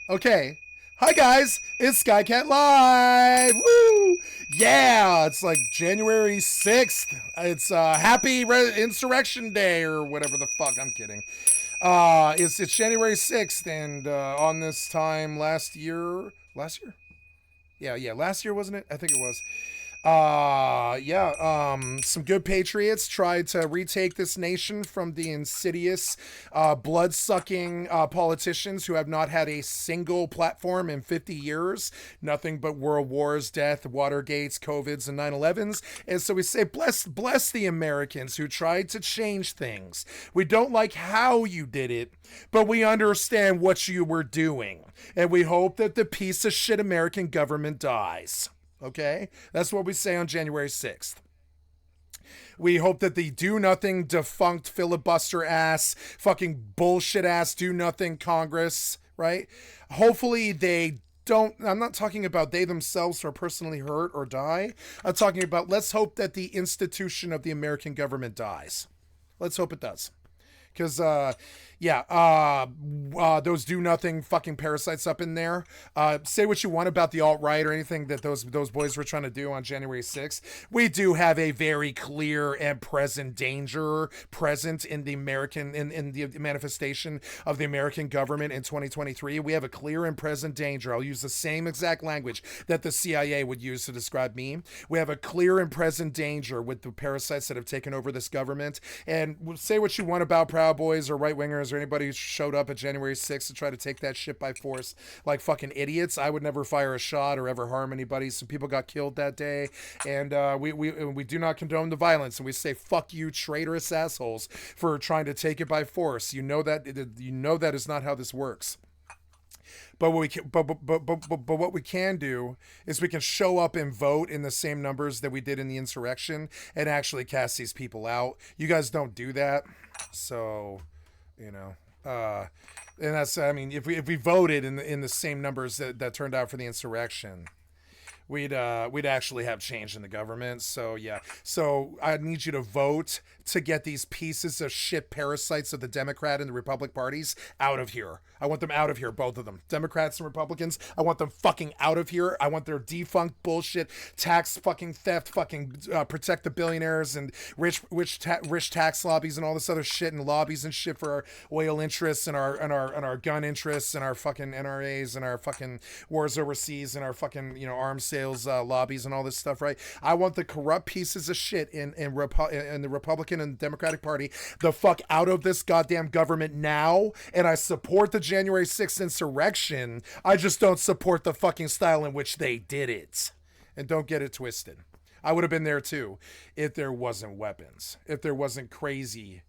Okay. Hi guys, it's skycat.live. Woo! Yeah, it's like January 6th. It's happy insurrection day or whatever the fuck. I'm kidding. It's January 6th and on this time last year? Yeah, last year wasn't it? I think it was. Some good patriots tried to retake this nation from the insidious, blood-sucking politicians who have not had a single platform in 50 years. Nothing but world wars, death, Watergates, COVIDs, and 9/11s. And so we say, bless the Americans who tried to change things. We don't like how you did it, but we understand what you were doing. And we hope that the piece of shit American government dies. Okay? That's what we say on January 6th. We hope that the do nothing, defunct, filibuster ass, fucking bullshit ass, do nothing Congress, right? Hopefully they don't. I'm not talking about they themselves are personally hurt or die. I'm talking about let's hope that the institution of the American government dies. Let's hope it does. Because, those do nothing fucking parasites up in there. Say what you want about the alt-right or anything that those boys were trying to do on January 6th. We do have a very clear and present danger present in the American, in the manifestation of the American government in 2023. We have a clear and present danger. I'll use the same exact language that the CIA would use to describe me. We have a clear and present danger with the parasites that have taken over this government. And say what you want about Proud Boys or right wingers or anybody who showed up at January 6th to try to take that shit by force like fucking idiots. I would never fire a shot or ever harm anybody. Some people got killed that day, and we do not condone the violence, and we say fuck you, traitorous assholes, for trying to take it by force. You know that is not how this works. But what we can do is we can show up and vote in the same numbers that we did in the insurrection and actually cast these people out. You guys don't do that, so you know. And that's, I mean, if we voted in the same numbers that turned out for the insurrection, we'd actually have change in the government. So yeah, so I need you to vote to get these pieces of shit parasites of the Democrat and the Republic parties out of here. I want them out of here, both of them. Democrats and Republicans, I want them fucking out of here. I want their defunct bullshit, tax fucking theft, fucking protect the billionaires and rich tax lobbies and all this other shit, and lobbies and shit for our oil interests and our gun interests and our fucking NRAs and our fucking wars overseas and our fucking, you know, arms sales lobbies and all this stuff, right? I want the corrupt pieces of shit in the Republican and Democratic Party the fuck out of this goddamn government now, and I support the January 6th insurrection. I just don't support the fucking style in which they did it. And don't get it twisted. I would have been there too if there wasn't weapons, if there wasn't crazy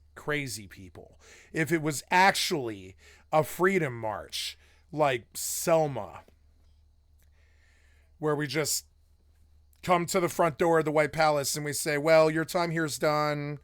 people, if it was actually a freedom march like Selma, where we just come to the front door of the White Palace and we say, well, your time here's done.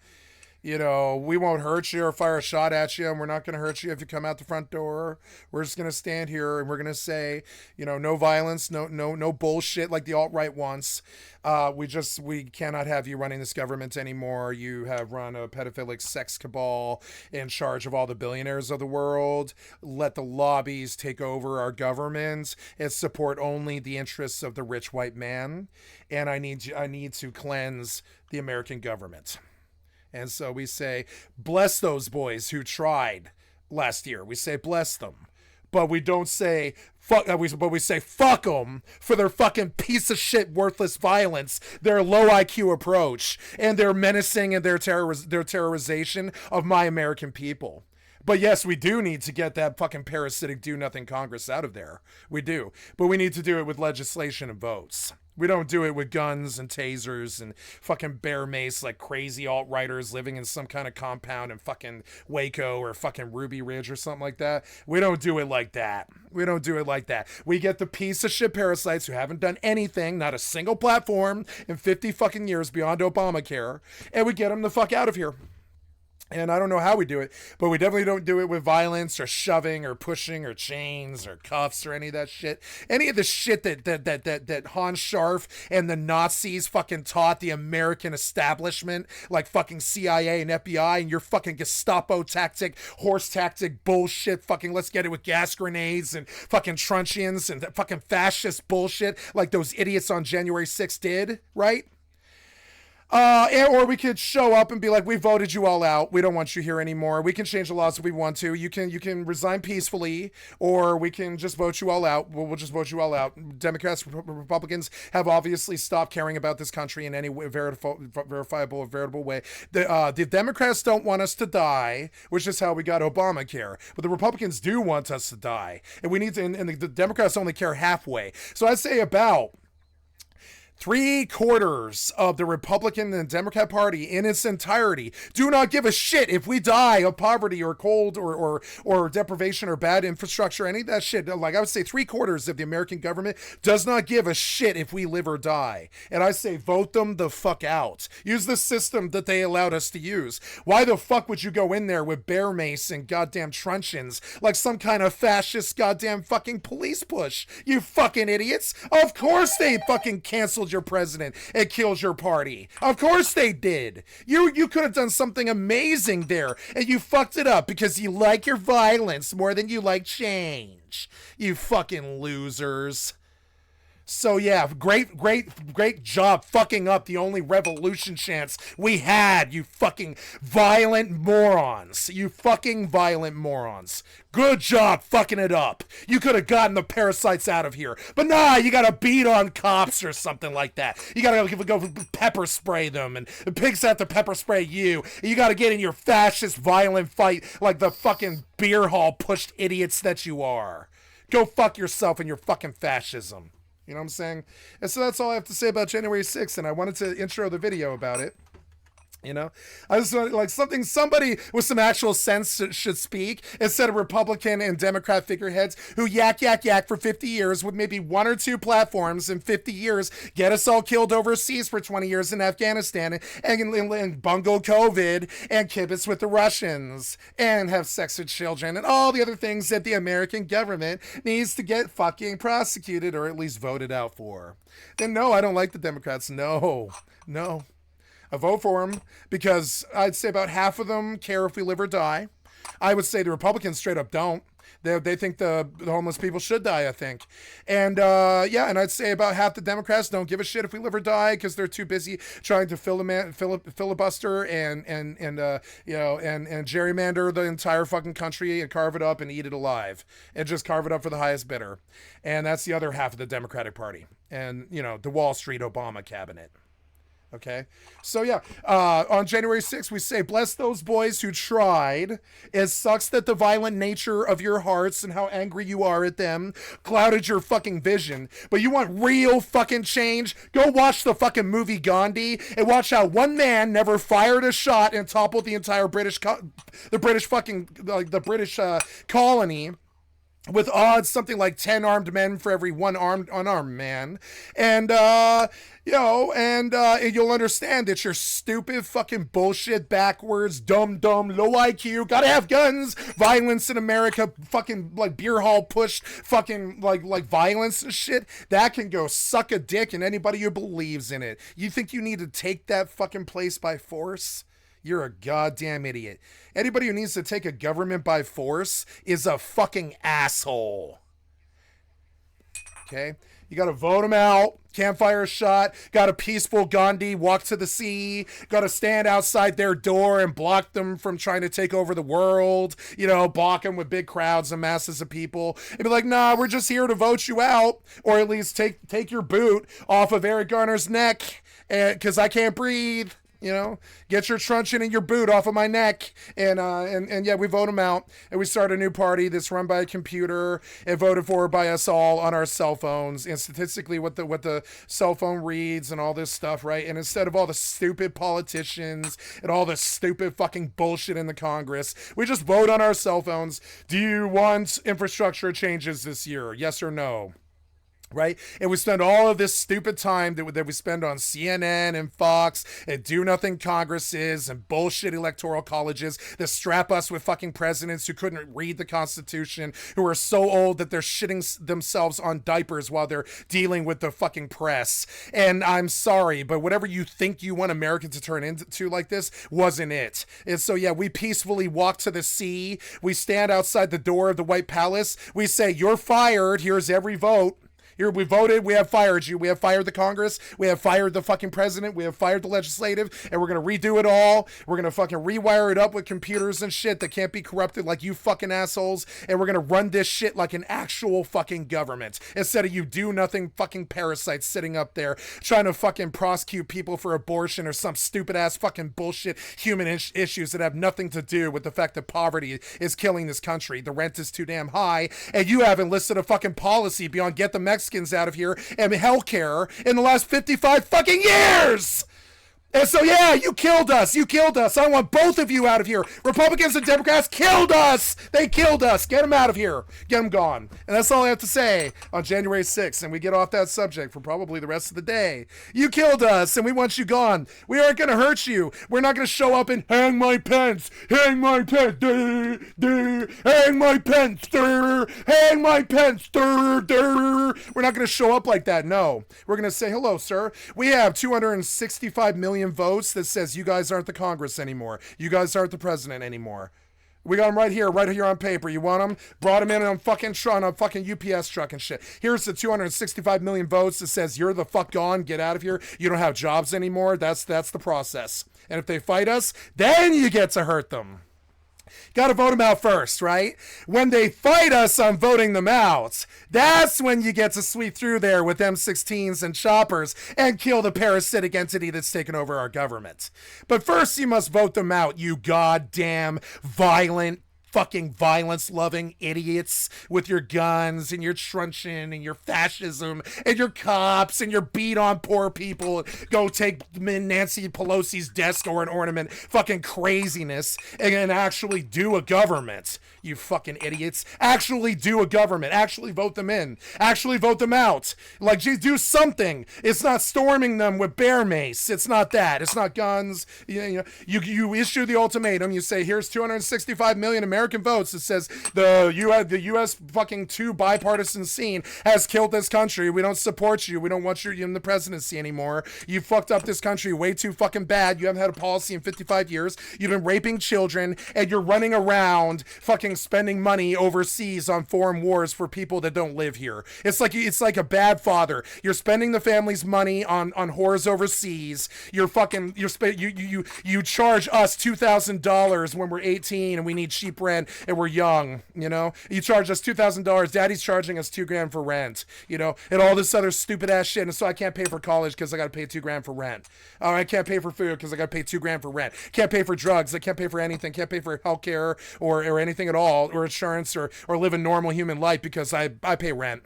You know, we won't hurt you or fire a shot at you, and we're not going to hurt you if you come out the front door. We're just going to stand here and we're going to say, you know, no violence, no bullshit like the alt-right wants. We cannot have you running this government anymore. You have run a pedophilic sex cabal in charge of all the billionaires of the world. Let the lobbies take over our government and support only the interests of the rich white man. And I need to cleanse the American government. And so we say, bless those boys who tried last year. We say, bless them. But we don't say, fuck, but we say, fuck them for their fucking piece of shit, worthless violence, their low IQ approach, and their menacing and their terrorization of my American people. But yes, we do need to get that fucking parasitic do-nothing Congress out of there. We do. But we need to do it with legislation and votes. We don't do it with guns and tasers and fucking bear mace like crazy alt-righters living in some kind of compound in fucking Waco or fucking Ruby Ridge or something like that. We don't do it like that. We don't do it like that. We get the piece of shit parasites who haven't done anything, not a single platform in 50 fucking years beyond Obamacare, and we get them the fuck out of here. And I don't know how we do it, but we definitely don't do it with violence or shoving or pushing or chains or cuffs or any of that shit. Any of the shit that Hans Scharf and the Nazis fucking taught the American establishment, like fucking CIA and FBI, and your fucking Gestapo tactic, horse tactic bullshit, fucking let's get it with gas grenades and fucking truncheons and fucking fascist bullshit like those idiots on January 6th did, right? Or we could show up and be like, we voted you all out. We don't want you here anymore. We can change the laws if we want to. You can resign peacefully, or we can just vote you all out. We'll just vote you all out. Democrats, Republicans have obviously stopped caring about this country in any verifiable or veritable way. The Democrats don't want us to die, which is how we got Obamacare. But the Republicans do want us to die. And we need to, and the Democrats only care halfway. So I'd say about 3/4 of the Republican and Democrat Party in its entirety do not give a shit if we die of poverty or cold or deprivation or bad infrastructure, any of that shit. Like I would say 3/4 of the American government does not give a shit if we live or die. And I say vote them the fuck out. Use the system that they allowed us to use. Why the fuck would you go in there with bear mace and goddamn truncheons like some kind of fascist goddamn fucking police push? You fucking idiots. Of course they fucking canceled your president and killed your party. Of course they did. You could have done something amazing there, and you fucked it up because you like your violence more than you like change. You fucking losers. So yeah, great job fucking up the only revolution chance we had, you fucking violent morons. You fucking violent morons. Good job fucking it up. You could have gotten the parasites out of here. But nah, you gotta beat on cops or something like that. You gotta go pepper spray them, and the pigs have to pepper spray you. You gotta get in your fascist violent fight like the fucking beer hall pushed idiots that you are. Go fuck yourself and your fucking fascism. You know what I'm saying? And so that's all I have to say about January 6th, and I wanted to intro the video about it. You know, I just want like somebody with some actual sense should speak instead of Republican and Democrat figureheads who yak for 50 years with maybe one or two platforms in 50 years, get us all killed overseas for 20 years in Afghanistan and bungle COVID and kibitz with the Russians and have sex with children and all the other things that the American government needs to get fucking prosecuted or at least voted out for. Then no, I don't like the Democrats. No. I vote for them because I'd say about half of them care if we live or die. I would say the Republicans straight up don't. They think the homeless people should die, I think. And and I'd say about half the Democrats don't give a shit if we live or die because they're too busy trying to filibuster and gerrymander the entire fucking country and carve it up and eat it alive and just carve it up for the highest bidder. And that's the other half of the Democratic Party and, the Wall Street Obama cabinet. Okay, so yeah, on January 6th, we say, bless those boys who tried. It sucks that the violent nature of your hearts and how angry you are at them clouded your fucking vision. But you want real fucking change? Go watch the fucking movie Gandhi and watch how one man never fired a shot and toppled the entire British colony. With odds something like 10 armed men for every one unarmed man. And, you'll understand that you're stupid, fucking bullshit, backwards, dumb, low IQ, gotta have guns, violence in America, fucking, like, beer hall pushed, fucking, like violence and shit. That can go suck a dick in anybody who believes in it. You think you need to take that fucking place by force? You're a goddamn idiot. Anybody who needs to take a government by force is a fucking asshole. Okay? You gotta vote them out. Can't fire a shot. Got a peaceful Gandhi walk to the sea. Gotta stand outside their door and block them from trying to take over the world. Block them with big crowds and masses of people. And be like, nah, we're just here to vote you out. Or at least take your boot off of Eric Garner's neck. Because I can't breathe. Get your truncheon and your boot off of my neck. And yeah, we vote them out. And we start a new party that's run by a computer and voted for by us all on our cell phones. And statistically, what the cell phone reads and all this stuff, right? And instead of all the stupid politicians and all the stupid fucking bullshit in the Congress, we just vote on our cell phones. Do you want infrastructure changes this year? Yes or no? right? And we spend all of this stupid time that we spend on CNN and Fox and do nothing Congresses and bullshit electoral colleges that strap us with fucking presidents who couldn't read the Constitution, who are so old that they're shitting themselves on diapers while they're dealing with the fucking press. And I'm sorry, but whatever you think you want America to turn into like this wasn't it. And so, yeah, we peacefully walk to the sea. We stand outside the door of the White Palace. We say, you're fired. Here's every vote. Here, we voted, we have fired you, we have fired the Congress, we have fired the fucking president, we have fired the legislative, and we're gonna redo it all. We're gonna fucking rewire it up with computers and shit that can't be corrupted like you fucking assholes, and we're gonna run this shit like an actual fucking government, instead of you do-nothing fucking parasites sitting up there trying to fucking prosecute people for abortion or some stupid-ass fucking bullshit human issues that have nothing to do with the fact that poverty is killing this country. The rent is too damn high, and you haven't listed a fucking policy beyond get the Mexicans out of here and healthcare in the last 55 fucking years. And so, yeah, you killed us. You killed us. I want both of you out of here. Republicans and Democrats killed us. They killed us. Get them out of here. Get them gone. And that's all I have to say on January 6th. And we get off that subject for probably the rest of the day. You killed us, and we want you gone. We aren't going to hurt you. We're not going to show up and hang my pants. Hang my pants. Hang my pants. Hang my pants. We're not going to show up like that. No. We're going to say, hello, sir. We have 265 million votes that says you guys aren't the Congress anymore. You guys aren't the president anymore. We got them right here on paper. You want them? Brought them in on fucking on a fucking UPS truck and shit. Here's the 265 million votes that says you're the fuck gone. Get out of here. You don't have jobs anymore. That's the process. And if they fight us, then you get to hurt them. Got to vote them out first, right? When they fight us on voting them out, that's when you get to sweep through there with M16s and choppers and kill the parasitic entity that's taken over our government. But first you must vote them out, you goddamn violent fucking violence-loving idiots with your guns and your truncheon and your fascism and your cops and your beat on poor people. Go take Nancy Pelosi's desk or an ornament fucking craziness and actually do a government. You fucking idiots. Actually do a government. Actually vote them in. Actually vote them out. Like, geez, do something. It's not storming them with bear mace. It's not that. It's not guns. You issue the ultimatum. You say, here's 265 million American votes. It says the U.S. fucking two bipartisan scene has killed this country. We don't support you. We don't want you in the presidency anymore. You fucked up this country way too fucking bad. You haven't had a policy in 55 years. You've been raping children, and you're running around fucking spending money overseas on foreign wars for people that don't live here. It's like a bad father. You're spending the family's money on whores overseas. You charge us $2,000 when we're 18 and we need cheap rent and we're young, you know? You charge us $2,000. Daddy's charging us $2,000 for rent, you know? And all this other stupid ass shit. And so I can't pay for college because I got to pay $2,000 for rent. Oh, I can't pay for food because I got to pay $2,000 for rent. Can't pay for drugs. I can't pay for anything. Can't pay for healthcare or anything at all, or insurance, or live a normal human life because I pay rent.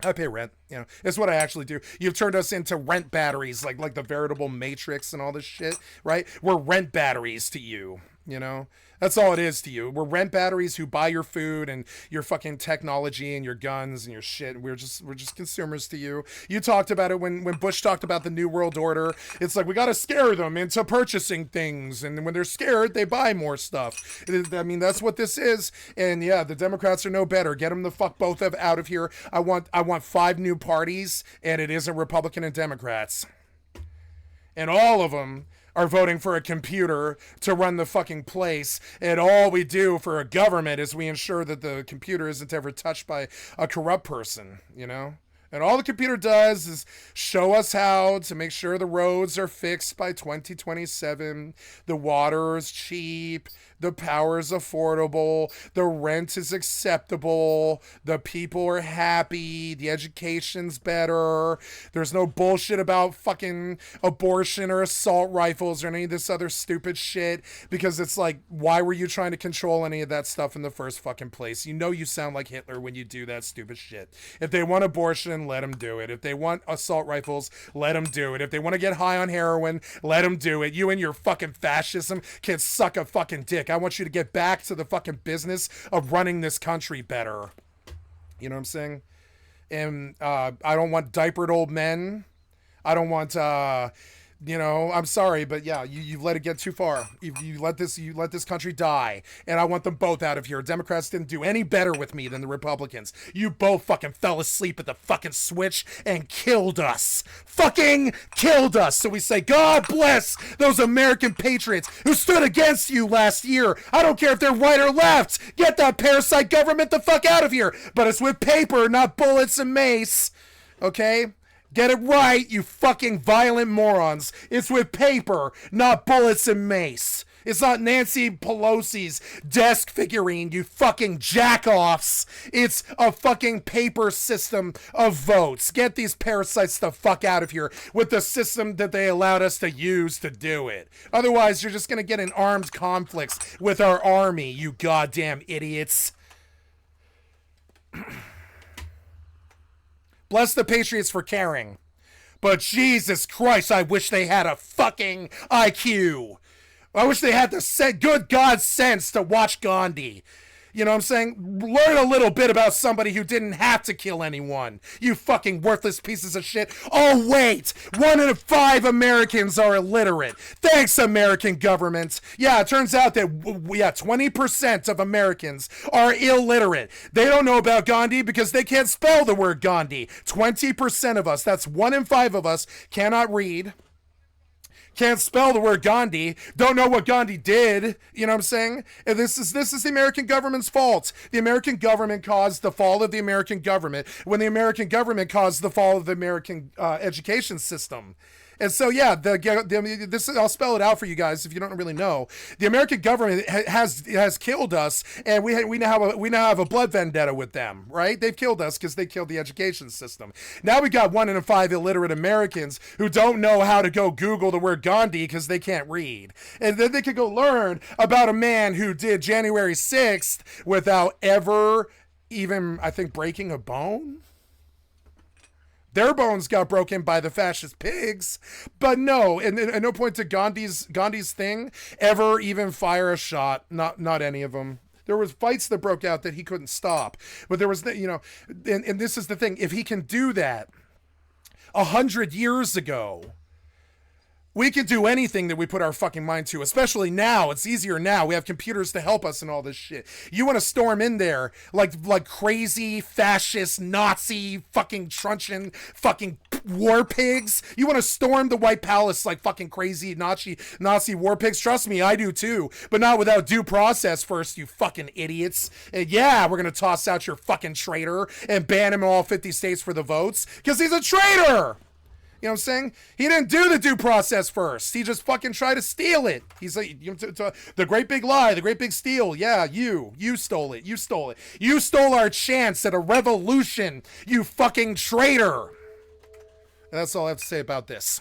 I pay rent, you know. It's what I actually do. You've turned us into rent batteries, like the veritable Matrix and all this shit, right? We're rent batteries to you, you know. That's all it is to you. We're rent batteries who buy your food and your fucking technology and your guns and your shit. We're just consumers to you. You talked about it when Bush talked about the New World Order. It's like we got to scare them into purchasing things, and when they're scared, they buy more stuff. I mean, that's what this is. And yeah, the Democrats are no better. Get them the fuck both out of here. I want 5 new parties, and it isn't Republican and Democrats, and all of them are voting for a computer to run the fucking place, and all we do for a government is we ensure that the computer isn't ever touched by a corrupt person, you know? And all the computer does is show us how to make sure the roads are fixed by 2027, the water is cheap, the power is affordable, the rent is acceptable, the people are happy, the education's better, there's no bullshit about fucking abortion or assault rifles or any of this other stupid shit, because it's like, why were you trying to control any of that stuff in the first fucking place? You know you sound like Hitler when you do that stupid shit. If they want abortion, let them do it. If they want assault rifles, let them do it. If they want to get high on heroin, let them do it. You and your fucking fascism can suck a fucking dick. I want you to get back to the fucking business of running this country better. You know what I'm saying? And I don't want diapered old men. I don't want I'm sorry, but yeah, you let it get too far. You let this country die, and I want them both out of here. Democrats didn't do any better with me than the Republicans. You both fucking fell asleep at the fucking switch and killed us. Fucking killed us. So we say, God bless those American patriots who stood against you last year. I don't care if they're right or left. Get that parasite government the fuck out of here. But it's with paper, not bullets and mace. Okay? Get it right, you fucking violent morons. It's with paper, not bullets and mace. It's not Nancy Pelosi's desk figurine, you fucking jack-offs. It's a fucking paper system of votes. Get these parasites the fuck out of here with the system that they allowed us to use to do it. Otherwise, you're just gonna get in armed conflicts with our army, you goddamn idiots. Bless the Patriots for caring. But Jesus Christ, I wish they had a fucking IQ. I wish they had the good God sense to watch Gandhi. You know what I'm saying? Learn a little bit about somebody who didn't have to kill anyone. You fucking worthless pieces of shit. Oh, wait. 1 in 5 Americans are illiterate. Thanks, American government. Yeah, it turns out that, 20% of Americans are illiterate. They don't know about Gandhi because they can't spell the word Gandhi. 20% of us, that's 1 in 5 of us, cannot read. Can't spell the word Gandhi, don't know what Gandhi did, you know what I'm saying? And this is the American government's fault. The American government caused the fall of the American government when the American government caused the fall of the American education system. And so, yeah, I'll spell it out for you guys if you don't really know. The American government has killed us, and we now have a blood vendetta with them, right? They've killed us because they killed the education system. Now we got 1 in 5 illiterate Americans who don't know how to go Google the word Gandhi because they can't read. And then they could go learn about a man who did January 6th without ever even, I think, breaking a bone. Their bones got broken by the fascist pigs, but no, and at no point did Gandhi's thing ever even fire a shot. Not any of them. There was fights that broke out that he couldn't stop, but there was, and this is the thing. If he can do that 100 years ago, we can do anything that we put our fucking mind to, especially now. It's easier now. We have computers to help us and all this shit. You want to storm in there like crazy, fascist, Nazi, fucking truncheon, fucking war pigs? You want to storm the White Palace like fucking crazy Nazi war pigs? Trust me, I do too. But not without due process first, you fucking idiots. And yeah, we're going to toss out your fucking traitor and ban him in all 50 states for the votes because he's a traitor. You know what I'm saying? He didn't do the due process first. He just fucking tried to steal it. He's like, the great big lie, the great big steal. Yeah, you stole it. You stole it. You stole our chance at a revolution, you fucking traitor. And that's all I have to say about this.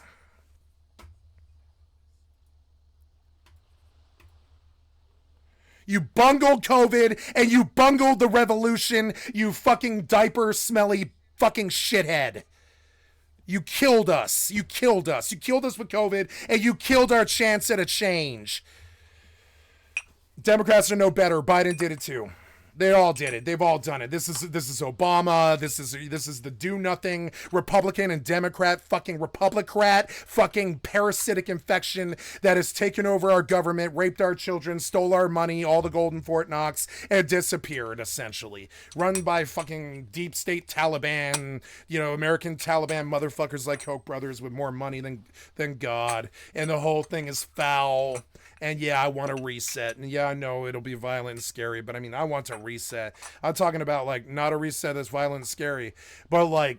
You bungled COVID and you bungled the revolution, you fucking diaper smelly fucking shithead. You killed us. You killed us. You killed us with COVID, and you killed our chance at a change. Democrats are no better. Biden did it too. They all did it. They've all done it. This is Obama. This is the do nothing Republican and Democrat fucking Republicrat fucking parasitic infection that has taken over our government, raped our children, stole our money, all the gold in Fort Knox, and disappeared essentially. Run by fucking deep state Taliban, American Taliban motherfuckers like Koch brothers with more money than God. And the whole thing is foul. And yeah, I want to reset. And yeah, I know it'll be violent and scary, but I mean, I want to reset. I'm talking about like not a reset that's violent and scary, but like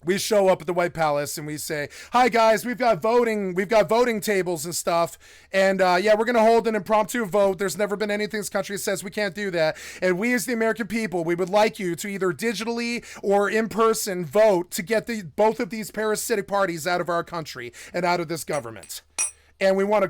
we show up at the White Palace and we say, "Hi guys, we've got voting tables and stuff, and yeah, we're gonna hold an impromptu vote. There's never been anything in this country that says we can't do that. And we, as the American people, we would like you to either digitally or in person vote to get both of these parasitic parties out of our country and out of this government." and we want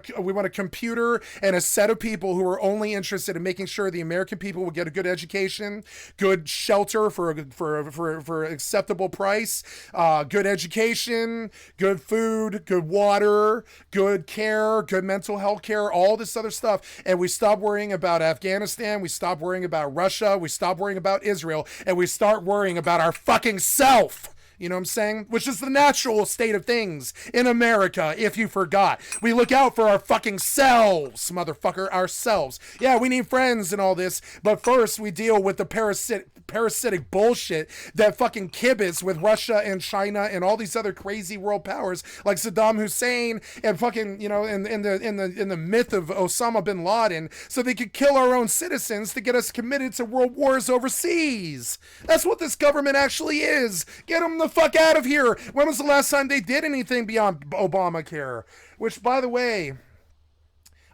a computer and a set of people who are only interested in making sure the American people will get a good education, good shelter for an acceptable price, good education, good food, good water, good care, good mental health care, all this other stuff. And we stop worrying about Afghanistan, we stop worrying about Russia, we stop worrying about Israel, and we start worrying about our fucking self. You know what I'm saying? Which is the natural state of things in America, if you forgot. We look out for our fucking selves, motherfucker, ourselves. Yeah, we need friends and all this, but first we deal with the parasitic bullshit that fucking kibitz with Russia and China and all these other crazy world powers like Saddam Hussein and fucking, you know, in the myth of Osama bin Laden, so they could kill our own citizens to get us committed to world wars overseas. That's what this government actually is. Get them the fuck out of here. When was the last time they did anything beyond Obamacare? Which, by the way,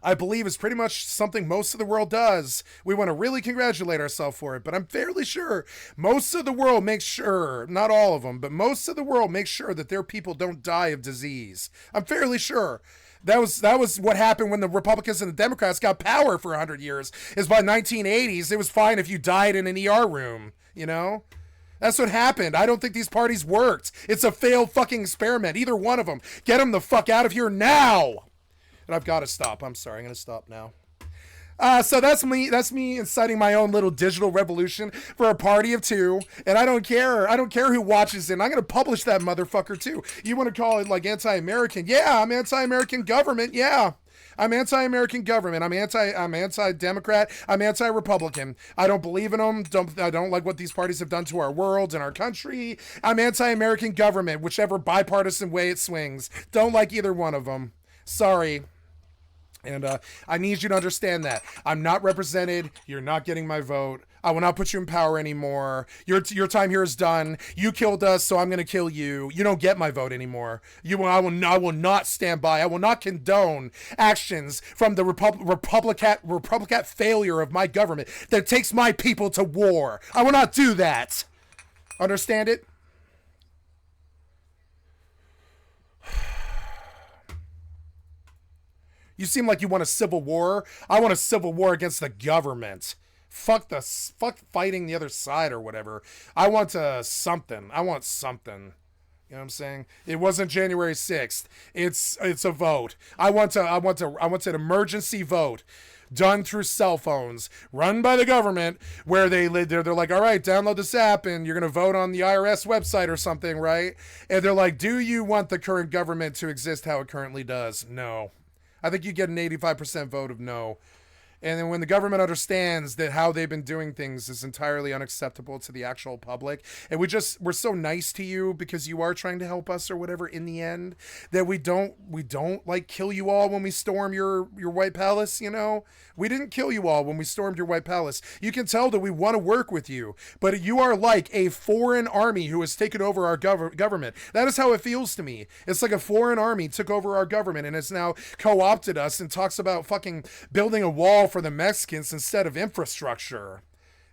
I believe is pretty much something most of the world does. We want to really congratulate ourselves for it, but I'm fairly sure most of the world makes sure, not all of them, but most of the world makes sure that their people don't die of disease. I'm fairly sure. That was what happened when the Republicans and the Democrats got power for 100 years. Is by 1980s, it was fine if you died in an ER room, you know? That's what happened. I don't think these parties worked. It's a failed fucking experiment. Either one of them. Get them the fuck out of here now. And I've got to stop. I'm sorry. I'm going to stop now. So that's me. That's me inciting my own little digital revolution for a party of two. And I don't care. I don't care who watches it. And I'm going to publish that motherfucker too. You want to call it like anti-American? Yeah, I'm anti-American government. Yeah. I'm anti-American government. I'm anti-Democrat. I'm anti-Republican. I don't believe in them. I don't like what these parties have done to our world and our country. I'm anti-American government, whichever bipartisan way it swings. Don't like either one of them. Sorry. And I need you to understand that. I'm not represented. You're not getting my vote. I will not put you in power anymore. Your time here is done. You killed us, so I'm going to kill you. You don't get my vote anymore. I will not stand by. I will not condone actions from the Republican failure of my government that takes my people to war. I will not do that. Understand it? You seem like you want a civil war. I want a civil war against the government. Fuck fighting the other side or whatever. I want something. I want something. You know what I'm saying? It wasn't January 6th. It's a vote. I want an emergency vote done through cell phones, run by the government, where they're like, all right, download this app and you're going to vote on the IRS website or something, right? And they're like, do you want the current government to exist how it currently does? No. I think you get an 85% vote of no. And then when the government understands that how they've been doing things is entirely unacceptable to the actual public, and we're so nice to you because you are trying to help us or whatever in the end, that we don't like kill you all when we storm your White Palace, you know? We didn't kill you all when we stormed your White Palace. You can tell that we want to work with you, but you are like a foreign army who has taken over our government. That is how it feels to me. It's like a foreign army took over our government and has now co-opted us and talks about fucking building a wall for the Mexicans instead of infrastructure.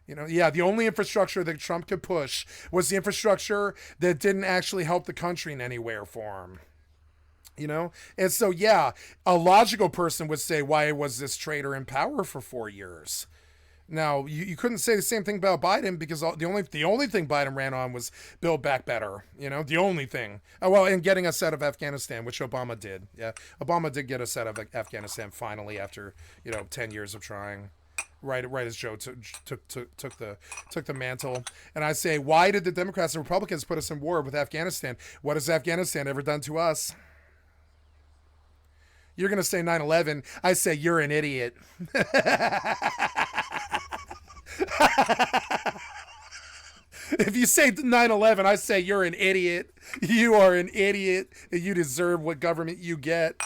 You know, yeah, the only infrastructure that Trump could push was the infrastructure that didn't actually help the country in any way or form. You know? And so, yeah, a logical person would say, why was this traitor in power for 4 years? Now, you couldn't say the same thing about Biden because the only thing Biden ran on was Build Back Better. You know, the only thing. Well, and getting us out of Afghanistan, which Obama did. Yeah, Obama did get us out of Afghanistan finally after 10 years of trying. Right as Joe took the mantle. And I say, why did the Democrats and Republicans put us in war with Afghanistan? What has Afghanistan ever done to us? You're going to say 9/11. I say you're an idiot. If you say 9/11, I say you're an idiot. You are an idiot, and you deserve what government you get.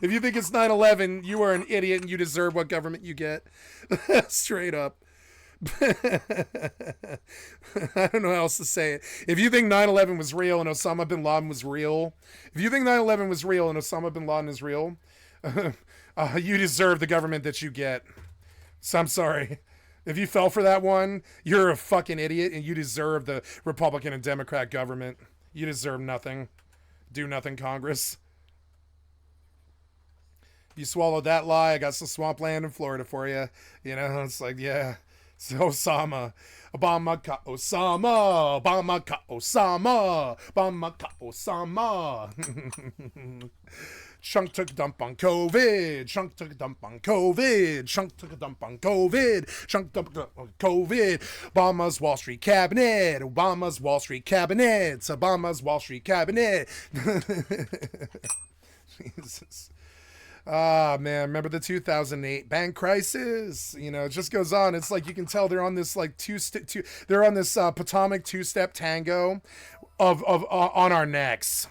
If you think it's 9/11, you are an idiot, and you deserve what government you get. Straight up. I don't know how else to say it. If you think 9/11 was real and Osama bin Laden was real, if you think 9/11 was real and Osama bin Laden is real, you deserve the government that you get. So I'm sorry. If you fell for that one, you're a fucking idiot and you deserve the Republican and Democrat government. You deserve nothing. Do nothing, Congress. You swallowed that lie. I got some swampland in Florida for you. You know, it's like, yeah. So Osama. Obama ka Osama. Obama ka Osama. Obama ka Osama. Chunk took a dump on COVID. Chunk took a dump on COVID. Chunk took a dump on COVID. Chunk dumped on COVID. Obama's Wall Street cabinet. Obama's Wall Street cabinet. Obama's Wall Street cabinet. Jesus. Ah, man, remember the 2008 bank crisis? You know, it just goes on. It's like you can tell they're on this like they're on this Potomac two-step tango of on our necks.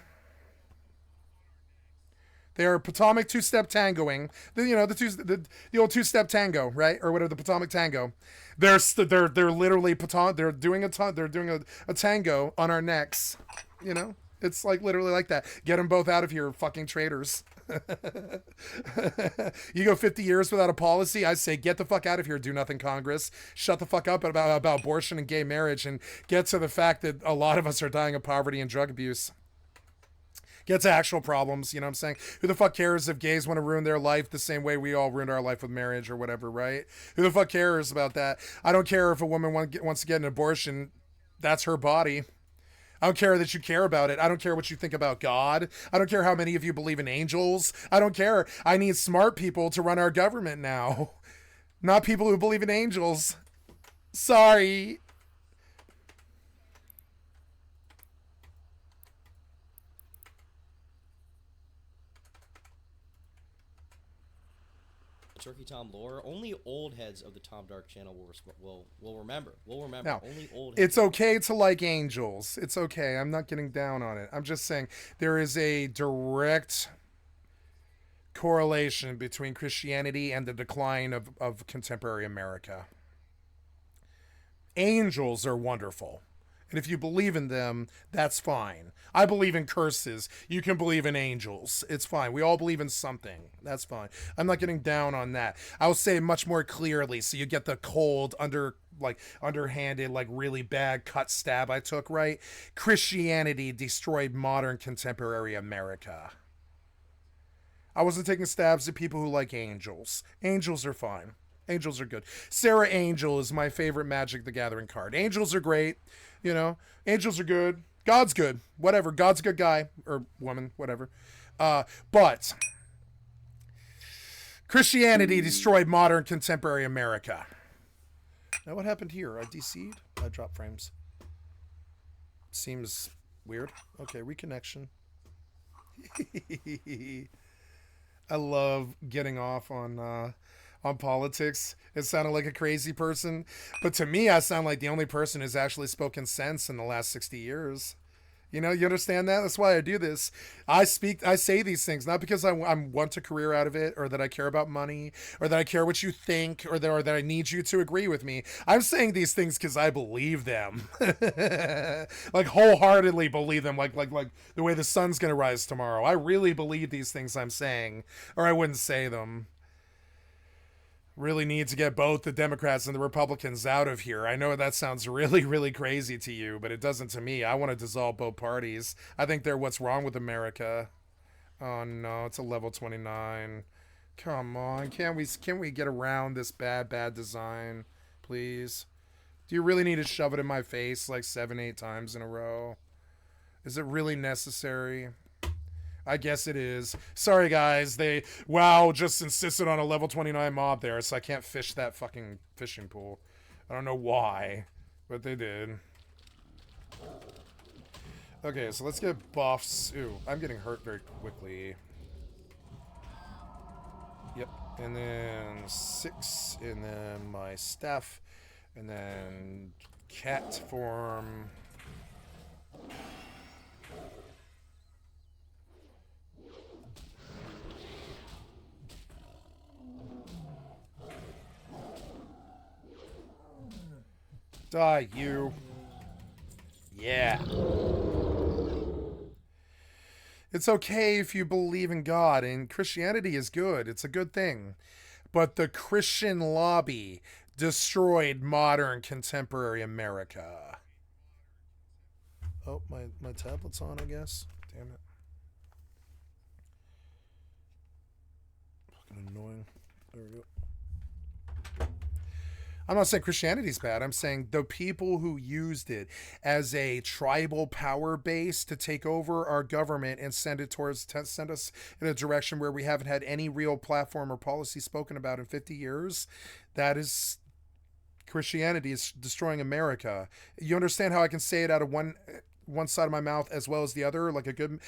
They are Potomac two-step tangoing. You know, the old two-step tango, right? Or whatever, the Potomac tango. They're literally they're doing a tango on our necks. You know, it's like literally like that. Get them both out of here, fucking traitors. You go 50 years without a policy, I say get the fuck out of here, do nothing Congress. Shut the fuck up about abortion and gay marriage, and get to the fact that a lot of us are dying of poverty and drug abuse. Get to actual problems, you know what I'm saying? Who the fuck cares if gays want to ruin their life the same way we all ruined our life with marriage or whatever, right? Who the fuck cares about that? I don't care if a woman wants to get an abortion. That's her body. I don't care that you care about it. I don't care what you think about God. I don't care how many of you believe in angels. I don't care. I need smart people to run our government now. Not people who believe in angels. Sorry. Turkey Tom lore. Only old heads of the Tom Dark channel will remember. Will remember. Now, only old heads. It's okay to like angels. It's okay. I'm not getting down on it. I'm just saying there is a direct correlation between Christianity and the decline of contemporary America. Angels are wonderful. And if you believe in them, that's fine. I believe in curses. You can believe in angels. It's fine. We all believe in something. That's fine. I'm not getting down on that. I'll say it much more clearly so you get the cold, underhanded, like really bad cut stab I took, right? Christianity destroyed modern contemporary America. I wasn't taking stabs at people who like angels. Angels are fine. Angels are good. Sarah Angel is my favorite Magic the Gathering card. Angels are great. You know, angels are good. God's good. Whatever. God's a good guy. Or woman. Whatever. But Christianity destroyed modern contemporary America. Now what happened here? I DC'd? I dropped frames. Seems weird. Okay, reconnection. I love getting off on politics. It sounded like a crazy person, but to me, I sound like the only person who's actually spoken sense in the last 60 years. You know, you understand that? That's why I do this. I say these things, not because I want a career out of it, or that I care about money, or that I care what you think, or that I need you to agree with me. I'm saying these things because I believe them. Like, wholeheartedly believe them, like the way the sun's going to rise tomorrow. I really believe these things I'm saying, or I wouldn't say them. Really need to get both the Democrats and the Republicans out of here. I know that sounds really, really crazy to you, but it doesn't to me. I want to dissolve both parties. I think they're what's wrong with America. Oh no, it's a level 29. Come on, can we get around this bad design, please? Do you really need to shove it in my face like 7-8 times in a row? Is it really necessary? I guess it is. Sorry, guys. WoW just insisted on a level 29 mob there, so I can't fish that fucking fishing pool. I don't know why, but they did. Okay, so let's get buffs. Ooh, I'm getting hurt very quickly. Yep. And then 6, and then my staff, and then cat form. Die, you. Yeah. It's okay if you believe in God, and Christianity is good. It's a good thing. But the Christian lobby destroyed modern contemporary America. Oh, my tablet's on, I guess. Damn it. Annoying. There we go. I'm not saying Christianity's bad. I'm saying the people who used it as a tribal power base to take over our government and send us in a direction where we haven't had any real platform or policy spoken about in 50 years. That is Christianity is destroying America. You understand how I can say it out of one side of my mouth as well as the other, like a good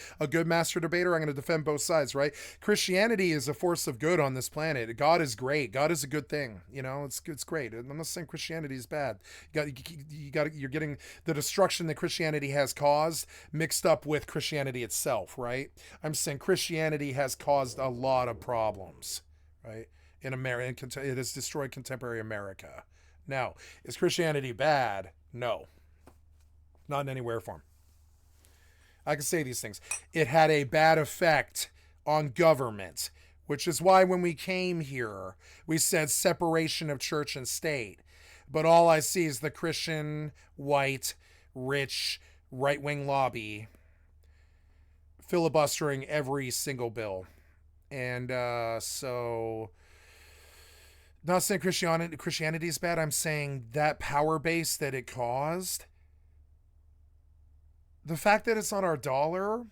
master debater. I'm going to defend both sides, right? Christianity is a force of good on this planet. God is great. God is a good thing. You know, it's great. I'm not saying Christianity is bad. You're getting the destruction that Christianity has caused mixed up with Christianity itself, right? I'm saying Christianity has caused a lot of problems, right? In America, it has destroyed contemporary America. Now, is Christianity bad? No. Not in any way or form. I can say these things. It had a bad effect on government, which is why when we came here, we said separation of church and state. But all I see is the Christian, white, rich, right-wing lobby filibustering every single bill. And so... Not saying Christianity is bad. I'm saying that power base that it caused... The fact that it's on our dollar,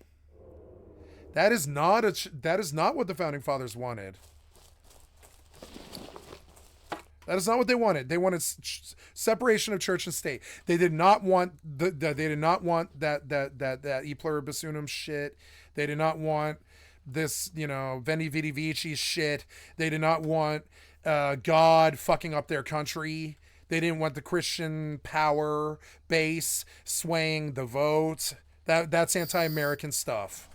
that is not what the founding fathers wanted. That is not what they wanted. They wanted separation of church and state. They did not want they did not want that e pluribus unum shit. They did not want this, Veni Vidi Vici shit. They did not want God fucking up their country. They didn't want the Christian power base swaying the vote. That's anti-American stuff.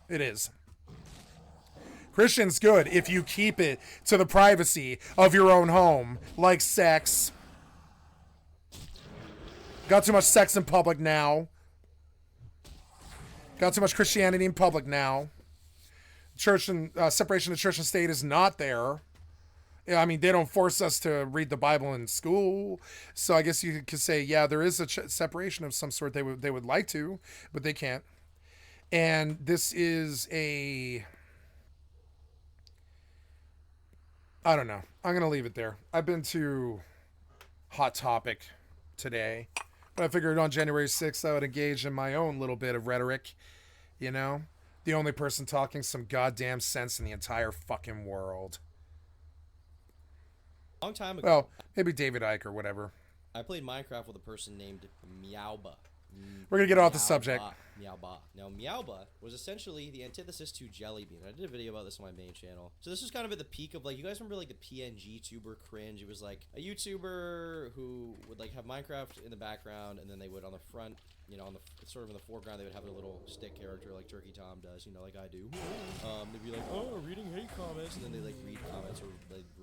It is. Christian's good if you keep it to the privacy of your own home, like sex. Got too much sex in public now. Got too much Christianity in public now. Church and separation of church and state is not there. I mean, they don't force us to read the Bible in school, so I guess you could say, yeah, there is a separation of some sort. They would like to, but they can't. And this is I don't know. I'm gonna leave it there. I've been too hot topic today, but I figured on January 6th I would engage in my own little bit of rhetoric. The only person talking some goddamn sense in the entire fucking world. Long time ago. Well, maybe David Icke or whatever. I played Minecraft with a person named Meowba. We're going to get off the subject. Meowba. Now, Meowba was essentially the antithesis to Jellybean. I did a video about this on my main channel. So this was kind of at the peak of, you guys remember, the PNG tuber cringe? It was, a YouTuber who would, have Minecraft in the background, and then they would, on the front, sort of in the foreground, they would have a little stick character like Turkey Tom does, like I do. They'd be like, oh, reading hate comments, and then they, read comments or,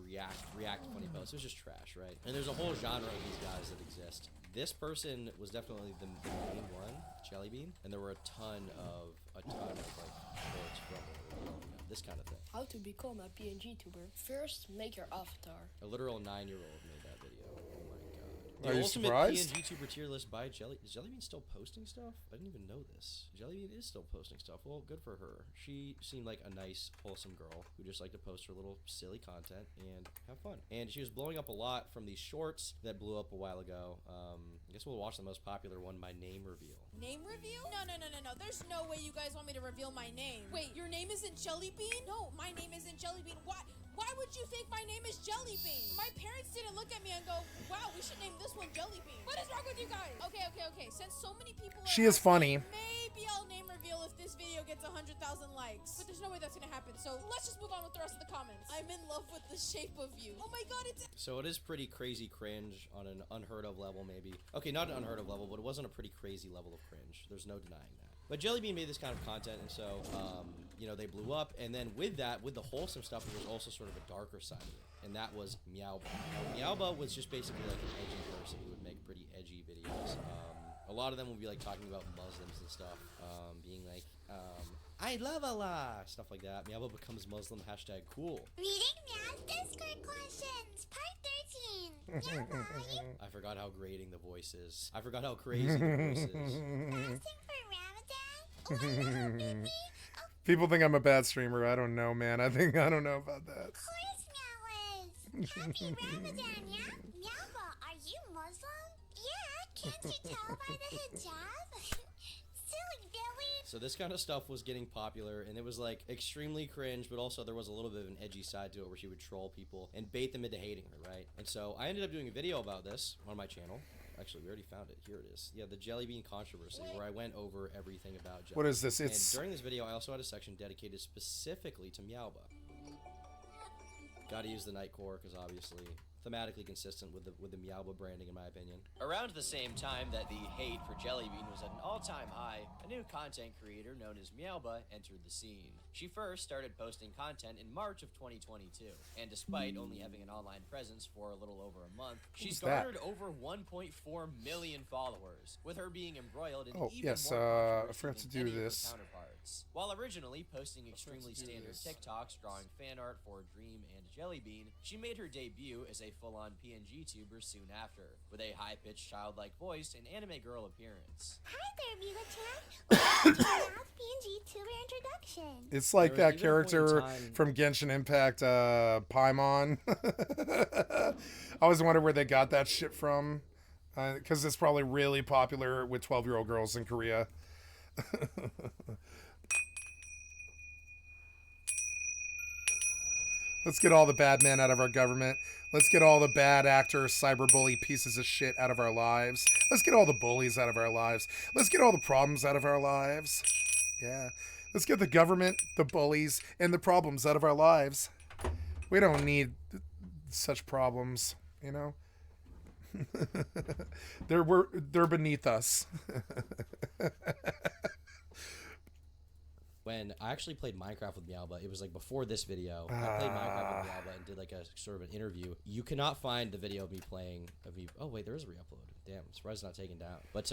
react to funny posts. It was just trash, right? And there's a whole genre of these guys that exist. This person was definitely the main one, Jellybean, and there were a ton of shorts from this kind of thing. How to become a PNG tuber. First, make your avatar. A literal 9-year-old made that video. Oh my god. Are you ultimate surprised? PNG tuber tier list by Jellybean. Is Jellybean still posting stuff? I didn't even know this. Jellybean is still posting stuff. Well, good for her. She seemed like a nice, wholesome girl who just liked to post her little silly content and have fun. And she was blowing up a lot from these shorts that blew up a while ago. I guess we'll watch the most popular one, my name reveal. Name reveal? No. There's no way you guys want me to reveal my name. Wait, your name isn't Jellybean? No, my name isn't Jellybean. Why would you think my name is Jellybean? My parents didn't look at me and go, wow, we should name this one Jellybean. What is wrong with you guys? Okay. Since so many people are She is funny. Maybe I'll name reveal if this video gets 100,000 likes. But there's no way that's gonna happen. So let's just move on with the rest of the comments. I'm in love with the shape of you. Oh my god, it's... So it is pretty crazy cringe on an unheard of level, maybe. Okay, not an unheard of level, but it wasn't a pretty crazy level of cringe. There's no denying that. But Jellybean made this kind of content, and so, they blew up. And then with that, with the wholesome stuff, there was also sort of a darker side of it, and that was Meowba. Now, Meowba was just basically an edgy person who would make pretty edgy videos. A lot of them would be talking about Muslims and stuff, being like, I love Allah, stuff like that. Meowba becomes Muslim, #cool. Reading Meow's Discord questions, part 13. I forgot how grating the voice is. I forgot how crazy the voice is. Fasting for Ramadan? Oh, I love baby. Oh, People think I'm a bad streamer. I don't know, man. I don't know about that. Of course Meow is. Happy Ramadan, yeah? Meowba, are you Muslim? Yeah, can't you tell by the hijab? Silly Billy. So this kind of stuff was getting popular, and it was like extremely cringe, but also there was a little bit of an edgy side to it where she would troll people and bait them into hating her, right? And so I ended up doing a video about this on my channel. Actually, we already found it. Here it is. Yeah, the jelly bean controversy, where I went over everything about jelly. What is this? And It's during this video, I also had a section dedicated specifically to Meowba. Gotta use the night core because obviously thematically consistent with the Meowba branding, in my opinion. Around the same time that the hate for Jellybean was at an all-time high, a new content creator known as Meowba entered the scene. She first started posting content in March of 2022, and despite only having an online presence for a little over a month, she's Who's that? garnered over 1.4 million followers, with her being embroiled in Oh, even yes, more I controversy forgot than to do any of her this. counterparts. While originally posting extremely to do standard this. TikToks drawing fan art for Dream and Jellybean, she made her debut as a full-on PNG tuber soon after, with a high-pitched childlike voice and anime girl appearance. Hi there, Viva-chan. Welcome to Meow's PNG tuber introduction. It's like There was that even a point in character time- from Genshin Impact, Paimon. I always wonder where they got that shit from. Because it's probably really popular with 12-year-old girls in Korea. Let's get all the bad men out of our government. Let's get all the bad actors, cyberbully pieces of shit out of our lives. Let's get all the bullies out of our lives. Let's get all the problems out of our lives. Yeah. Let's get the government, the bullies, and the problems out of our lives. We don't need such problems, you know? They're beneath us. When I actually played Minecraft with Meowba, it was like before this video. I played Minecraft with Meowba and did like a sort of an interview. You cannot find the video of me playing. Oh wait, there is a re-upload. Damn, I'm surprised it's not taken down. But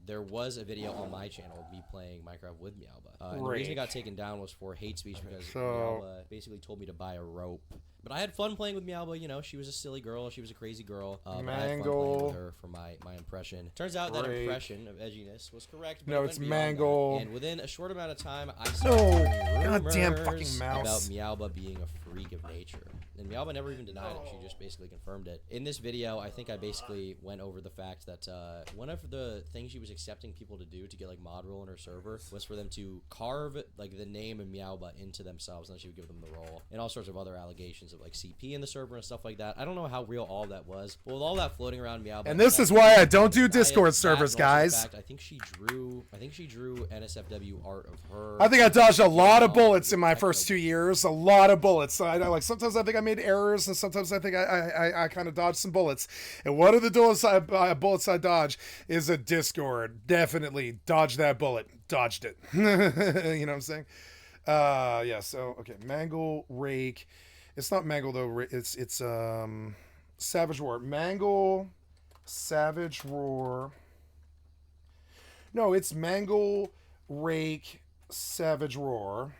there was a video on my channel of me playing Minecraft with Meowba. And the reason it got taken down was for hate speech because Meowba basically told me to buy a rope. But I had fun playing with Meowba. You know, she was a silly girl. She was a crazy girl. But I had fun playing with her for my impression. Turns out that impression of edginess was correct. But No, it it's went beyond that. Mangle. And within a short amount of time, I saw No, rumors goddamn fucking mouse. about Meowba being a freak of nature. And Meowba never even denied it. She just basically confirmed it. In this video, I think I basically went over the fact that one of the things she was accepting people to do to get like mod role in her server was for them to carve like the name of Meowba into themselves, and then she would give them the role. And all sorts of other allegations of like CP in the server and stuff like that. I don't know how real all that was. But with all that floating around Meowba, And this is why I don't do diet, Discord that, servers, and also the guys. fact, I think she drew NSFW art of her. I think I dodged a lot of bullets in my first 2 years. A lot of bullets. I like sometimes I think I made errors, and sometimes I think I kind of dodged some bullets. And one of the bullets I dodged is a Discord. Definitely dodged that bullet. Dodged it. You know what I'm saying? Yeah. So okay, Mangle Rake. It's not Mangle though. It's Savage Roar. Mangle Savage Roar. No, it's Mangle Rake Savage Roar.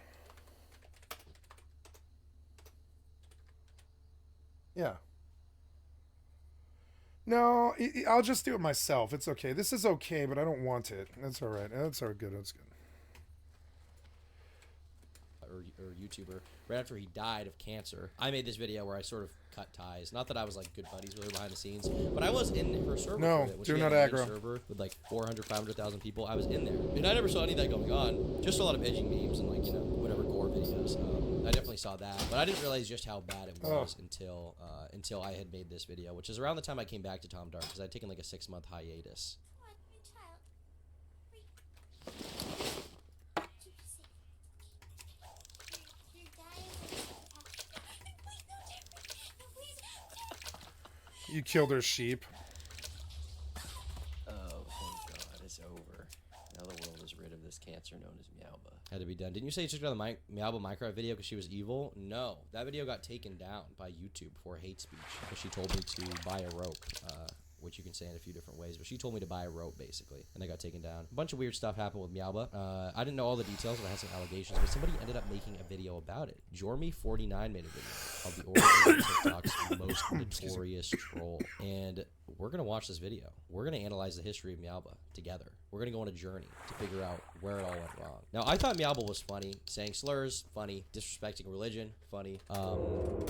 Yeah. No, I'll just do it myself. It's okay. This is okay, but I don't want it. That's all right. That's all good. That's good. Or YouTuber right after he died of cancer. I made this video where I sort of cut ties. Not that I was like good buddies with her behind the scenes, but I was in her server. No, for it, which do she not had a main aggro. server with like 400, 500,000 people. I was in there, and I never saw any of that going on. Just a lot of edgy memes and like whatever gore videos. I definitely saw that, but I didn't realize just how bad it was until I had made this video, which is around the time I came back to Tom Dark because I'd taken like a 6-month hiatus. What, my child? Wait. You're dying. Wait, no, Jeffrey. No, please. You killed her sheep. Oh, thank God, it's over. Now the world is rid of this cancer known as Meowba. Had to be done. Didn't you say you took down the Meowba Minecraft video because she was evil? No, that video got taken down by YouTube for hate speech because she told me to buy a rope. which you can say in a few different ways, but she told me to buy a rope, basically, and I got taken down. A bunch of weird stuff happened with Meowba. I didn't know all the details, but I had some allegations, but somebody ended up making a video about it. Jormy49 made a video of the origin of TikTok's most notorious troll, and we're going to watch this video. We're going to analyze the history of Meowba together. We're going to go on a journey to figure out where it all went wrong. Now, I thought Meowba was funny. Saying slurs, funny. Disrespecting religion, funny.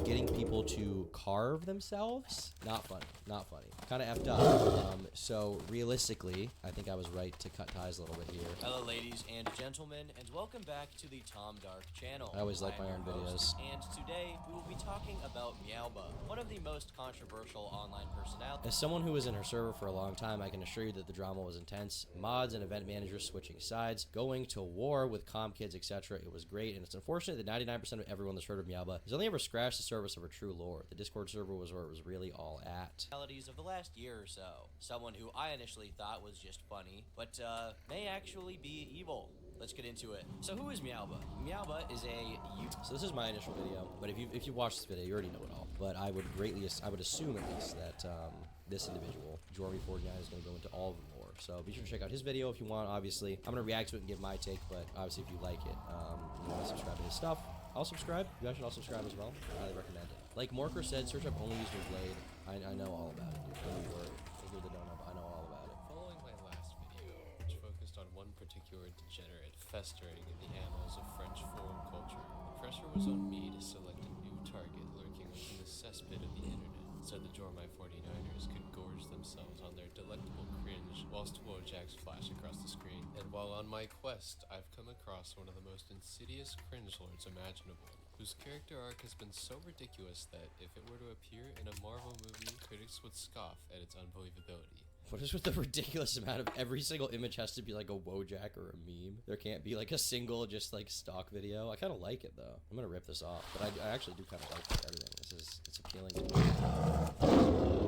Getting people to carve themselves, not funny. Not funny. Kind of effed up. So, realistically, I think I was right to cut ties a little bit here. Hello, ladies and gentlemen, and welcome back to the Tom Dark channel. I always like my I'm own your host, videos. And today, we will be talking about Meowba, one of the most controversial online personalities. As someone who was in her server for a long time, I can assure you that the drama was intense. Mods and event managers switching sides, going to war with comm kids, etc. It was great, and it's unfortunate that 99% of everyone that's heard of Meowba has only ever scratched the surface of her true lore. The Discord server was where it was really all at. Of the last year or so. Someone who I initially thought was just funny, but may actually be evil. Let's get into it. So who is Meowba? Meowba is So this is my initial video, but if you watch this video, you already know it all. But I would assume at least that this individual, Jormy49, is going to go into all of the lore. So be sure to check out his video if you want. Obviously, I'm going to react to it and give my take, but obviously if you like it, you want to subscribe to his stuff, I'll subscribe. You guys should all subscribe as well. I highly recommend it. Like Morker said, search up only using Blade. I know all about it, dude. Don't worry. Figure the don't know, but I know all about it. Following my last video, which focused on one particular degenerate festering in the annals of French forum culture, the pressure was on me to select a new target lurking within the cesspit of the internet, so the Jormy 49ers could gorge themselves on their delectable cringe whilst Wojaks flash across the screen. And while on my quest, I've come across one of the most insidious cringe lords imaginable, whose character arc has been so ridiculous that if it were to appear in a Marvel movie, critics would scoff at its unbelievability. What is with the ridiculous amount of every single image has to be like a Wojak or a meme? There can't be like a single just like stock video. I kind of like it though. I'm gonna rip this off, but I actually do kind of like everything. It's appealing to me.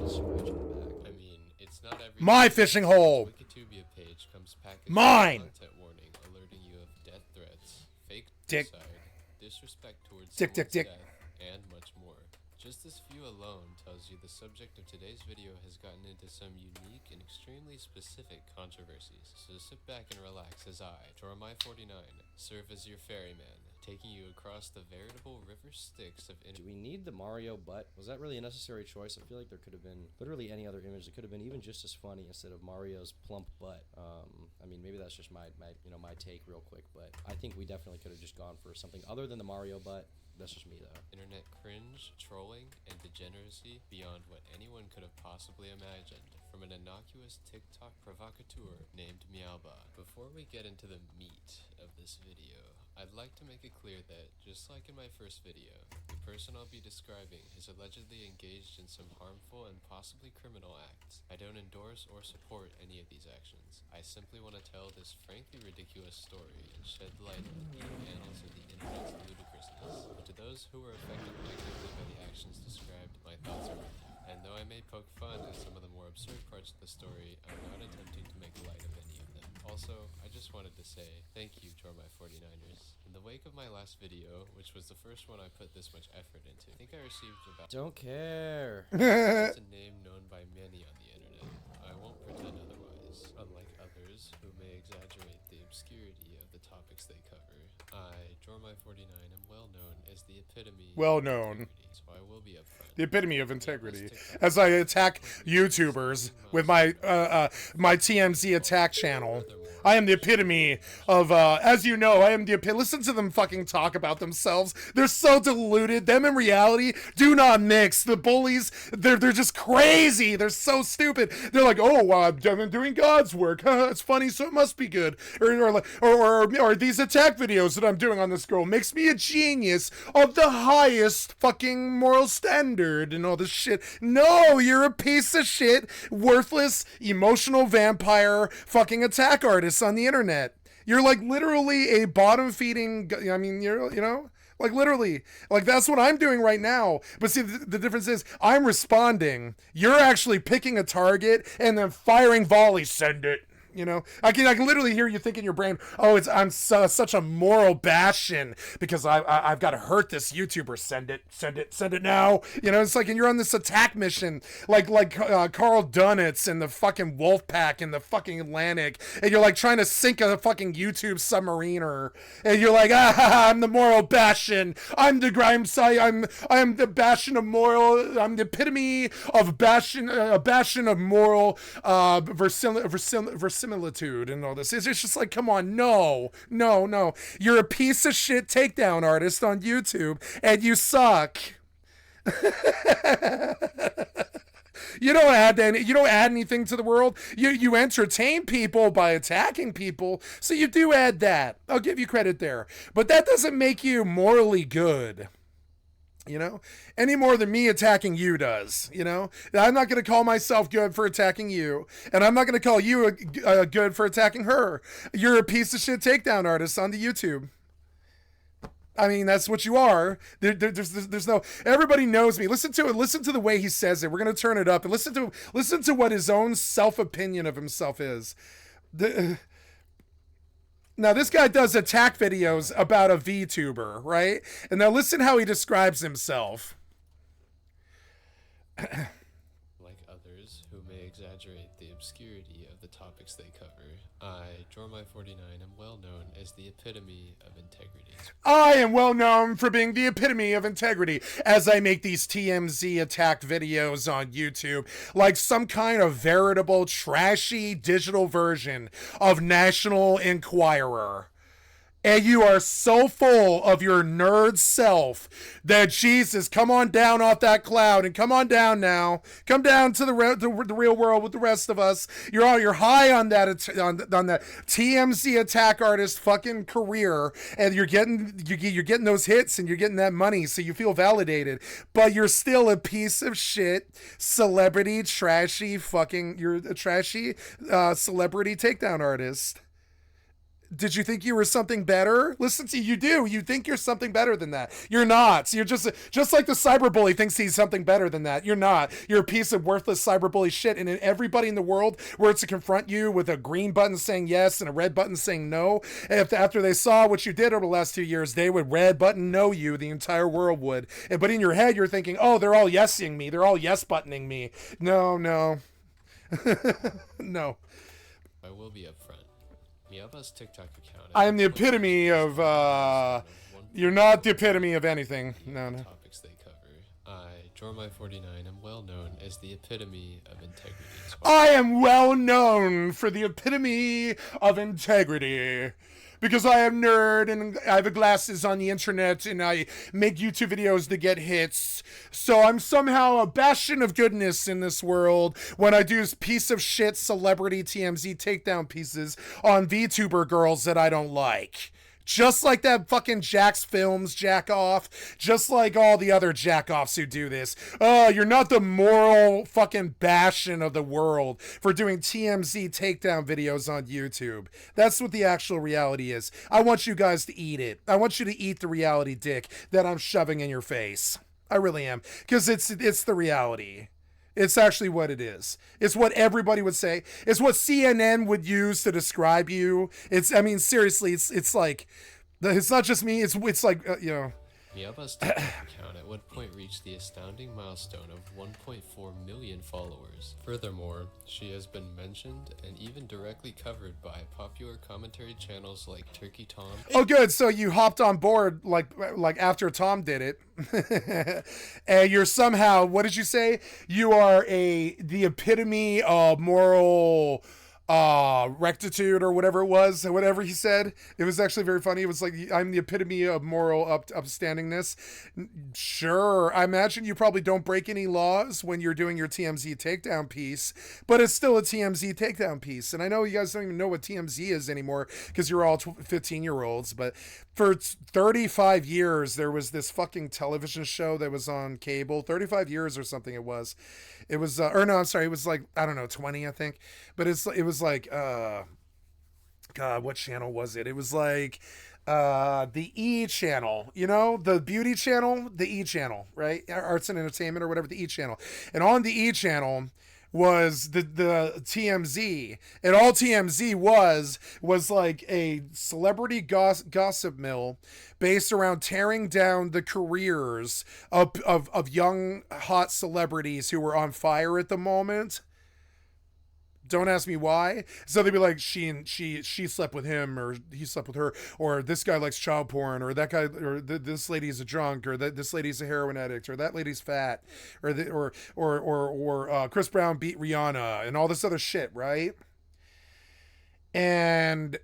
Scratch in the back. I mean, it's not every My fishing hole. Wikitubia page comes packaged Mine. with a content warning alerting you of death threats, fake Dick. suicide, disrespect towards Dick, dick, someone's dick. death, and much more. Just this view alone tells you the subject of today's video has gotten into some unique and extremely specific controversies. So sit back and relax as I, Jormy49, serve as your ferryman, taking you across the veritable river Styx of Do we need the Mario butt? Was that really a necessary choice? I feel like there could have been literally any other image that could have been even just as funny instead of Mario's plump butt. I mean, maybe that's just my take real quick, but I think we definitely could have just gone for something other than the Mario butt. That's just me though. internet cringe, trolling, and degeneracy beyond what anyone could have possibly imagined from an innocuous TikTok provocateur named Meowba. Before we get into the meat of this video, I'd like to make it clear that, just like in my first video, the person I'll be describing is allegedly engaged in some harmful and possibly criminal acts. I don't endorse or support any of these actions. I simply want to tell this frankly ridiculous story and shed light on the annals of the internet's ludicrousness. But to those who were affected negatively by the actions described, my thoughts are with you. And though I may poke fun at some of the more absurd parts of the story, I'm not attempting to make light of any of them. Also, I just wanted to say, thank you, Jormy49ers. In the wake of my last video, which was the first one I put this much effort into, I think I received about Don't care. it's a name known by many on the internet. I won't pretend otherwise. Unlike others who may exaggerate the obscurity of the topics they cover, I, Jormy49, am well known as the epitome Well of known. integrity, so I will be upfront. The epitome of integrity. As I attack YouTubers with my my TMZ attack channel. I am the epitome of, as you know, I am the epitome. Listen to them fucking talk about themselves. They're so deluded. Them and reality do not mix. The bullies, they're just crazy. They're so stupid. They're like, oh, I'm doing God's work. It's funny, so it must be good. Or these attack videos that I'm doing on this girl makes me a genius of the highest fucking moral standard and all this shit. No, you're a piece of shit, worthless, emotional vampire fucking attack artist on the internet. You're like literally a bottom feeding, I mean, like literally, like that's what I'm doing right now. But see, the difference is I'm responding. You're actually picking a target and then firing volleys. Send it. You know, I can literally hear you think in your brain, oh, I'm such a moral bastion because I've got to hurt this YouTuber. Send it now. You know, it's like, and you're on this attack mission, like Carl Dunitz and the fucking Wolfpack in the fucking Atlantic, and you're like trying to sink a fucking YouTube submariner, and you're like, I'm the moral bastion. I am the bastion of moral. I'm the epitome of bastion, a bastion of moral verisimilitude and all this. It's just like, come on, no. You're a piece of shit takedown artist on YouTube, and you suck. You don't add anything to the world. You entertain people by attacking people, so you do add that. I'll give you credit there, but that doesn't make you morally good. You know, any more than me attacking you does. You know, I'm not going to call myself good for attacking you, and I'm not going to call you good for attacking her. You're a piece of shit takedown artist on the YouTube. I mean, that's what you are. There's no. Everybody knows me. Listen to it. Listen to the way he says it. We're going to turn it up and listen to what his own self opinion of himself is. Now, this guy does attack videos about a VTuber, right? And now listen how he describes himself. Like others who may exaggerate the obscurity of the topics they cover, I, Jormy49, am well known as the epitome of integrity. I am well known for being the epitome of integrity as I make these TMZ attack videos on YouTube, like some kind of veritable trashy digital version of National Enquirer. And you are so full of your nerd self that, Jesus, come on down off that cloud and come on down now. Come down to the real world with the rest of us. You're high on that TMZ attack artist fucking career, and you're getting those hits and you're getting that money, so you feel validated. But you're still a piece of shit celebrity you're a trashy celebrity takedown artist. Did you think you were something better? Listen to you do. You think you're something better than that. You're not. You're just like the cyberbully thinks he's something better than that. You're not. You're a piece of worthless cyberbully shit. And everybody in the world were to confront you with a green button saying yes and a red button saying no, if after they saw what you did over the last 2 years, they would red button no you. The entire world would. But in your head, you're thinking, oh, they're all yesing me. They're all yes buttoning me. No. No. I will be upfront. Miaba's TikTok account. I am the epitome of, you're not the epitome of anything. No. Topics they cover. I, Jormy49, am well known as the epitome of integrity. I am well known for the epitome of integrity. Because I am nerd and I have glasses on the internet and I make YouTube videos to get hits. So I'm somehow a bastion of goodness in this world when I do piece of shit celebrity TMZ takedown pieces on VTuber girls that I don't like. Just like that fucking Jax Films jack off. Just like all the other jack offs who do this. Oh, you're not the moral fucking bastion of the world for doing TMZ takedown videos on YouTube. That's what the actual reality is. I want you guys to eat it. I want you to eat the reality dick that I'm shoving in your face. I really am. Because it's the reality. It's actually what it is. It's what everybody would say. It's what CNN would use to describe you. Seriously, it's like, it's not just me. It's like, you know. Miaba's TikTok account at one point reached the astounding milestone of 1.4 million followers. Furthermore, she has been mentioned and even directly covered by popular commentary channels like Turkey Tom. Oh, good. So you hopped on board like after Tom did it, and you're somehow, what did you say? You are the epitome of moral rectitude or whatever he said. It was actually very funny. It was like, I'm the epitome of moral upstandingness. Sure, I imagine you probably don't break any laws when you're doing your TMZ takedown piece, but it's still a TMZ takedown piece. And I know you guys don't even know what TMZ is anymore because you're all 15-year-olds, but for 35 years there was this fucking television show that was on cable. 35 years or something it was. It was, or no, I'm sorry. It was like, I don't know, 20, I think. But it was like, God, what channel was it? It was like, the E channel, you know, the beauty channel, the E channel, right? Arts and entertainment or whatever, the E channel. And on the E channel was the TMZ, and all TMZ was like a celebrity gossip mill based around tearing down the careers of young hot celebrities who were on fire at the moment. Don't ask me why. So they'd be like, she slept with him, or he slept with her, or this guy likes child porn, or that guy, or this lady's a drunk, or this lady's a heroin addict, or that lady's fat, or Chris Brown beat Rihanna, and all this other shit, right? And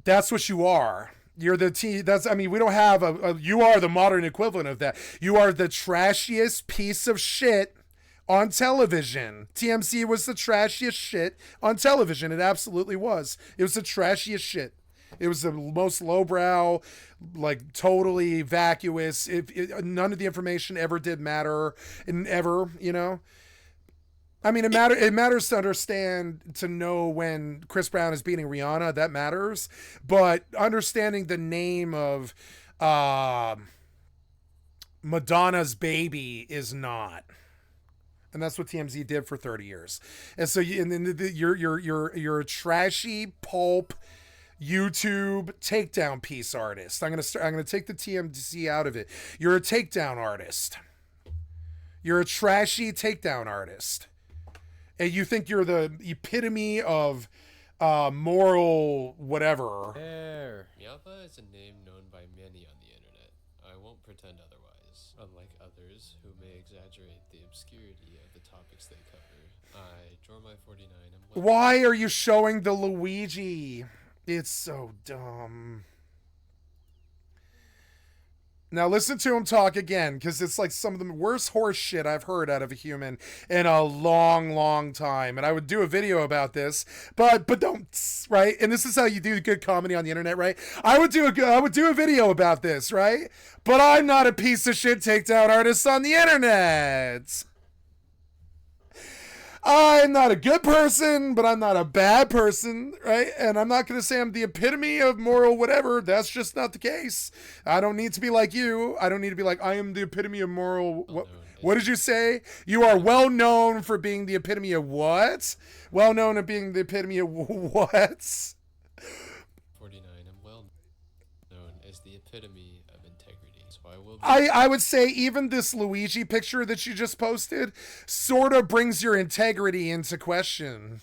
that's what you are. You're the that's, I mean, we don't have you are the modern equivalent of that. You are the trashiest piece of shit on television. TMZ was the trashiest shit on television. It absolutely was. It was the trashiest shit. It was the most lowbrow, like totally vacuous. None of the information ever did matter, and ever, you know. I mean, it matters to understand, to know when Chris Brown is beating Rihanna. That matters, but understanding the name of Madonna's baby is not. And that's what TMZ did for 30 years. And so you're a trashy pulp YouTube takedown piece artist. I'm gonna take the TMZ out of it. You're a takedown artist. You're a trashy takedown artist. And you think you're the epitome of moral whatever. There. Mialba is a name known by many on the internet. I won't pretend otherwise. Unlike others who may exaggerate the obscurity of the topics they cover, I draw my 49 and Why are you showing the Luigi? It's so dumb. Now listen to him talk again, because it's like some of the worst horse shit I've heard out of a human in a long, long time. And I would do a video about this, but don't, right? And this is how you do good comedy on the internet, right? I would do a video about this, right? But I'm not a piece of shit takedown artist on the internet. I'm not a good person, but I'm not a bad person, right? And I'm not going to say I'm the epitome of moral whatever. That's just not the case. I don't need to be like you. I don't need to be like, I am the epitome of moral. What did you say? You are well known for being the epitome of what? Well known of being the epitome of what? 49 and well known as the epitome of integrity. So I will. I would say even this Luigi picture that you just posted sort of brings your integrity into question.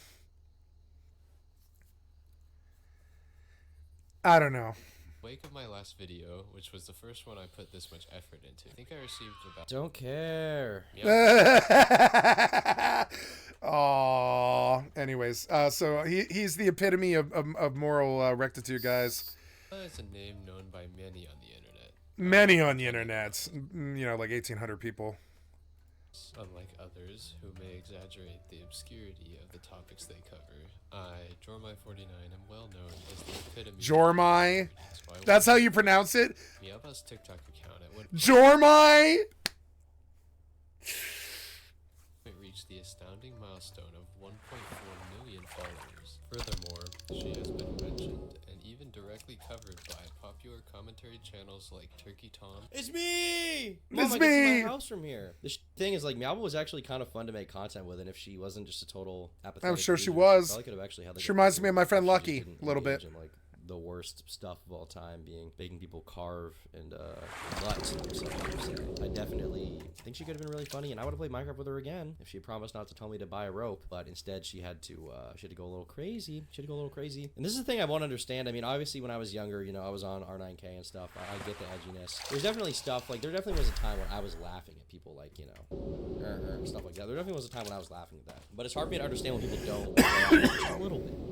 I don't know. Wake of my last video, which was the first one I put this much effort into. I think I received about. Don't care. Aww. Anyways, so he's the epitome of moral rectitude, guys. It's a name known by many on the internet. Many on the internet, you know, like 1,800 people. Unlike others who may exaggerate the obscurity of the topics they cover, I, Jormai 49, am well known as the epitome. Jormai? That's how you pronounce it? Mialba's TikTok account at one Jormai? point reached the astounding milestone of 1.4 million followers. Furthermore, she has been mentioned and even directly covered by popular commentary channels like Turkey Tom. It's me! It's Mom, I can see me! my house from here. The thing is, like, Mialba was actually kind of fun to make content with, and if she wasn't just a total apathetic I'm sure she loser, was. probably could have actually had, like, She reminds me of my friend if she Lucky, just didn't a little bit. engage in, like, the worst stuff of all time, being making people carve and nuts in themselves. I definitely think she could have been really funny, and I would have played Minecraft with her again if she had promised not to tell me to buy a rope. But instead, she had to go a little crazy. And this is the thing I won't understand. I mean, obviously, when I was younger, you know, I was on R9K and stuff. I get the edginess. There's definitely stuff like there definitely was a time when I was laughing at people like, you know, stuff like that. There definitely was a time when I was laughing at that. But it's hard for me to understand when people don't.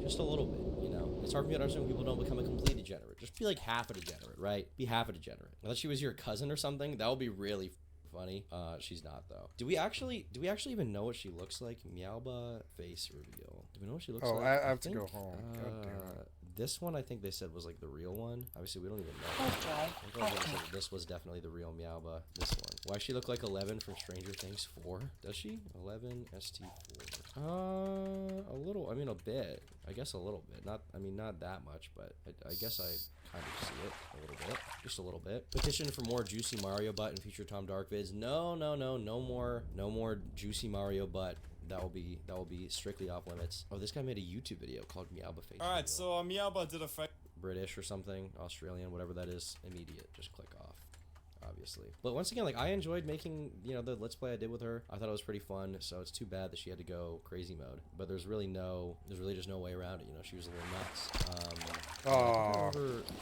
Just a little bit. You know, it's hard for me to understand when people don't become a complete degenerate. Just be like half a degenerate, right? Be half a degenerate. Unless she was your cousin or something, that would be really funny. She's not though. Do we actually even know what she looks like? Mialba face reveal. Do we know what she looks like? I have to go home. God damn it. This one I think they said was like the real one. Obviously we don't even know. This was definitely the real Mialba. This one. Why she look like 11 from Stranger Things 4? Does she? 11 ST4. A little. I mean a bit. I guess a little bit. Not that much, but I guess I kind of see it a little bit. Just a little bit. Petition for more Juicy Mario Butt and future Tom Dark vids. No more Juicy Mario Butt that will be strictly off limits. Oh, this guy made a YouTube video called Meowba Face. Alright, so Meowba did a fake. British or something, Australian, whatever that is, immediate. Just click off. Obviously, but once again, like, I enjoyed making, you know, the Let's Play I did with her. I thought it was pretty fun, so it's too bad that she had to go crazy mode, but there's really just no way around it, you know. She was a little nuts. Oh,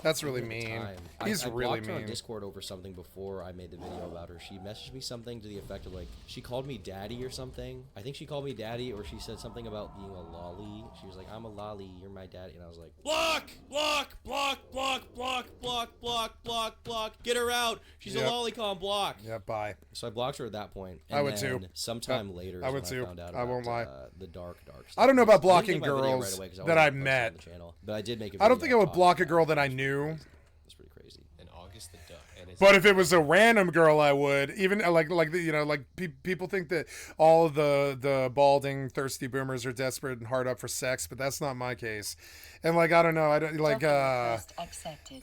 that's really mean. He's I really blocked her on mean. Discord over something before I made the video about her. She messaged me something to the effect of, like, she called me daddy or something. I think she called me daddy, or she said something about being a lolly. She was like, I'm a lolly, you're my daddy, and I was like, block, block, block, block, block, block, block, block, block, get her out, she's a lolicon, block. Yeah, bye. So I blocked her at that point. And I would then too. sometime later, I would is too. when I found out I won't about, lie. The dark stuff. I don't know about I didn't blocking make my video girls right away 'cause I that wasn't I posting on met. the channel, but I did make a I don't video think I would talking block a about girl it. that I knew. That's pretty crazy. And August the Duck. And it's But if it was a random girl, I would. Even like you know, like people think that all of the balding thirsty boomers are desperate and hard up for sex, but that's not my case. And like, I don't know, I don't like accepted.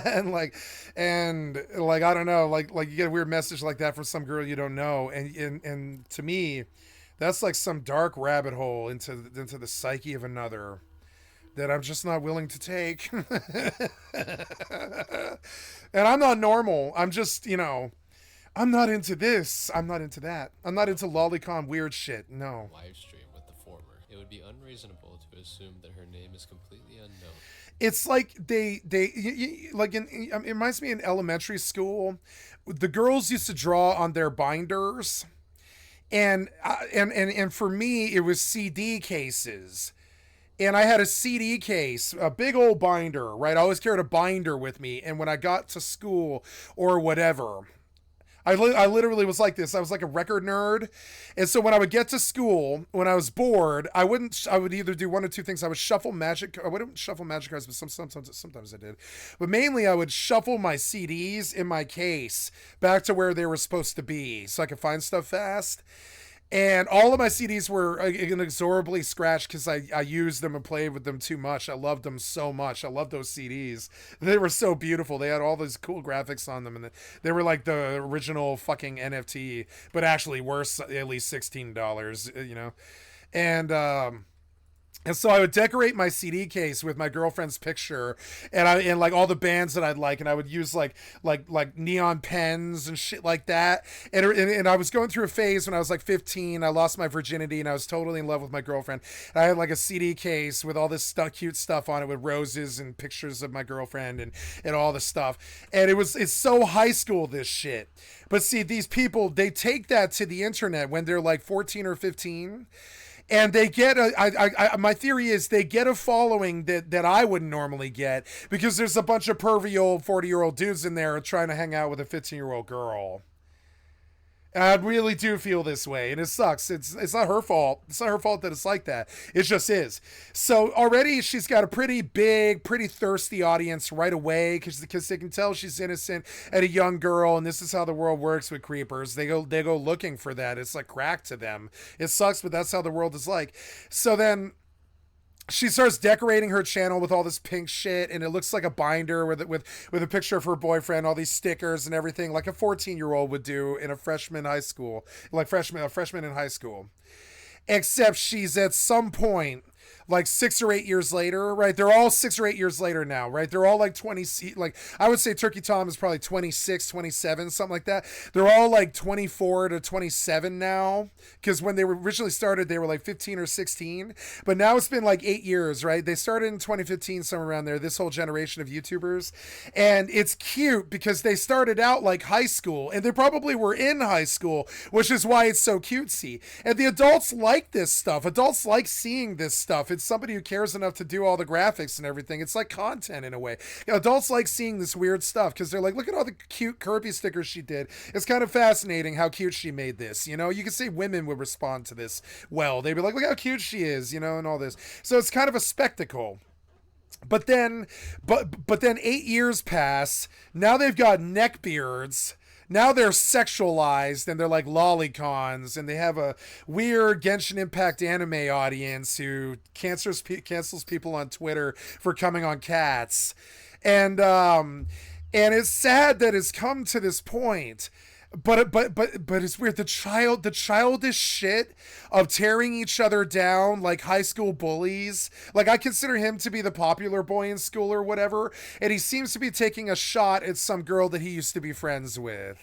and like I don't know, like you get a weird message like that from some girl you don't know, and to me, that's like some dark rabbit hole into the psyche of another that I'm just not willing to take. And I'm not normal. I'm just, you know, I'm not into this. I'm not into that. I'm not into lolicon weird shit. No. live stream with the former. It would be unreasonable to assume that her name is completely unknown. It's like like it reminds me in elementary school, the girls used to draw on their binders, and for me it was CD cases. And I had a CD case, a big old binder, right? I always carried a binder with me. And when I got to school or whatever, I literally was like this. I was like a record nerd. And so when I would get to school, when I was bored, I would either do one or two things. I would shuffle I wouldn't shuffle magic cards, but sometimes I did. But mainly I would shuffle my CDs in my case back to where they were supposed to be so I could find stuff fast. And all of my CDs were inexorably scratched because I used them and played with them too much. I loved them so much. I loved those CDs. They were so beautiful. They had all these cool graphics on them, and they were like the original fucking NFT, but actually worth at least $16, you know. And so I would decorate my CD case with my girlfriend's picture, and like all the bands that I'd like, and I would use like neon pens and shit like that. And I was going through a phase when I was like 15. I lost my virginity, and I was totally in love with my girlfriend. And I had like a CD case with all this cute stuff on it with roses and pictures of my girlfriend and all this stuff. And it's so high school, this shit. But see, these people, they take that to the internet when they're like 14 or 15. And they get my theory is they get a following that I wouldn't normally get because there's a bunch of pervy old 40-year-old dudes in there trying to hang out with a 15-year-old girl. And I really do feel this way, and it sucks. It's not her fault. It's not her fault that it's like that. It just is. So already she's got a pretty big, pretty thirsty audience right away because they can tell she's innocent and a young girl, and this is how the world works with creepers. They go looking for that. It's like crack to them. It sucks, but that's how the world is like. So then she starts decorating her channel with all this pink shit, and it looks like a binder with a picture of her boyfriend, all these stickers and everything, like a 14-year-old would do in a freshman in high school. Except she's at some point, like 6 or 8 years later, right? They're all 6 or 8 years later now, right? They're all like 20, like I would say Turkey Tom is probably 26, 27, something like that. They're all like 24 to 27 now, because when they were originally started, they were like 15 or 16. But now it's been like 8 years, right? They started in 2015, somewhere around there, this whole generation of YouTubers. And it's cute because they started out like high school, and they probably were in high school, which is why it's so cutesy. And the adults like this stuff. Adults like seeing this stuff. It's somebody who cares enough to do all the graphics and everything. It's like content in a way. You know, adults like seeing this weird stuff because they're like, look at all the cute Kirby stickers she did. It's kind of fascinating how cute she made this. You know, you could say women would respond to this well. They'd be like, look how cute she is, you know, and all this. So it's kind of a spectacle. But then 8 years pass. Now they've got neck beards. Now they're sexualized and they're like lolicons, and they have a weird Genshin Impact anime audience who cancels people on Twitter for coming on cats. And it's sad that it's come to this point. but it's weird. The childish shit of tearing each other down like high school bullies. Like, I consider him to be the popular boy in school or whatever, and he seems to be taking a shot at some girl that he used to be friends with.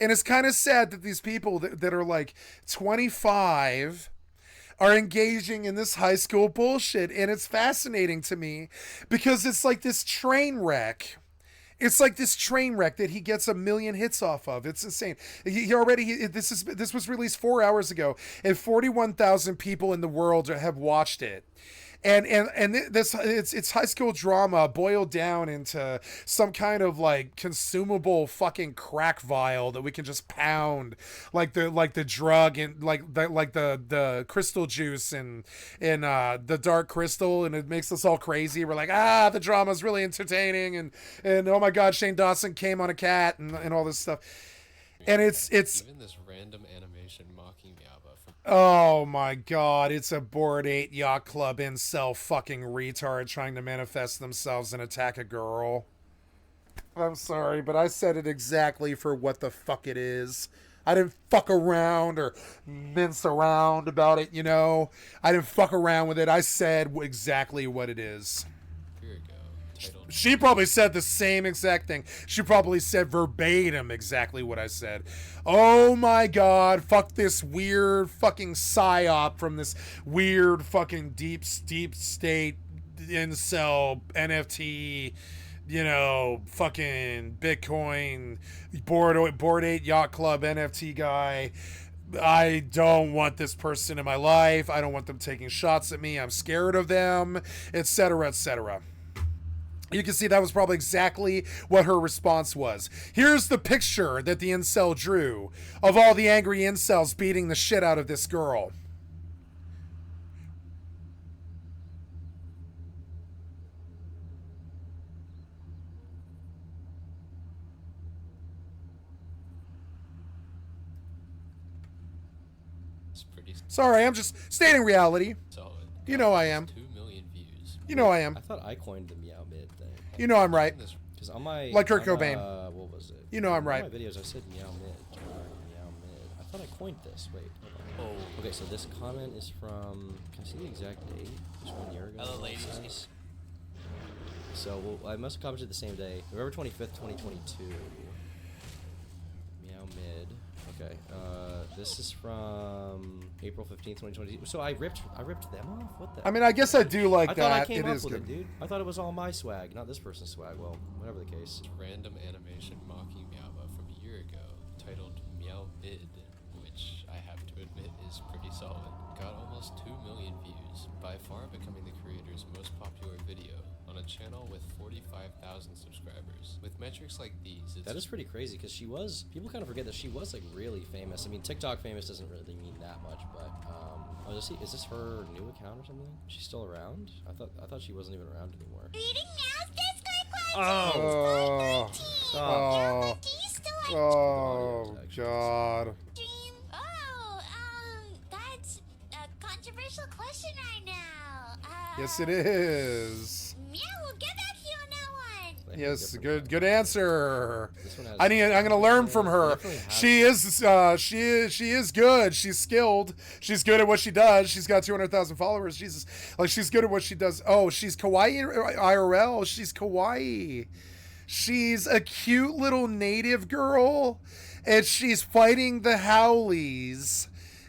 And it's kind of sad that these people that are like 25 are engaging in this high school bullshit, and it's fascinating to me because it's like this train wreck. It's like this train wreck that he gets a million hits off of. It's insane. This was released 4 hours ago, and 41,000 people in the world have watched it. And this it's high school drama boiled down into some kind of like consumable fucking crack vial that we can just pound like the drug and like the crystal juice and the dark crystal, and it makes us all crazy. We're like, the drama's really entertaining, and oh my god, Shane Dawson came on a cat and all this stuff. And it's even this random animation mocking Meowba from oh my god, it's a Bored Ape Yacht Club incel fucking retard trying to manifest themselves and attack a girl. I'm sorry, but I said it exactly for what the fuck it is. I didn't fuck around or mince around about it, you know? I didn't fuck around with it. I said exactly what it is. a year ago, titled She probably said the same exact thing. She probably said verbatim exactly what I said. Oh my god, fuck this weird fucking psyop from this weird fucking deep state incel NFT, you know, fucking Bitcoin Bored Ape Yacht Club NFT guy. I don't want this person in my life. I don't want them taking shots at me. I'm scared of them, etc., etc. You can see that was probably exactly what her response was. Here's the picture that the incel drew of all the angry incels beating the shit out of this girl. is pretty Sorry, I'm just stating reality. solid. You know I am. 2 million views. You know I am. I thought I coined the meow mid thing. You know I'm right. This Because on my Like Kurt on, Cobain. What was it? You know I'm On right. my videos I said meow mid. Meow mid. I thought I coined this. Wait. Hold on. Oh. Okay, so this comment is from. Can I see the exact date? It's 1 year ago. Hello, it ladies. says. So well, I must have commented the same day, November 25th, 2022. Meow mid. Okay. This is from April 15th, 2022. So I ripped them off. What the? I mean, I guess I do like I that. thought I came It up is with good. it, dude. I thought it was all my swag, not this person's swag. Well, whatever the case. random animation mocking Meowba from a year ago, titled Meow Bid, which I have to admit is pretty solid. Got almost 2 million views, by far becoming the creator's most popular video on a channel with 45,000 subscribers. With metrics like these, it's That is pretty crazy because she was. People kind of forget that she was like really famous. I mean, TikTok famous doesn't really mean that much, but is this her new account or something? She's still around? I thought she wasn't even around anymore. Reading Meow's Discord question. Oh, Meowba, do you still like oh god. stream? Oh, that's a controversial question right now. Yes, it is. Meow, we'll get back to you on that one. They have Yes, different good answer. This one has- I'm gonna learn from her. Definitely has- She is good. She's skilled. She's good at what she does. She's got 200,000 followers. Jesus, like she's good at what she does. Oh, she's kawaii IRL. She's kawaii. She's a cute little native girl, and she's fighting the Howlies.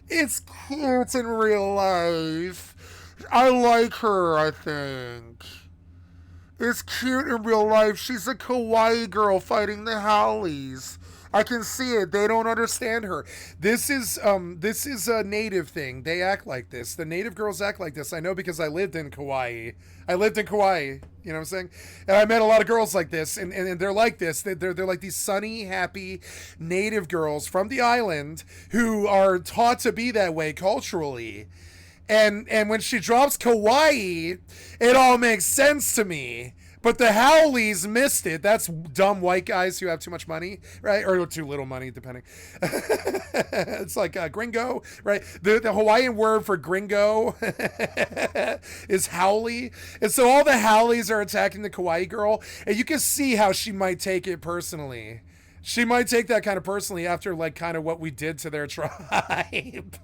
It's cute in real life. I like her, I think. It's cute in real life. She's a kawaii girl fighting the Howlies. I can see it. They don't understand her. This is a native thing. They act like this. The native girls act like this. I know because I lived in Kauai. You know what I'm saying? And I met a lot of girls like this, and they're like this. They're like these sunny, happy native girls from the island who are taught to be that way culturally. And when she drops Kawaii, it all makes sense to me. But the Howlies missed it. That's dumb white guys who have too much money, right? Or too little money, depending. It's like gringo, right? The Hawaiian word for gringo is howly. And so all the Howlies are attacking the Kawaii girl. And you can see how she might take it personally. She might take that kind of personally after like kind of what we did to their tribe.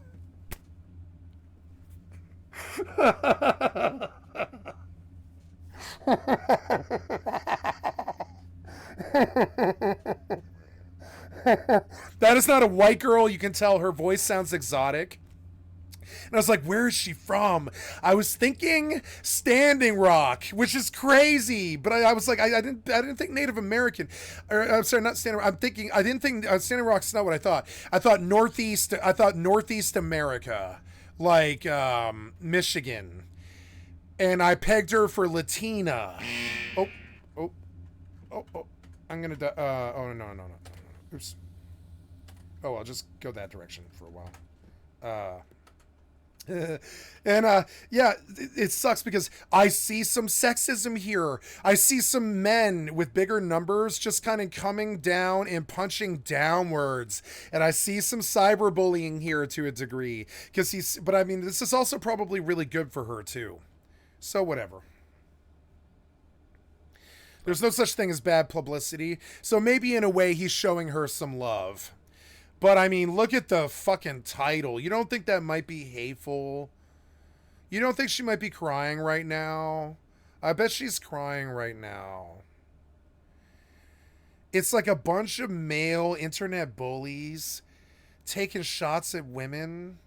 That is not a white girl. You can tell her voice sounds exotic. And I was like, where is she from? I was thinking Standing Rock, which is crazy. But I was like, I didn't think Native American. Or I'm sorry, not Standing Rock. I didn't think Standing Rock's not what I thought. I thought Northeast America, like Michigan. And I pegged her for Latina. Oh. I'm gonna die. Oh no. Oops. Oh, I'll just go that direction for a while. And yeah, it sucks because I see some sexism here. I see some men with bigger numbers just kind of coming down and punching downwards, and I see some cyberbullying here to a degree. But I mean, this is also probably really good for her too. So whatever. There's no such thing as bad publicity. So maybe in a way he's showing her some love. But I mean, look at the fucking title. You don't think that might be hateful? You don't think she might be crying right now? I bet she's crying right now. It's like a bunch of male internet bullies taking shots at women.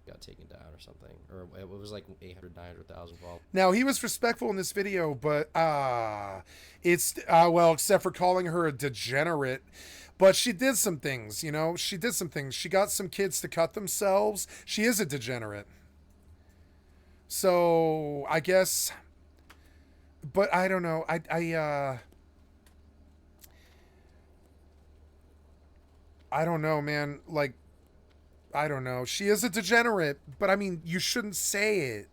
Got taken down or something, or it was like 900,000 followers. Now he was respectful in this video, but well, except for calling her a degenerate. But she did some things, you know. She did some things. She got some kids to cut themselves. She is a degenerate. So I guess, but I don't know. I don't know, man. Like, I don't know. She is a degenerate, but I mean, you shouldn't say it.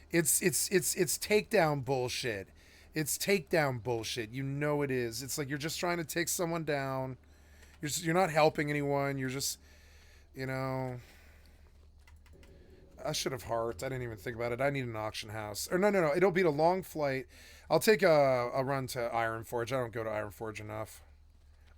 It's takedown bullshit. It's takedown bullshit. You know it is. It's like you're just trying to take someone down. You're not helping anyone. You're just, you know. I should have heart. I didn't even think about it. I need an auction house. Or no. It'll be a long flight. I'll take a run to Iron Forge. I don't go to Iron Forge enough.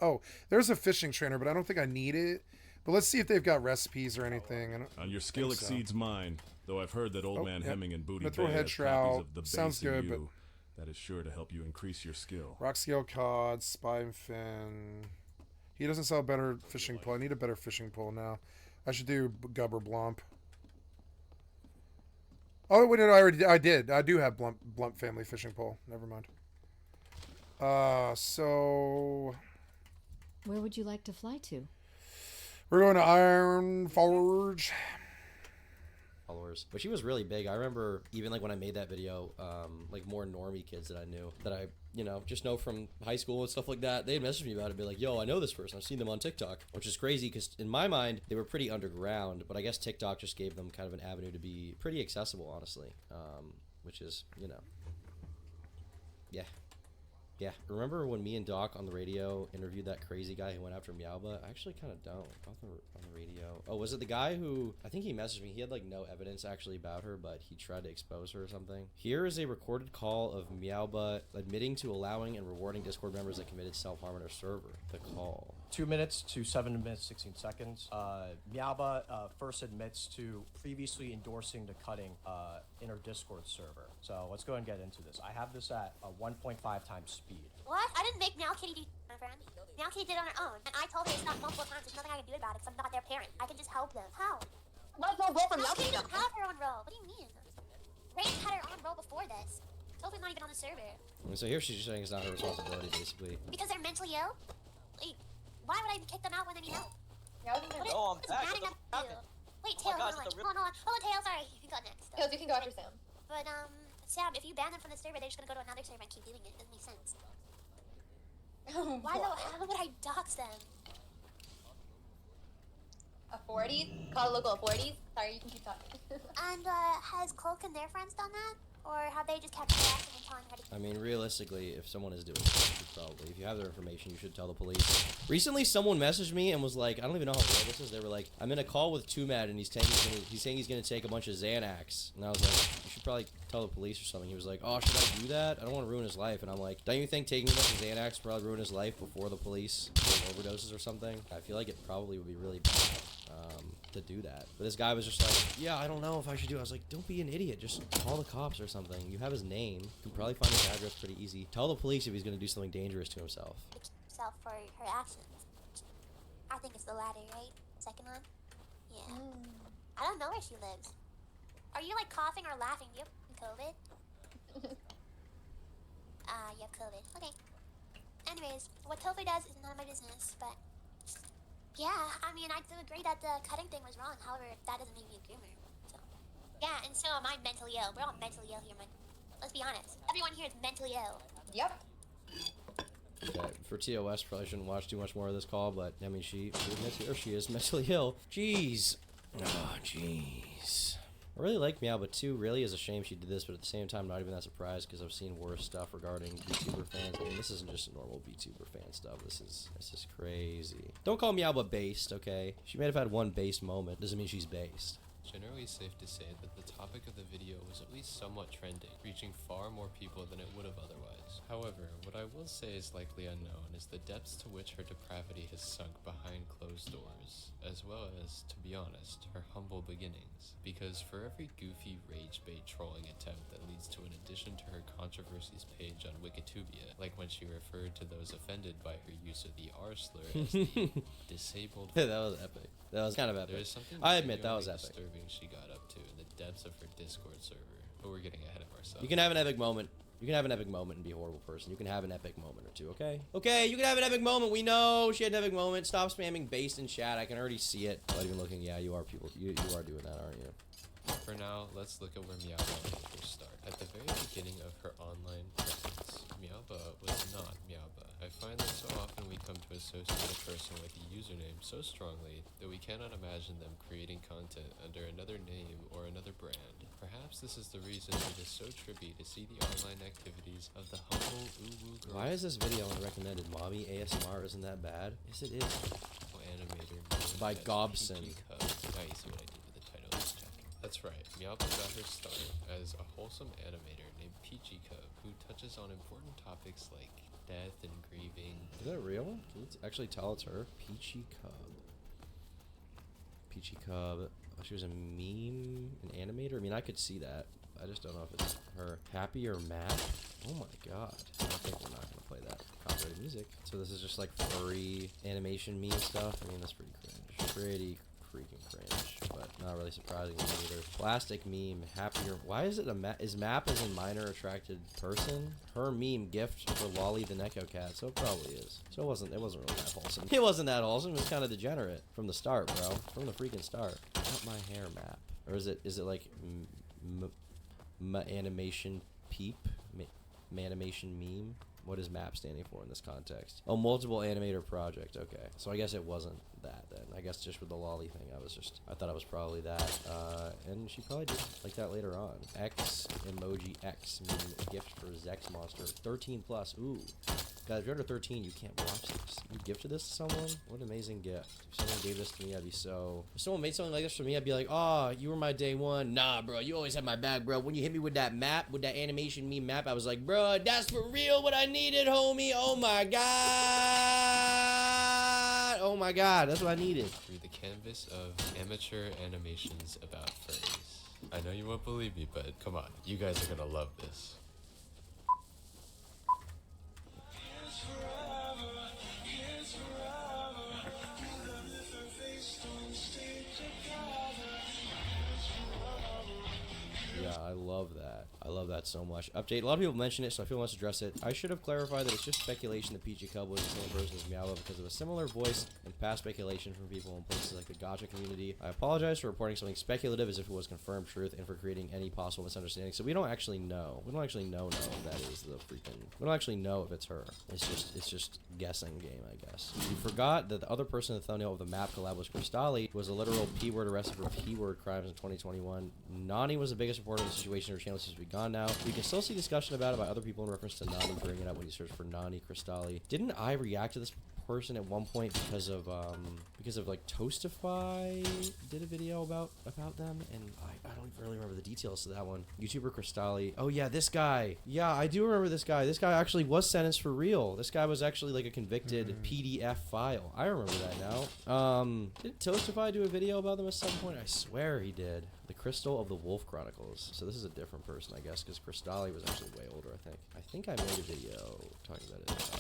Oh, there's a fishing trainer, but I don't think I need it. But let's see if they've got recipes or anything. And your skill exceeds mine, though I've heard that Old Man Hemming and Booty Mithril Bay head has shroud. copies of the Sounds base in good, but you. That is sure to help you increase your skill. rock scale cod, spy and fin. He doesn't sell a better fishing pole. I need a better fishing pole now. I should do Gubber Blump. Oh wait, no, I did. I do have Blump family fishing pole. Never mind. So where would you like to fly to? We're going to Iron Forge. Followers, but she was really big. I remember even like when I made that video, like more normie kids that I knew, that I, you know, just know from high school and stuff like that, they'd message me about it, be like, yo, I know this person, I've seen them on TikTok, which is crazy because in my mind they were pretty underground, but I guess TikTok just gave them kind of an avenue to be pretty accessible, honestly, which is, you know, yeah. Remember when me and Doc on the radio interviewed that crazy guy who went after Meowba? I actually kind of don't. On the radio. Oh, was it the guy who... I think he messaged me. He had, like, no evidence actually about her, but he tried to expose her or something. Here is a recorded call of Meowba admitting to allowing and rewarding Discord members that committed self-harm on her server. The call. 2 minutes to 7 minutes, 16 seconds. Meowba first admits to previously endorsing the cutting in her Discord server. So let's go and get into this. I have this at 1.5 times speed. What? I didn't make Meow Kitty do my friend. Meow Kitty did it on her own. And I told her it's not multiple times. There's nothing I can do about it because I'm not their parent. I can just help them. How? Let's no roll for Meow Kitty doesn't have her own role. What do you mean? Rain had her own role before this. Sophie's not even on the server. So here she's just saying it's not her responsibility, basically. Because they're mentally ill? Like, why would I kick them out when they need help? Oh, I'm back. Bad enough to do? Wait, Tail, hold on. Tail, sorry. You can go next. Tails, you can go after Sam. But, Sam, if you ban them from the server, they're just gonna go to another server and keep doing it. It doesn't make sense. Why though? How would I dox them? Authorities? Call local authorities? Sorry, you can keep talking. And, has Cloak and their friends done that? Or have they just kept harassing and telling her to... I mean, realistically, if someone is doing it, you should probably, if you have their information, you should tell the police. Recently, someone messaged me and was like, I don't even know how real this is. They were like, I'm in a call with 2Mad and he's saying he's gonna take a bunch of Xanax. And I was like, you should probably tell the police or something. He was like, oh, should I do that? I don't want to ruin his life. And I'm like, don't you think taking a bunch of Xanax would probably ruin his life before the police overdoses or something? I feel like it probably would be really bad. To do that. But this guy was just like, yeah, I don't know if I should do it. I was like, don't be an idiot. Just call the cops or something. You have his name. You can probably find his address pretty easy. Tell the police if he's going to do something dangerous to himself. ...himself for her actions. I think it's the latter, right? Second one? Yeah. I don't know where she lives. Are you, like, coughing or laughing? Do you have COVID? You have COVID. Okay. Anyways, what Tofu does is none of my business, but... Yeah, I mean, I do agree that the cutting thing was wrong. However, that doesn't make me a groomer. So, yeah, and so am I mentally ill. We're all mentally ill here, man. Let's be honest. Everyone here is mentally ill. Yep. Okay, for TOS, probably shouldn't watch too much more of this call, but I mean, she is mentally ill. Jeez. Oh, jeez. I really like Meowba too. Really is a shame she did this, but at the same time, not even that surprised because I've seen worse stuff regarding VTuber fans. I mean, this isn't just normal VTuber fan stuff. This is crazy. Don't call Meowba based, okay? She may have had one based moment. Doesn't mean she's based. Generally safe to say that the topic of the video was at least somewhat trending, reaching far more people than it would have otherwise. However, what I will say is likely unknown is the depths to which her depravity has sunk behind closed doors, as well as, to be honest, her humble beginnings. Because for every goofy rage bait trolling attempt that leads to an addition to her controversies page on Wikitubia, like when she referred to those offended by her use of the R slur as the disabled... That was epic. That was kind of epic. There is something I admit that was epic. disturbing she got up to in the depths of her Discord server, but we're getting ahead of ourselves. You can have an epic moment. You can have an epic moment and be a horrible person. You can have an epic moment or two, okay? Okay, you can have an epic moment. We know she had an epic moment. Stop spamming based in chat. I can already see it. Not even looking. Yeah, you are people. You are doing that, aren't you? For now, let's look at where Meowba made her start. At the very beginning of her online presence, Meowba was not Meowba. I find that so often we come to associate a person with a username so strongly that we cannot imagine them creating content under another name or another brand. Perhaps this is the reason it is so trippy to see the online activities of the humble uwu girl. Why is this video recommended? Mommy ASMR isn't that bad? Yes, it is. Animator By Gobson. Now you see what I did with the title of this chapter. That's right, Meowba got her start as a wholesome animator named Peachy Cub, who touches on important topics like death and grieving. Is that real? Can you actually tell it's her? Peachy Cub. Peachy Cub. Oh, she was a meme, an animator? I mean, I could see that. I just don't know if it's her. Happy or mad? Oh my god. I think we're not going to play that. Copyrighted music. So this is just like furry animation meme stuff? I mean, that's pretty cringe. Pretty freaking cringe, but not really surprising either. Plastic meme, happier. Why is it is map as in minor attracted person? Her meme gift for Lolly the Neko cat, so it probably is. So it wasn't really that wholesome. It wasn't that wholesome, it was kind of degenerate from the start, bro. From the freaking start. Not my hair map. Or is it like animation peep? Animation meme? What is MAP standing for in this context? Oh, multiple animator project. Okay. So I guess it wasn't that then. I guess just with the lolly thing, I thought it was probably that. And she probably did like that later on. X emoji X meme gift for Zex Monster. 13 plus. Ooh. Guys, if you're under 13, you can't watch this. You gifted this to someone? What an amazing gift. If someone gave this to me, I'd be so... If someone made something like this for me, I'd be like, oh, you were my day one. Nah, bro, you always had my back, bro. When you hit me with that map, with that animation meme map, I was like, bro, that's for real what I needed, homie. Oh my god. Oh my god, that's what I needed. Through the canvas of amateur animations about furries. I know you won't believe me, but come on, you guys are gonna love this. Yeah, I love that. I love that so much. Update. A lot of people mention it, so I feel let's address it. I should have clarified that it's just speculation that Peachy Cub was the same person as Meowba because of a similar voice and past speculation from people in places like the gacha community. I apologize for reporting something speculative as if it was confirmed truth and for creating any possible misunderstanding. So we don't actually know. We don't actually know if that is the freaking... We don't actually know if it's her. It's just guessing game, I guess. You forgot that the other person in the thumbnail of the map collab was Crystali, who was a literal P-word arrested for P-word crimes in 2021. Nani was the biggest supporter of the situation, her channel seems to be gone now. We can still see discussion about it by other people in reference to Nani bringing it up when you search for Nani Cristalli. Didn't I react to this person at one point because of like Toastify did a video about them, and I don't really remember the details to that one. YouTuber Cristalli. Oh yeah, this guy. Yeah, I do remember this guy. This guy actually was sentenced for real. This guy was actually like a convicted PDF file. I remember that now. Did Toastify do a video about them at some point? I swear he did. The Crystal of the Wolf Chronicles. So this is a different person, I guess, because Cristalli was actually way older, I think. I think I made a video talking about it.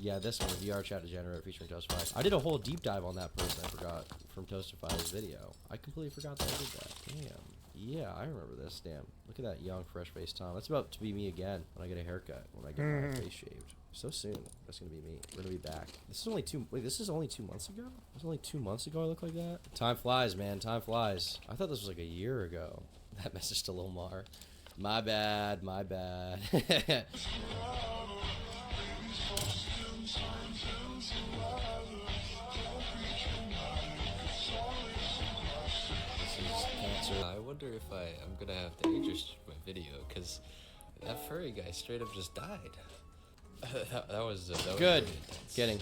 Yeah, this one, VR Chat Degenerate featuring Toastify. I did a whole deep dive on that person, I forgot, from Toastify's video. I completely forgot that I did that. Damn. Yeah, I remember this. Damn. Look at that young, fresh-faced Tom. That's about to be me again when I get a haircut, when I get my face shaved. So soon. That's gonna be me. We're gonna be back. This is only this is only 2 months ago? It was only 2 months ago I looked like that? Time flies, man. Time flies. I thought this was like a year ago. That message to Lil Mar. My bad. My bad. I wonder if I'm gonna have to age restrict my video, because that furry guy straight up just died. that was good. Really intense. Getting.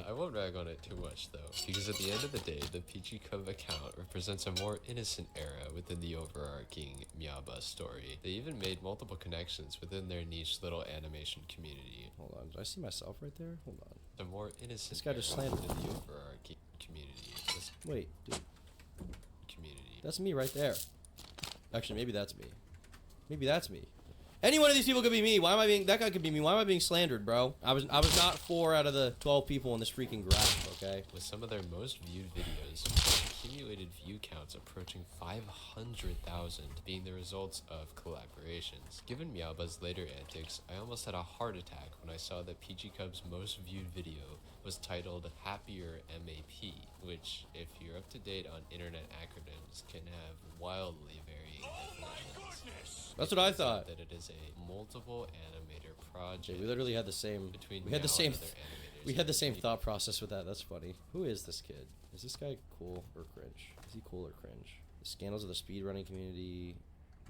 I won't rag on it too much though, because at the end of the day, the Peachy Cub account represents a more innocent era within the overarching Miaba story. They even made multiple connections within their niche little animation community. Hold on, did I see myself right there? Hold on. The more innocent. This guy just era slammed within the overarching community. Wait, dude. Community. That's me right there. Actually, maybe that's me. Maybe that's me. Any one of these people could be me. Why am I being... That guy could be me. Why am I being slandered, bro? I was not 4 out of the 12 people in this freaking graph, okay? With some of their most viewed videos, accumulated view counts approaching 500,000 being the results of collaborations. Given Miaba's later antics, I almost had a heart attack when I saw that PG Cub's most viewed video was titled Happier MAP, which, if you're up to date on internet acronyms, can have wildly varying definitions. That's what I thought. That it is a multiple animator project. We literally had the same. Between we had the Meow same. and other animators We had the same in thought process with that. That's funny. Who is this kid? Is this guy cool or cringe? Is he cool or cringe? The scandals of the speedrunning community.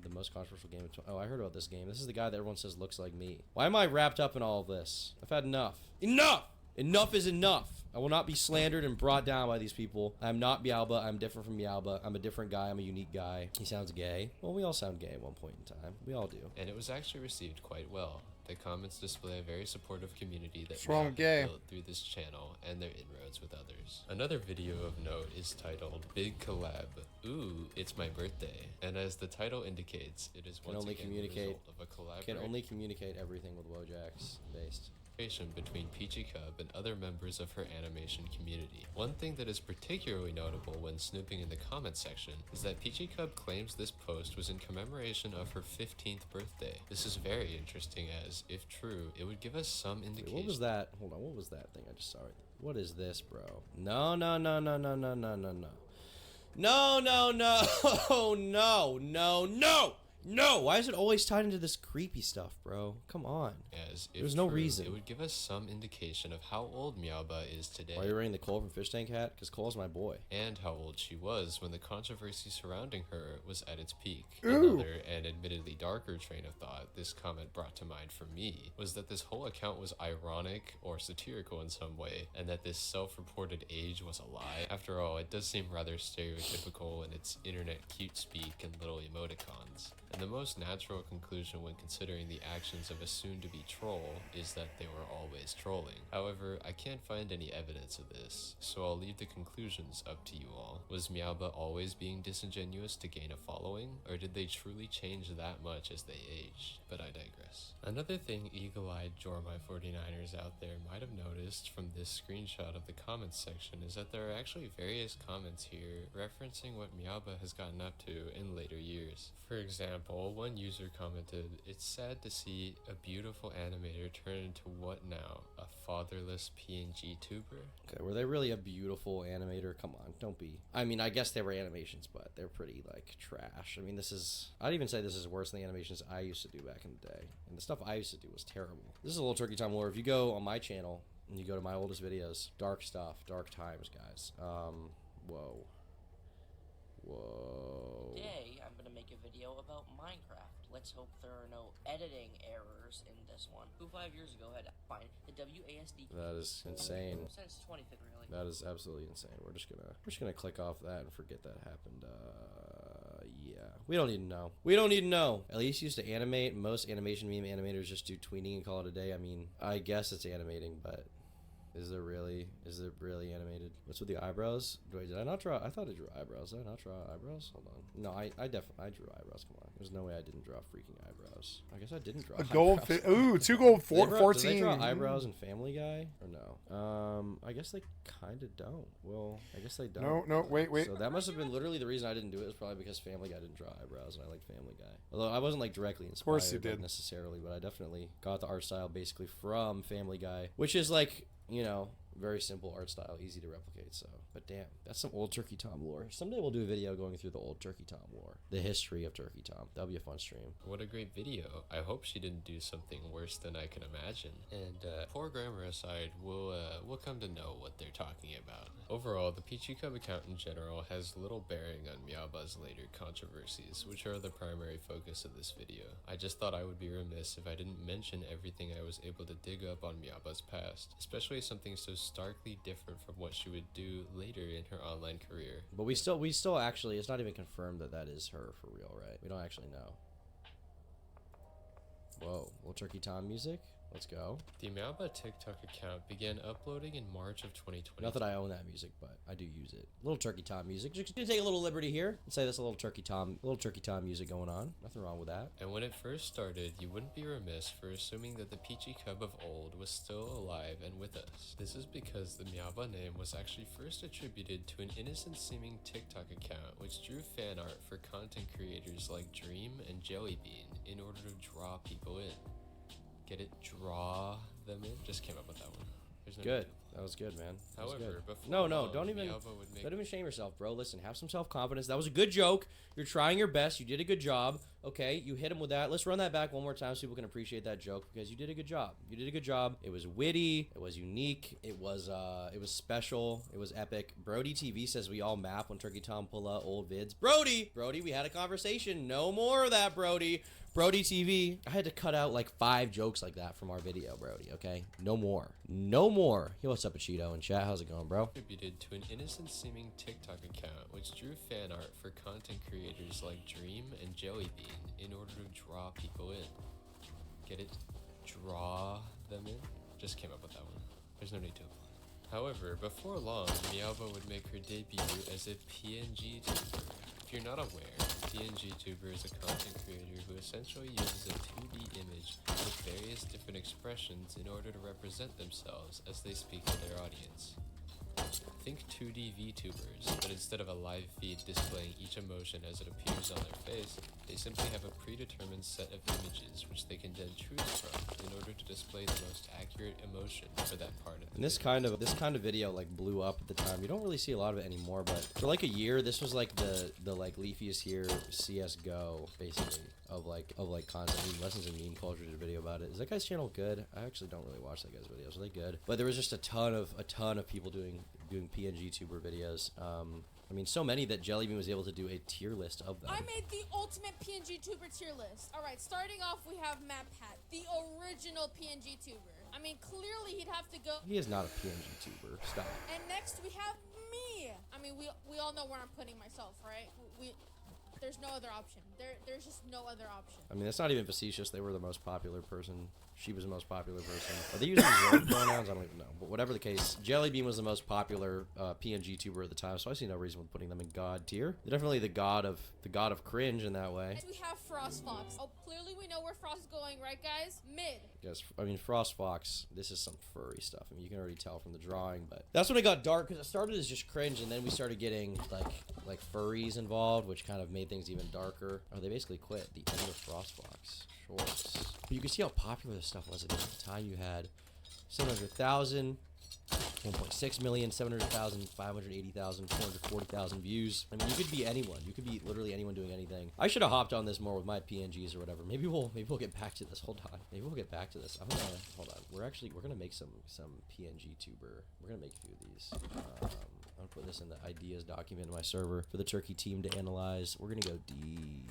The most controversial game. Oh, I heard about this game. This is the guy that everyone says looks like me. Why am I wrapped up in all of this? I've had enough. Enough! Enough is enough. I will not be slandered and brought down by these people. I'm not Mialba. I'm different from Mialba. I'm a different guy. I'm a unique guy. He sounds gay. Well, we all sound gay at one point in time. We all do. And it was actually received quite well. The comments display a very supportive community that What's wrong with gay? built through this channel and their inroads with others. Another video of note is titled Big Collab. Ooh, it's my birthday. And as the title indicates, it is once again the result of a collaboration. Can only communicate everything with Wojax based. Between Peachy Cub and other members of her animation community. One thing that is particularly notable when snooping in the comments section is that Peachy Cub claims this post was in commemoration of her 15th birthday. This is very interesting as, if true, it would give us some indication. Wait, what was that? Hold on, what was that thing I just saw right there? What is this, bro? No, no, no, no, no, no, no, no, no. No, no, no, no, no, no! No! Why is it always tied into this creepy stuff, bro? Come on. As There's no reason. It would give us some indication of how old Miaba is today. Why are you wearing the Cole from Fish Tank hat? Because Cole's my boy. And how old she was when the controversy surrounding her was at its peak. Ooh. Another, and admittedly darker train of thought this comment brought to mind for me was that this whole account was ironic or satirical in some way, and that this self-reported age was a lie. After all, it does seem rather stereotypical in its internet cute speak and little emoticons. And the most natural conclusion when considering the actions of a soon-to-be troll is that they were always trolling. However, I can't find any evidence of this, so I'll leave the conclusions up to you all. Was Miaba always being disingenuous to gain a following, or did they truly change that much as they aged? But I digress. Another thing eagle-eyed Jormai 49ers out there might have noticed from this screenshot of the comments section is that there are actually various comments here referencing what Miaba has gotten up to in later years. For example, one user commented, "It's sad to see a beautiful animator turn into what now? A fatherless PNG tuber?" Okay, were they really a beautiful animator? Come on, don't be. I mean, I guess they were animations, but they're pretty, like, trash. I mean, I'd even say this is worse than the animations I used to do back in the day. And the stuff I used to do was terrible. This is a little Turkey Time lore. If you go on my channel, and you go to my oldest videos, dark stuff, dark times, guys. Whoa. Whoa. Today, I'm gonna make a video video about Minecraft. Let's hope there are no editing errors in this one. Who 5 years ago had find the WASD. That is insane. Since 25th, really. That is absolutely insane. We're just gonna click off that and forget that happened. Yeah. We don't need to know. We don't need to know. At least used to animate. Most animation meme animators just do tweening and call it a day. I mean, I guess it's animating, but is it really animated? What's with the eyebrows? Did I not draw? I thought I drew eyebrows. Did I not draw eyebrows? Hold on. No, I definitely drew eyebrows. Come on. There's no way I didn't draw freaking eyebrows. I guess I didn't draw A gold. Ooh, 2 gold. 14. Did they draw eyebrows in Family Guy or no? I guess they kind of don't. Well, I guess they don't. No, wait. So that must have been literally the reason I didn't do it. Is probably because Family Guy didn't draw eyebrows, and I like Family Guy. Although I wasn't like directly inspired. Of course you did. Necessarily, but I definitely got the art style basically from Family Guy, which is like, you know, very simple art style, easy to replicate. So, but damn, that's some old Turkey Tom lore. Someday we'll do a video going through the old Turkey Tom lore, the history of Turkey Tom. That'll be a fun stream. What a great video. I hope she didn't do something worse than I can imagine. And poor grammar aside, we'll come to know what they're talking about. Overall, the Peachy Cub account in general has little bearing on Meowba's later controversies, which are the primary focus of this video. I just thought I would be remiss if I didn't mention everything I was able to dig up on Meowba's past, especially something so starkly different from what she would do later in her online career. But we still actually, it's not even confirmed that is her for real, right? We don't actually know. Whoa, little Turkey Tom music. Let's go. The Meowba TikTok account began uploading in March of 2020. Not that I own that music, but I do use it. Little Turkey Tom music. Just gonna take a little liberty here and say that's a little Turkey Tom music going on. Nothing wrong with that. And when it first started, you wouldn't be remiss for assuming that the Peachy Cub of old was still alive and with us. This is because the Meowba name was actually first attributed to an innocent-seeming TikTok account which drew fan art for content creators like Dream and Jellybean in order to draw people in. Get it? Draw them in? Just came up with that one. There's no good. That was good, man. That was However, good. before No, long, don't even Meowba don't even shame yourself, bro. Listen, have some self-confidence. That was a good joke. You're trying your best. You did a good job. Okay, you hit him with that. Let's run that back one more time so people can appreciate that joke because you did a good job. You did a good job. It was witty. It was unique. It was special. It was epic. Brody TV says we all map when Turkey Tom pull out old vids. Brody, we had a conversation. No more of that, Brody. Brody TV. I had to cut out like 5 jokes like that from our video, Brody, okay? No more. No more. Hey, what's up, Cheeto and chat? How's it going, bro? Attributed to an innocent-seeming TikTok account which drew fan art for content creators like Dream and Jellybean in order to draw people in. Get it? Draw them in? Just came up with that one. There's no need to apply. However, before long, Meowba would make her debut as a PNG tuber. If you're not aware, PNG tuber is a content creator who essentially uses a 2D image with various different expressions in order to represent themselves as they speak to their audience. Think 2D VTubers, but instead of a live feed displaying each emotion as it appears on their face, they simply have a predetermined set of images which they can then choose from in order to display the most accurate emotion for that part of the And this kind of video like blew up at the time. You don't really see a lot of it anymore, but for like a year, this was like the like Leafy's here CS:GO basically of like content. Lessons in Meme Culture did a video about it. Is that guy's channel good? I actually don't really watch that guy's videos. Are they good? But there was just a ton of people doing PNG tuber videos. I mean, so many that Jellybean was able to do a tier list of them. I made the ultimate PNG tuber tier list. All right, starting off, we have Matt Pat, the original PNG tuber. I mean, clearly he'd have to go. He is not a PNG tuber. Stop. And next we have me. I mean, we all know where I'm putting myself, right? There's no other option. There's just no other option. I mean, that's not even facetious. They were the most popular person. She was the most popular person. Are they using word pronouns? I don't even know. But whatever the case, Jellybean was the most popular PNG tuber at the time, so I see no reason with putting them in God tier. They're definitely the god of cringe in that way. Next we have Frost Fox. Oh, clearly we know where Frost is going, right, guys? Mid. Yes, I mean, Frost Fox, this is some furry stuff. I mean, you can already tell from the drawing, but that's when it got dark, because it started as just cringe, and then we started getting, like furries involved, which kind of made things even darker. Oh, they basically quit. The end of Frost Fox shorts. But you can see how popular this stuff was. At the time, you had 700,000, 1.6 million, 700,000, 580,000, 440,000 views. I mean, you could be anyone. You could be literally anyone doing anything. I should have hopped on this more with my PNGs or whatever. Maybe we'll get back to this. Hold on. Maybe we'll get back to this. Hold on. We're gonna make some PNG tuber. We're gonna make a few of these. I'm gonna put this in the ideas document in my server for the Turkey team to analyze. We're gonna go deep.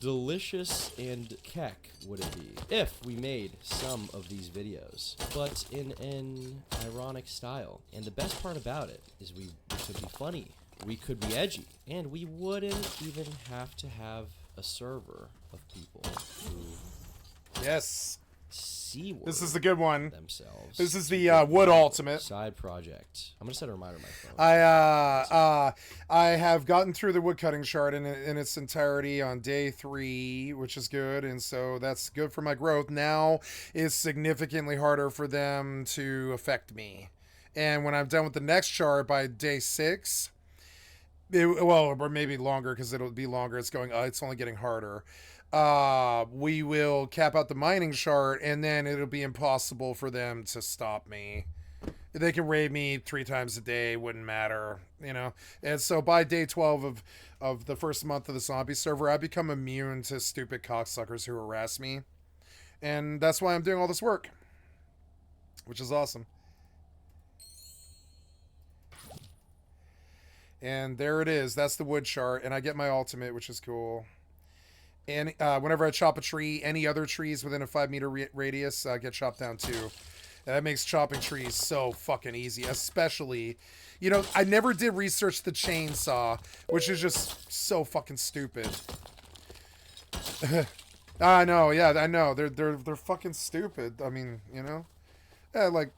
delicious and keck would it be if we made some of these videos, but in an ironic style. And the best part about it is we could be funny, we could be edgy, and we wouldn't even have to have a server of people who Yes. see This is the good one. themselves. This is the Wood Ultimate. Side project. I'm gonna set a reminder on my phone. I have gotten through the woodcutting shard in its entirety on day 3, which is good, and so that's good for my growth. Now it's significantly harder for them to affect me, and when I'm done with the next shard by day 6, or maybe longer because it'll be longer. It's going. It's only getting harder. We will cap out the mining shard, and then it'll be impossible for them to stop me. They can raid me 3 times a day, wouldn't matter, you know. And so by day 12 of the first month of the zombie server, I become immune to stupid cocksuckers who harass me. And that's why I'm doing all this work, which is awesome. And there it is. That's the wood chart, and I get my ultimate, which is cool. And whenever I chop a tree, any other trees within a 5-meter radius get chopped down too. And that makes chopping trees so fucking easy, especially, you know, I never did research the chainsaw, which is just so fucking stupid. I know, yeah, I know. They're fucking stupid. I mean, you know, yeah, like.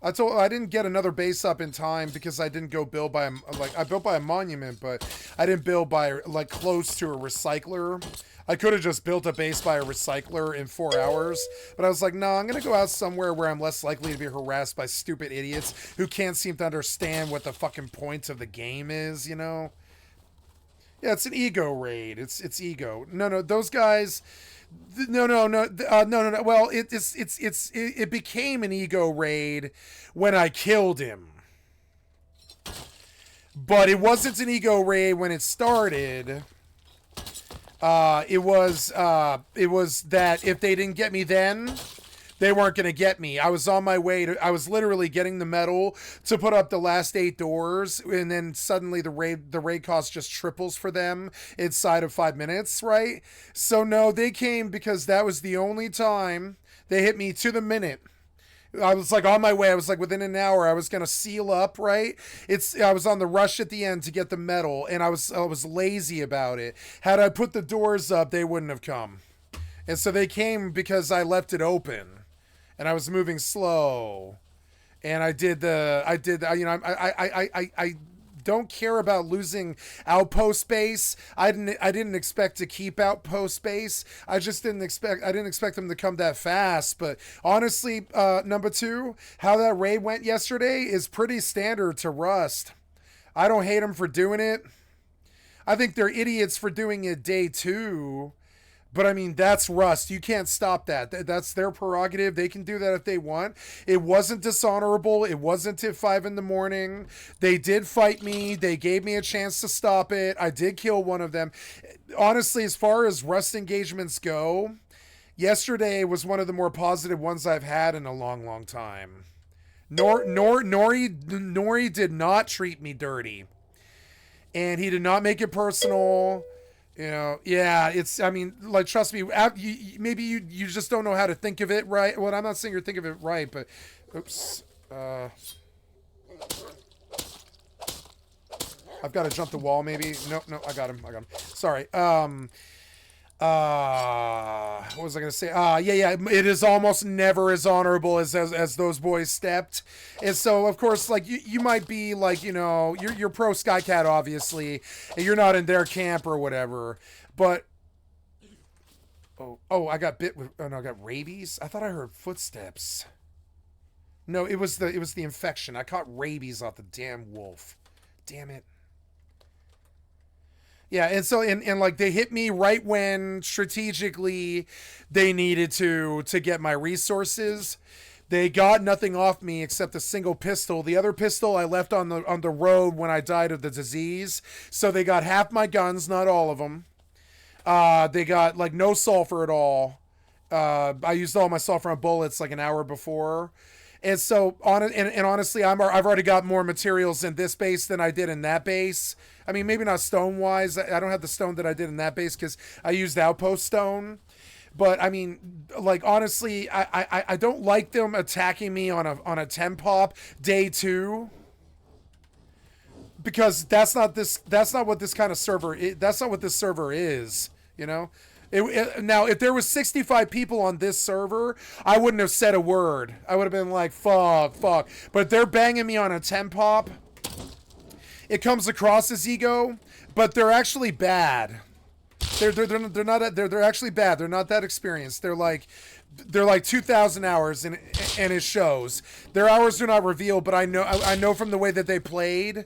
I didn't get another base up in time because I didn't go build by I built by a monument, but I didn't build by like close to a recycler. I could have just built a base by a recycler in 4 hours, but I was like, no, I'm gonna go out somewhere where I'm less likely to be harassed by stupid idiots who can't seem to understand what the fucking point of the game is, you know? Yeah, it's an ego raid. It's ego. No, those guys. No. Well, it became an ego raid when I killed him, but it wasn't an ego raid when it started. It was that if they didn't get me then, they weren't going to get me. I was on my way to, I was literally getting the metal to put up the last 8 doors, and then suddenly the raid cost just triples for them inside of 5 minutes, right? So no, they came because that was the only time they hit me to the minute. I was like on my way. I was like within an hour. I was gonna seal up, right? I was on the rush at the end to get the metal, and I was lazy about it. Had I put the doors up, they wouldn't have come. And so they came because I left it open. And I was moving slow, and I don't care about losing outpost space. I didn't expect to keep outpost space. I didn't expect them to come that fast. But honestly, number 2, how that raid went yesterday is pretty standard to Rust. I don't hate them for doing it. I think they're idiots for doing it day 2. But I mean, that's Rust. You can't stop that. That's their prerogative. They can do that if they want. It wasn't dishonorable. It wasn't at 5 in the morning. They did fight me. They gave me a chance to stop it. I did kill one of them. Honestly, as far as Rust engagements go, yesterday was one of the more positive ones I've had in a long, long time. Nori did not treat me dirty. And he did not make it personal. You know, yeah, I mean, like, trust me, maybe you just don't know how to think of it right. Well, I'm not saying you're thinking of it right, but, oops. I've got to jump the wall, maybe. No, I got him. Sorry. What was I gonna say? Yeah, it is almost never as honorable as those boys stepped. And so, of course, like, you might be like, you know, you're pro Skycat, obviously, and you're not in their camp or whatever, but I got bit with, I got rabies. I thought I heard footsteps. No, it was the infection. I caught rabies off the damn wolf. Damn it. Yeah, and so, and like, they hit me right when strategically they needed to get my resources. They got nothing off me except a single pistol. The other pistol I left on the road when I died of the disease. So they got half my guns, not all of them. They got, like, no sulfur at all. I used all my sulfur on bullets like an hour before. And so and honestly, I've already got more materials in this base than I did in that base. I mean, maybe not stone wise. I don't have the stone that I did in that base because I used outpost stone. But I mean, like honestly, I don't like them attacking me on a 10 pop day 2. Because that's not what this kind of server that's not what this server is, you know? Now, if there was 65 people on this server, I wouldn't have said a word. I would have been like, fuck. But they're banging me on a 10 pop. It comes across as ego, but they're actually bad. They're actually bad. They're not that experienced. They're like 2,000 hours and it shows. Their hours are not revealed, but I know from the way that they played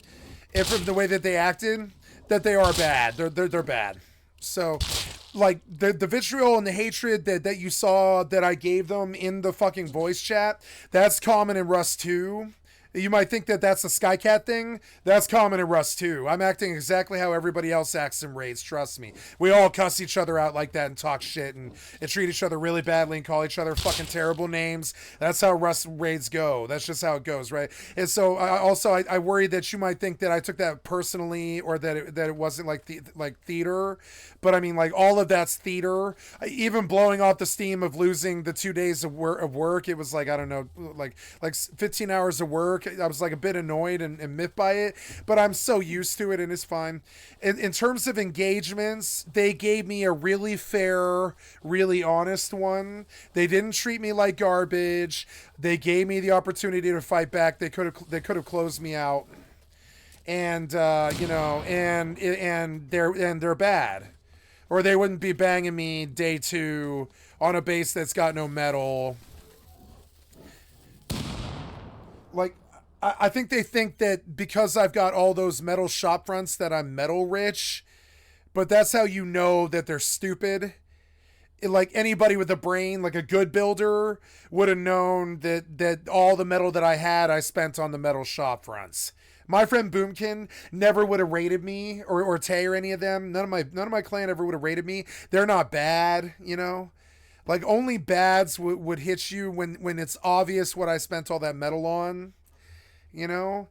and from the way that they acted that they are bad. They're bad. So, like, the vitriol and the hatred that you saw that I gave them in the fucking voice chat, that's common in Rust 2. You might think that that's a Skycat thing. That's common in Rust 2. I'm acting exactly how everybody else acts in raids, trust me. We all cuss each other out like that and talk shit and treat each other really badly and call each other fucking terrible names. That's how Rust raids go. That's just how it goes, right? And so I worry that you might think that I took that personally or that it wasn't like theater. But I mean, like, all of that's theater. Even blowing off the steam of losing the 2 days of work, it was like, I don't know, like 15 hours of work. I was like a bit annoyed and miffed by it, but I'm so used to it and it's fine. In terms of engagements, they gave me a really fair, really honest one. They didn't treat me like garbage. They gave me the opportunity to fight back. They could have closed me out, and you know, and they're bad, or they wouldn't be banging me day 2 on a base that's got no metal. Like, I think they think that because I've got all those metal shop fronts that I'm metal rich, but that's how you know that they're stupid. Like, anybody with a brain, like a good builder, would have known that all the metal that I had, I spent on the metal shop fronts. My friend Boomkin never would have raided me, or Tay or any of them. None of my clan ever would have raided me. They're not bad, you know? Like, only bads would hit you when it's obvious what I spent all that metal on. You know,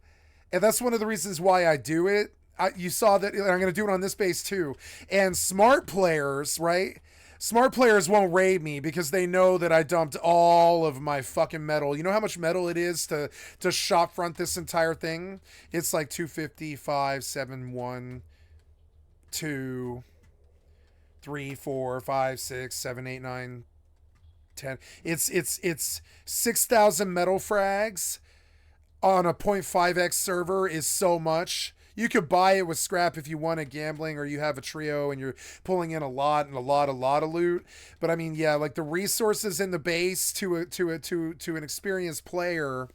and that's one of the reasons why I do it. You saw that I'm going to do it on this base too. And smart players, right? Smart players won't raid me because they know that I dumped all of my fucking metal. You know how much metal it is to shop front this entire thing? It's like 250, 5, 7, 1, 2, 3, 4, 5, 6, 7, 8, 9, 10. It's 6,000 metal frags on a 0.5x server is so much. You could buy it with scrap if you want a gambling or you have a trio and you're pulling in a lot of loot. But I mean, yeah, like the resources in the base to an experienced player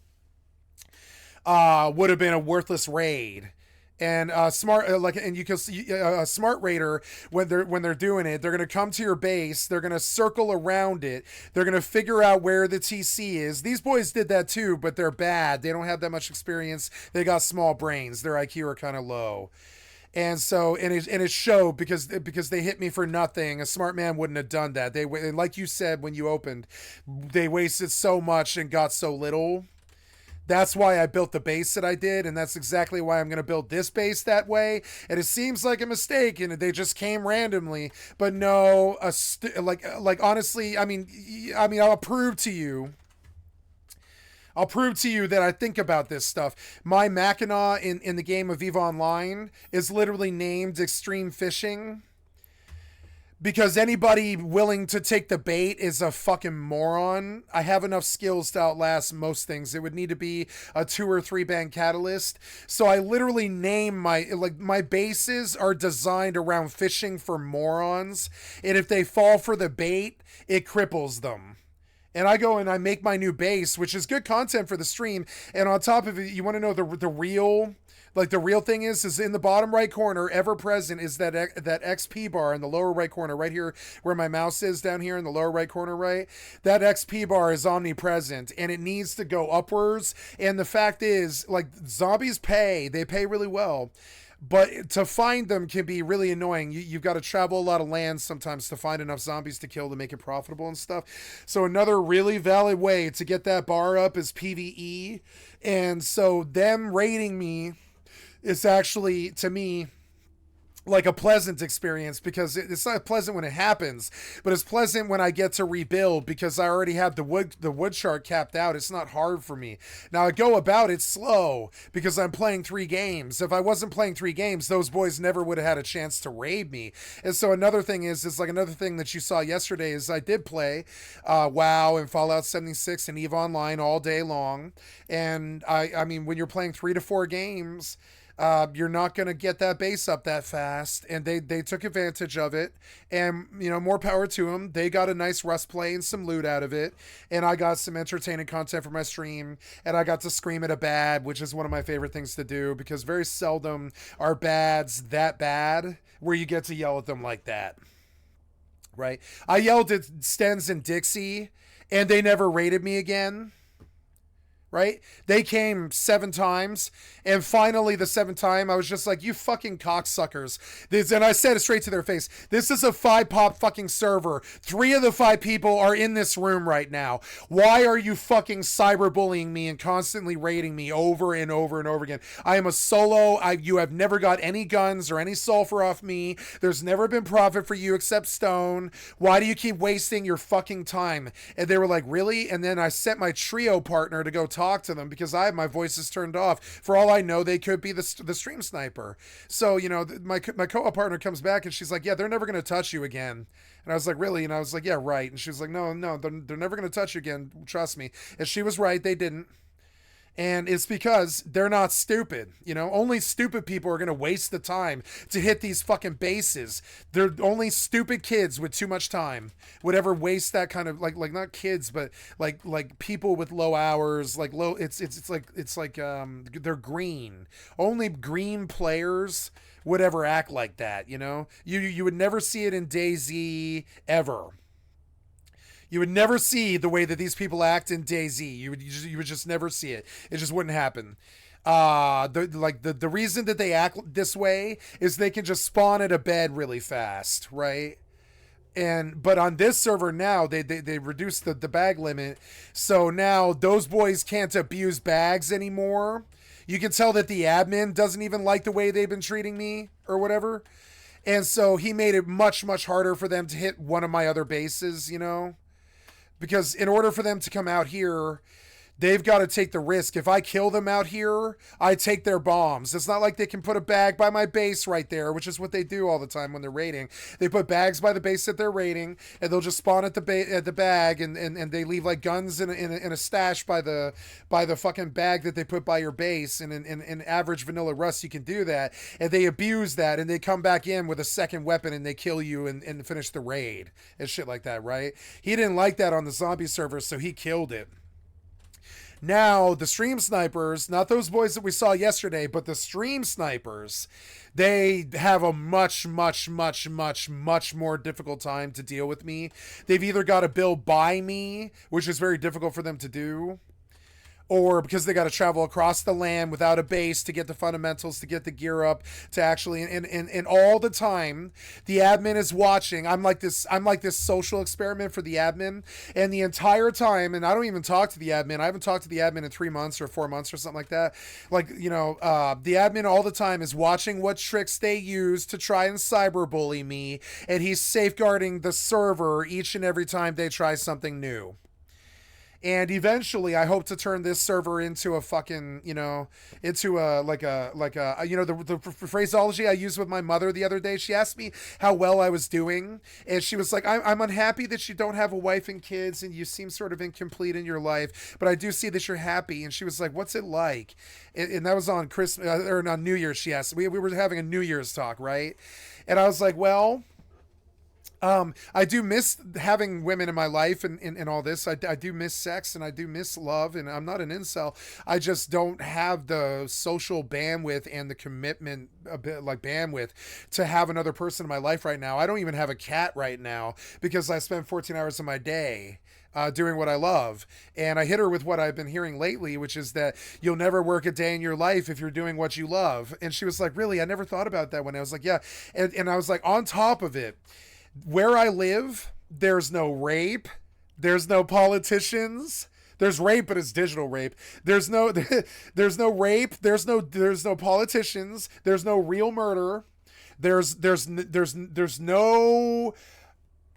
would have been a worthless raid. And you can see a smart raider when they're doing it, they're gonna come to your base, they're gonna circle around it, they're gonna figure out where the TC is. These boys did that too, but they're bad. They don't have that much experience. They got small brains. Their IQ are kind of low. And so, and it showed because they hit me for nothing. A smart man wouldn't have done that. And like you said when you opened, they wasted so much and got so little. That's why I built the base that I did, and that's exactly why I'm going to build this base that way. And it seems like a mistake, and they just came randomly. But no, like honestly, I mean, I'll prove to you. I'll prove to you that I think about this stuff. My Mackinac in the game of EVE Online is literally named Extreme Fishing. Because anybody willing to take the bait is a fucking moron. I have enough skills to outlast most things. It would need to be a 2 or 3 band catalyst. So I literally name my bases are designed around fishing for morons. And if they fall for the bait, it cripples them. And I go and I make my new base, which is good content for the stream. And on top of it, you want to know the real... Like, the real thing is in the bottom right corner, ever present, is that XP bar in the lower right corner, right here where my mouse is down here in the lower right corner, right? That XP bar is omnipresent, and it needs to go upwards. And the fact is, like, zombies they pay really well. But to find them can be really annoying. You've got to travel a lot of land sometimes to find enough zombies to kill to make it profitable and stuff. So another really valid way to get that bar up is PvE. And so them raiding me is actually, to me, like a pleasant experience, because it's not pleasant when it happens, but it's pleasant when I get to rebuild, because I already have the wood chart capped out. It's not hard for me. Now I go about it slow because I'm playing 3 games. If I wasn't playing 3 games, those boys never would have had a chance to raid me. And so another thing is like another thing that you saw yesterday is I did play WoW and Fallout 76 and EVE Online all day long. And I mean, when you're playing 3 to 4 games, you're not going to get that base up that fast, and they took advantage of it, and more power to them. They got a nice rust play and some loot out of it, and I got some entertaining content for my stream, and I got to scream at a bad, which is one of my favorite things to do, because very seldom are bads that bad where you get to yell at them like that, right? I yelled at Stens and Dixie, and they never raided me again. Right? They came 7 times, and finally the 7th time I was just like, you fucking cocksuckers. And I said it straight to their face. This is a 5-pop fucking server. 3 of the 5 people are in this room right now. Why are you fucking cyberbullying me and constantly raiding me over and over and over again? I am a solo. You have never got any guns or any sulfur off me. There's never been profit for you except stone. Why do you keep wasting your fucking time? And they were like, really? And then I sent my trio partner to go talk to them, because I have my voices turned off. For all I know, they could be the stream sniper. So my co-op partner comes back and she's like, yeah, they're never going to touch you again. And I was like, really? And I was like, yeah, right. And she was like, no, they're never going to touch you again, trust me. And she was right, they didn't. And it's because they're not stupid. Only stupid people are going to waste the time to hit these fucking bases. They're only stupid kids with too much time would ever waste that kind of, like not kids, but like people with low hours, like low, it's like they're green. Only green players would ever act like that, You would never see it in DayZ ever. You would never see the way that these people act in DayZ. You would just never see it. It just wouldn't happen. The reason that they act this way is they can just spawn at a bed really fast, right? But on this server now, they reduced the bag limit, so now those boys can't abuse bags anymore. You can tell that the admin doesn't even like the way they've been treating me or whatever, and so he made it much, much harder for them to hit one of my other bases, because in order for them to come out here, they've got to take the risk. If I kill them out here, I take their bombs. It's not like they can put a bag by my base right there, which is what they do all the time when they're raiding. They put bags by the base that they're raiding, and they'll just spawn at the bag, and they leave like guns in a stash by the fucking bag that they put by your base. And in average vanilla Rust, you can do that. And they abuse that, and they come back in with a second weapon, and they kill you and finish the raid and shit like that, right? He didn't like that on the zombie server, so he killed it. Now, the stream snipers, not those boys that we saw yesterday, but the stream snipers, they have a much, much, much, much, much more difficult time to deal with me. They've either got to build by me, which is very difficult for them to do, or because they got to travel across the land without a base to get the fundamentals, to get the gear up, to actually, and all the time, the admin is watching. I'm like this social experiment for the admin, and the entire time, and I don't even talk to the admin. I haven't talked to the admin in 3 months or 4 months or something like that. The admin all the time is watching what tricks they use to try and cyberbully me, and he's safeguarding the server each and every time they try something new. And eventually, I hope to turn this server into a fucking, into the phraseology I used with my mother the other day. She asked me how well I was doing, and she was like, I'm unhappy that you don't have a wife and kids, and you seem sort of incomplete in your life, but I do see that you're happy. And she was like, what's it like? And that was on Christmas, or on New Year's, she asked. We were having a New Year's talk, right? And I was like, well, I do miss having women in my life and all this. I do miss sex and I do miss love, and I'm not an incel. I just don't have the social bandwidth and the commitment, a bit like bandwidth, to have another person in my life right now. I don't even have a cat right now because I spend 14 hours of my day doing what I love. And I hit her with what I've been hearing lately, which is that you'll never work a day in your life if you're doing what you love. And she was like, really? I never thought about that. When I was like, yeah. And I was like, on top of it, where I live, there's no rape, there's no politicians. There's rape, but it's digital rape. There's no there's no rape, there's no politicians, there's no real murder. There's no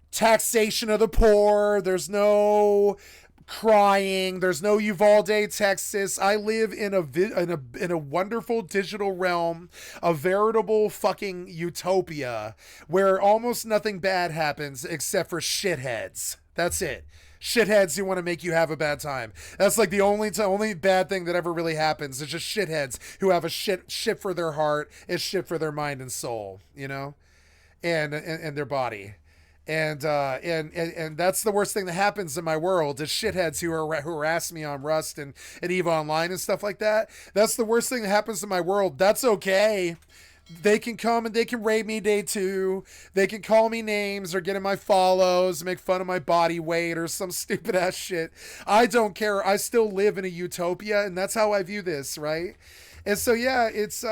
taxation of the poor, there's no crying, there's no Uvalde, Texas. I live in a wonderful digital realm, a veritable fucking utopia where almost nothing bad happens except for shitheads. That's it. Shitheads who want to make you have a bad time. That's like the only bad thing that ever really happens. It's just shitheads who have a shit for their heart, is shit for their mind and soul, you know, and their body. And that's the worst thing that happens in my world is shitheads who harass me on Rust and EVE Online and stuff like that. That's the worst thing that happens in my world. That's okay. They can come and they can raid me day 2. They can call me names or get in my follows, make fun of my body weight or some stupid ass shit. I don't care. I still live in a utopia, and that's how I view this, right? And so yeah, it's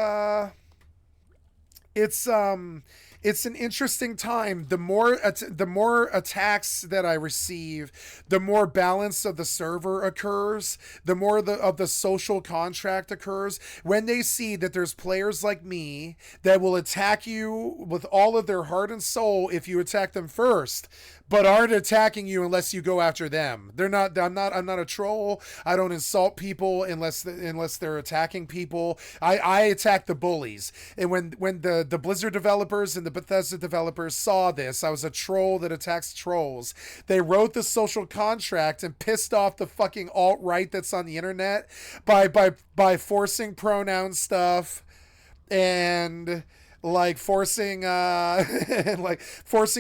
an interesting time. The more attacks that I receive, the more balance of the server occurs, the more of the social contract occurs. When they see that there's players like me that will attack you with all of their heart and soul if you attack them first, but aren't attacking you unless you go after them. I'm not a troll. I don't insult people unless they're attacking people. I attack the bullies. And when the Blizzard developers and the Bethesda developers saw this, I was a troll that attacks trolls. They wrote the social contract and pissed off the fucking alt-right that's on the internet by forcing pronoun stuff and like forcing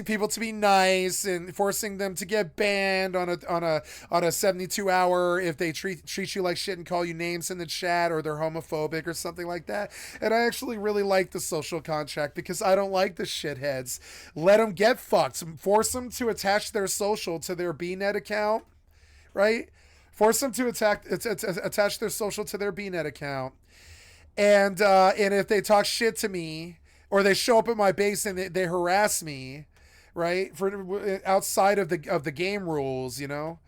people to be nice and forcing them to get banned on a 72 hour if they treat you like shit and call you names in the chat or they're homophobic or something like that. And I actually really like the social contract because I don't like the shitheads. Let them get fucked. Force them to attach their social to their BNet account, right? Force them to attach their social to their BNet account. And if they talk shit to me, or they show up at my base and they harass me, right? For outside of the game rules, you know,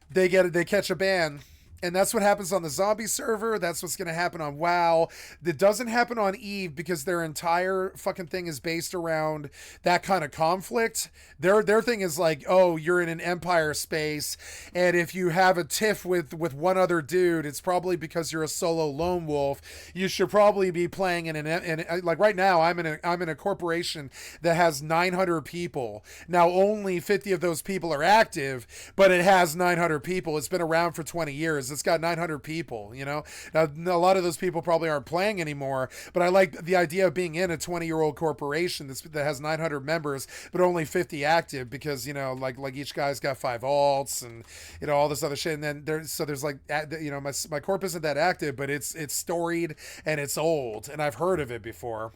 they catch a ban. And that's what happens on the zombie server. That's what's going to happen on WoW. That doesn't happen on EVE because their entire fucking thing is based around that kind of conflict. Their thing is like, oh, you're in an Empire space, and if you have a tiff with one other dude, it's probably because you're a solo lone wolf. You should probably be playing in like right now. I'm in a corporation that has 900 people. Now only 50 of those people are active, but it has 900 people. It's been around for 20 years. It's got 900 people, you know. Now, a lot of those people probably aren't playing anymore, but I like the idea of being in a 20-year-old corporation that has 900 members, but only 50 active because, you know, like each guy's got 5 alts and, you know, all this other shit. And then there's like, you know, my corp isn't that active, but it's storied and it's old, and I've heard of it before.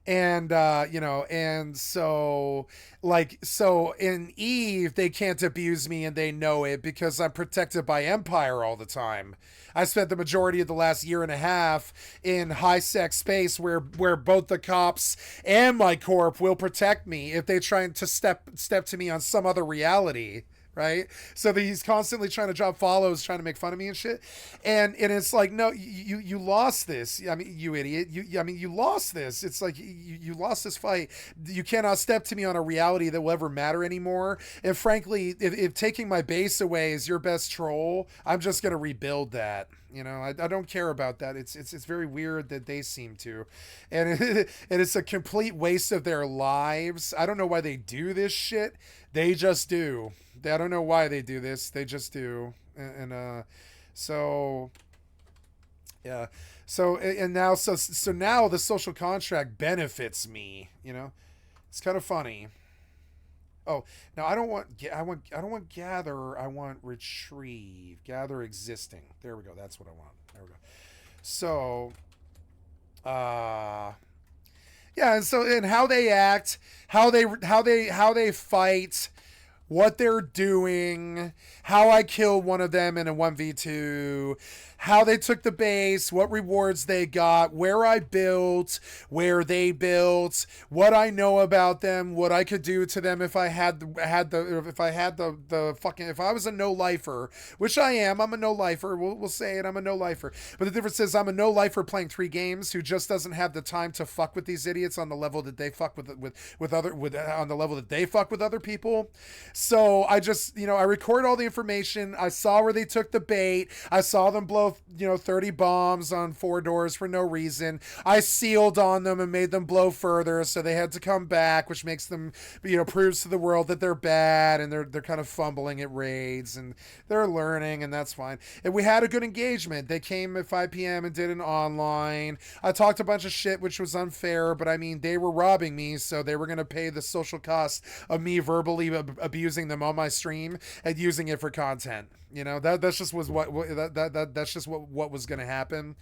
And, you know, and so in EVE, they can't abuse me and they know it because I'm protected by Empire all the time. I spent the majority of the last year and a half in high sex space where both the cops and my corp will protect me if they try to step to me on some other reality. Right? So he's constantly trying to drop follows, trying to make fun of me and shit. And it's like, no, you lost this. I mean, you idiot. You lost this. It's like you lost this fight. You cannot step to me on a reality that will ever matter anymore. And frankly, if taking my base away is your best troll, I'm just going to rebuild that. You know, I don't care about that. It's very weird that they seem to. And it's a complete waste of their lives. I don't know why they do this shit. They just do. I don't know why they do this. They just do. And so, yeah. So and now so now the social contract benefits me, you know. It's kind of funny. Oh, now I don't want gather, I want retrieve. Gather existing. There we go. That's what I want. There we go. So yeah, and how they act, how they fight, what they're doing, how I killed one of them in a 1v2, how they took the base, what rewards they got, where I built, where they built, what I know about them, what I could do to them if I was a no-lifer, which I am. I'm a no-lifer. We'll say it. I'm a no-lifer. But the difference is I'm a no-lifer playing 3 games who just doesn't have the time to fuck with these idiots on the level that they fuck with on the level that they fuck with other people. So I just, I record all the information. I saw where they took the bait. I saw them blow 30 bombs on 4 doors for no reason. I sealed on them and made them blow further, so they had to come back, which makes them, proves to the world that they're bad, and they're kind of fumbling at raids, and they're learning, and that's fine. And we had a good engagement. They came at 5 p.m. and did an online. I talked a bunch of shit, which was unfair, but I mean, they were robbing me, so they were going to pay the social cost of me verbally abusing them on my stream and using it for content. That's just that's just what was going to happen,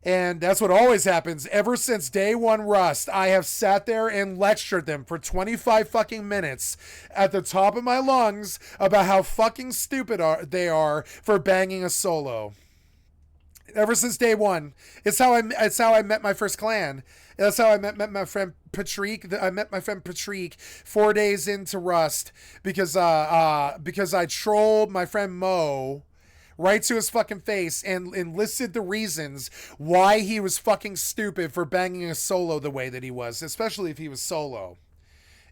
And that's what always happens. Ever since day one Rust, I have sat there and lectured them for 25 fucking minutes at the top of my lungs about how fucking stupid they are for banging a solo. Ever since day one. It's how I met my first clan. That's how I met my friend Patrick. I met my friend Patrick 4 days into Rust because I trolled my friend Mo right to his fucking face and listed the reasons why he was fucking stupid for banging a solo the way that he was, especially if he was solo.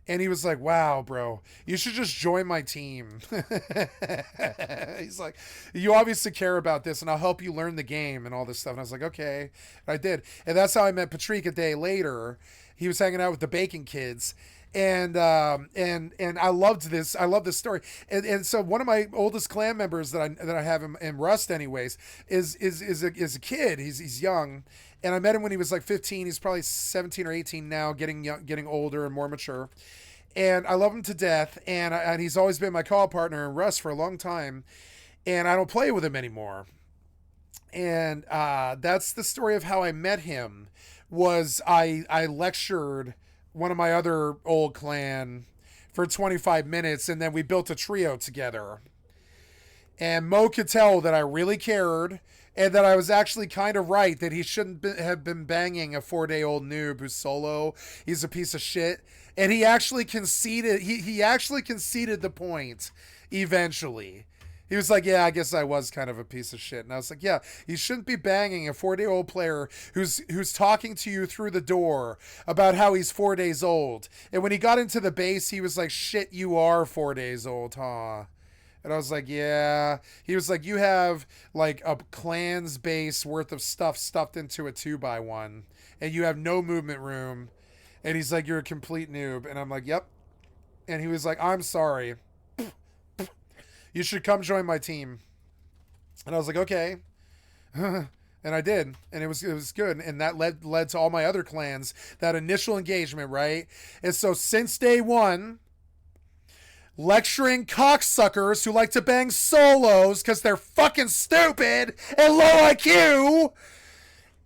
And he was like, wow, bro, you should just join my team. He's like, you obviously care about this, and I'll help you learn the game and all this stuff. And I was like, okay. And I did. And that's how I met Patrick a day later. He was hanging out with the Bacon Kids. And I loved this. I love this story. And so one of my oldest clan members that I have in Rust anyways is a kid. He's young. And I met him when he was like 15. He's probably 17 or 18 now, getting older and more mature. And I love him to death. And he's always been my co-op partner in Rust for a long time. And I don't play with him anymore. And that's the story of how I met him. Was I lectured one of my other old clan for 25 minutes, and then we built a trio together. And Mo could tell that I really cared, and that I was actually kind of right, that he shouldn't have been banging a 4-day-old noob who's solo. He's a piece of shit. And he actually conceded, he actually conceded the point eventually. He was like, yeah, I guess I was kind of a piece of shit. And I was like, yeah, you shouldn't be banging a 4-day-old player who's talking to you through the door about how he's 4 days old. And when he got into the base, he was like, shit, you are 4 days old, huh? And I was like, yeah. He was like, you have like a clan's base worth of stuff stuffed into a 2x1. And you have no movement room. And he's like, you're a complete noob. And I'm like, yep. And he was like, I'm sorry. You should come join my team. And I was like, okay. And I did. And it was good. And that led to all my other clans, that initial engagement, right? And so since day one, lecturing cocksuckers who like to bang solos because they're fucking stupid and low IQ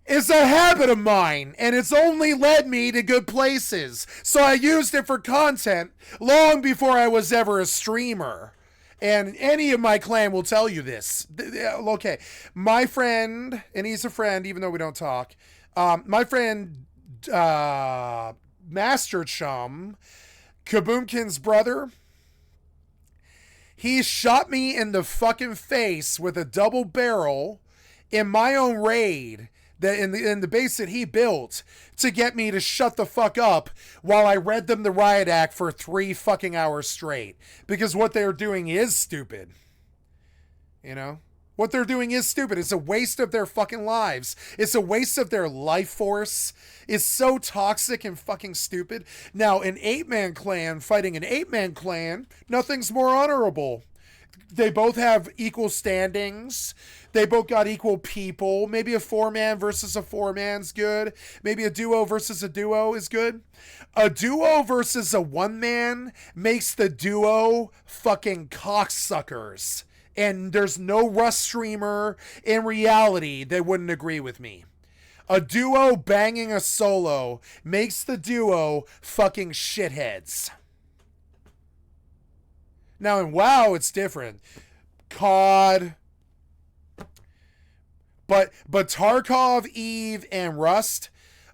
is a habit of mine, and it's only led me to good places. So I used it for content long before I was ever a streamer. And any of my clan will tell you this. Okay, my friend, and he's a friend even though we don't talk, my friend Master Chum, Kaboomkin's brother, he shot me in the fucking face with a double barrel in my own raid, that in the base that he built, to get me to shut the fuck up while I read them the riot act for 3 fucking hours straight. Because what they're doing is stupid. What they're doing is stupid. It's a waste of their fucking lives. It's a waste of their life force. It's so toxic and fucking stupid. Now, an 8-man clan fighting an 8-man clan, nothing's more honorable. They both have equal standings. They both got equal people. Maybe a 4-man versus a 4-man's good. Maybe a duo versus a duo is good. A duo versus a 1-man makes the duo fucking cocksuckers. And there's no Rust streamer in reality that wouldn't agree with me. A duo banging a solo makes the duo fucking shitheads. Now in WoW, it's different. COD. But Tarkov, EvE, and Rust,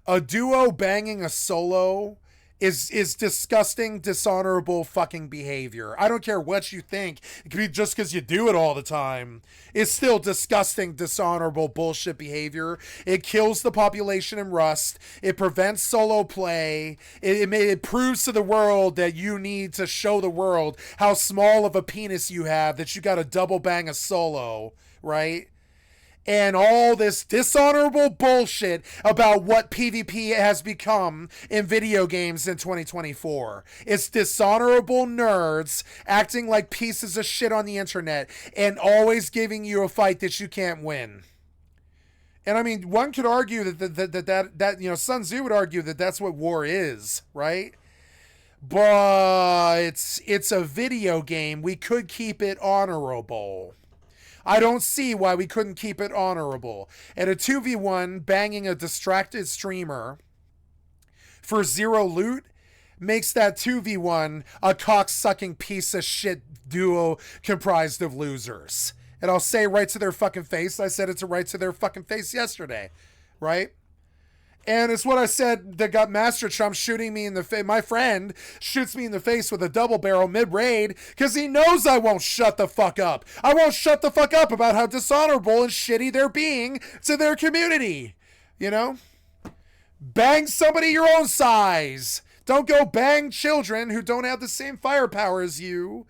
a duo banging a solo is disgusting, dishonorable fucking behavior. I don't care what you think. It could be just because you do it all the time. It's still disgusting, dishonorable bullshit behavior. It kills the population in Rust. It prevents solo play. It proves to the world that you need to show the world how small of a penis you have, that you got to double bang a solo, right? And all this dishonorable bullshit about what PvP has become in video games in 2024. It's dishonorable nerds acting like pieces of shit on the internet and always giving you a fight that you can't win. And I mean, one could argue that you know, Sun Tzu would argue that that's what war is, right? But it's a video game. We could keep it honorable. I don't see why we couldn't keep it honorable. And a 2v1 banging a distracted streamer for 0 loot makes that 2v1 a cock-sucking piece of shit duo comprised of losers. And I'll say right to their fucking face. I said it right to their fucking face yesterday, right? And it's what I said that got Master Chump shooting me in the face. My friend shoots me in the face with a double barrel mid-raid because he knows I won't shut the fuck up. I won't shut the fuck up about how dishonorable and shitty they're being to their community. You know? Bang somebody your own size. Don't go bang children who don't have the same firepower as you.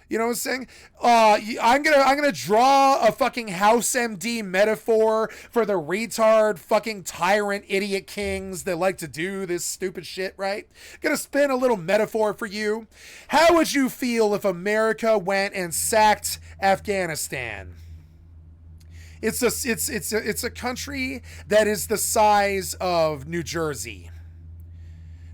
You know what I'm saying? I'm gonna draw a fucking House MD metaphor for the retard fucking tyrant idiot kings that like to do this stupid shit, right? Gonna spin a little metaphor for you. How would you feel if America went and sacked Afghanistan? It's a country that is the size of New Jersey.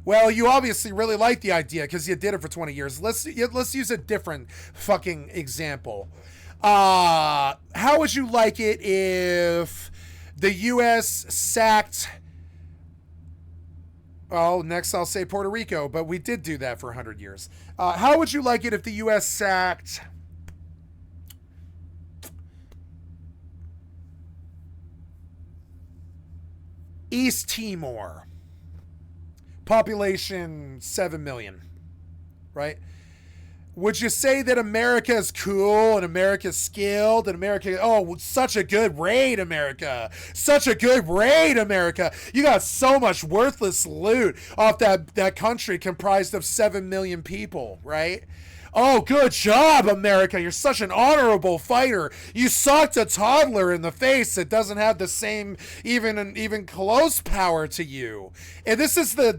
Well, you obviously really like the idea because you did it for 20 years. Let's use a different fucking example. How would you like it if the U.S. sacked... Oh, next I'll say Puerto Rico, but we did do that for 100 years. How would you like it if the U.S. sacked... East Timor? Population 7 million, right? Would you say that America is cool and America's skilled and America, oh, such a good raid, America. Such a good raid, America. You got so much worthless loot off that country comprised of 7 million people, right? Oh, good job, America. You're such an honorable fighter. You socked a toddler in the face that doesn't have the same even close power to you. And this is the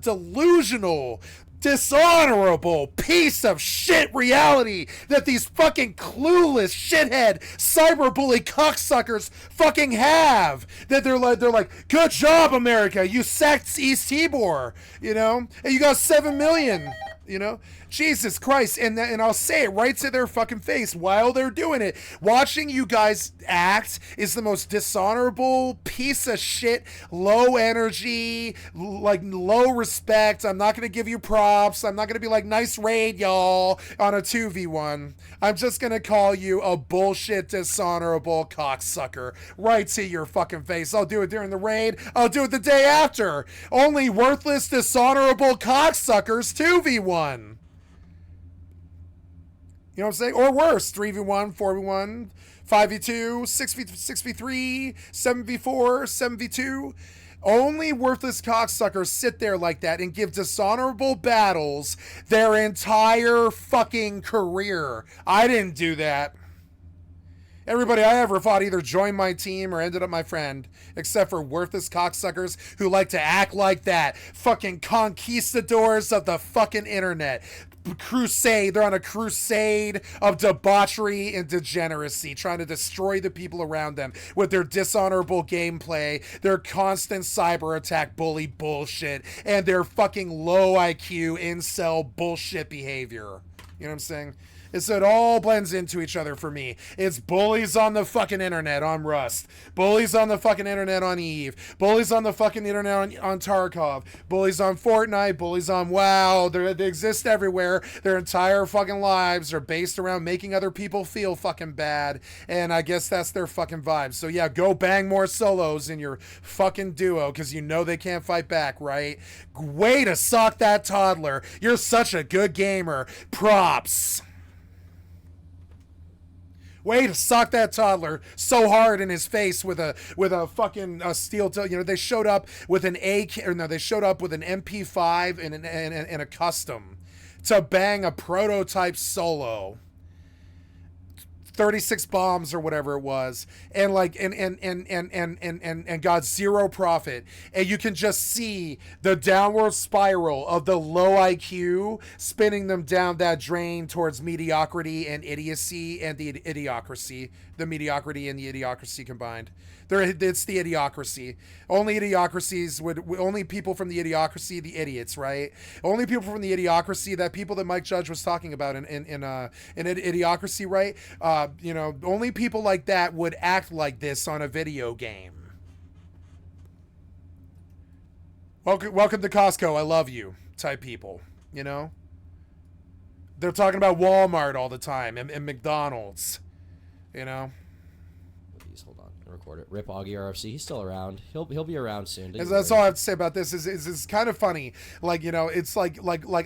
delusional, dishonorable piece of shit reality that these fucking clueless shithead cyberbully cocksuckers fucking have. That they're like, good job, America. You sacked East Timor, you know, and you got 7 million, you know. Jesus Christ, and I'll say it right to their fucking face while they're doing it. Watching you guys act is the most dishonorable piece of shit, low energy, like low respect. I'm not going to give you props. I'm not going to be like, nice raid, y'all, on a 2v1. I'm just going to call you a bullshit, dishonorable cocksucker right to your fucking face. I'll do it during the raid. I'll do it the day after. Only worthless, dishonorable cocksuckers 2v1. You know what I'm saying? Or worse, 3v1, 4v1, 5v2, 6v3, 7v4, 7v2. Only worthless cocksuckers sit there like that and give dishonorable battles their entire fucking career. I didn't do that. Everybody I ever fought either joined my team or ended up my friend, except for worthless cocksuckers who like to act like that. Fucking conquistadors of the fucking internet. crusade. They're on a crusade of debauchery and degeneracy, trying to destroy the people around them with their dishonorable gameplay, their constant cyber attack bully bullshit, and their fucking low IQ incel bullshit behavior. You know what I'm saying? So it all blends into each other for me. It's bullies on the fucking internet on Rust. Bullies on the fucking internet on EvE. Bullies on the fucking internet on Tarkov. Bullies on Fortnite. Bullies on WoW. They exist everywhere. Their entire fucking lives are based around making other people feel fucking bad. And I guess that's their fucking vibe. So yeah, go bang more solos in your fucking duo, because you know they can't fight back, right? Way to sock that toddler. You're such a good gamer. Props. Way to sock that toddler so hard in his face with a fucking steel toe. You know, they showed up with an they showed up with an MP5 and a custom to bang a prototype solo. 36 bombs or whatever it was, and like and got zero profit. And you can just see the downward spiral of the low IQ spinning them down that drain towards mediocrity and idiocy and the idiocracy. The mediocrity and the idiocracy combined. It's the idiocracy. Only idiocracies only people from the idiocracy, the idiots, right? Only people from the idiocracy, that people that Mike Judge was talking about in idiocracy, right? You know, only people like that would act like this on a video game. Welcome to Costco, I love you type people, you know? They're talking about Walmart all the time and McDonald's, you know? Hold on, record it. Rip Augie RFC. He's still around. He'll be around soon. That's all I have to say about this. Is it's kind of funny. Like, you know, it's like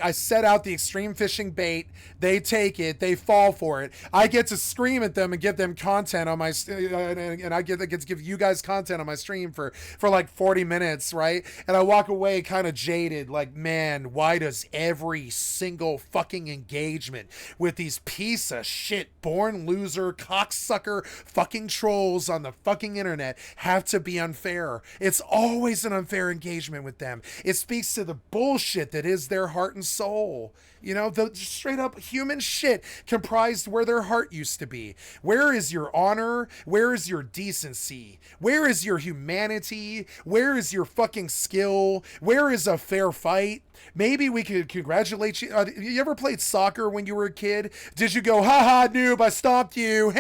I set out the extreme fishing bait. They take it. They fall for it. I get to scream at them and give them content on my and I get to give you guys content on my stream for like 40 minutes, right? And I walk away kind of jaded. Like, man, why does every single fucking engagement with these piece of shit, born loser, cocksucker, fucking trolls on the fucking internet have to be unfair? It's always an unfair engagement with them. It speaks to the bullshit that is their heart and soul. You know, the straight up human shit comprised where their heart used to be. Where is your honor? Where is your decency? Where is your humanity? Where is your fucking skill? Where is a fair fight? Maybe we could congratulate you. You ever played soccer when you were a kid? Did you go, ha ha, noob, I stomped you,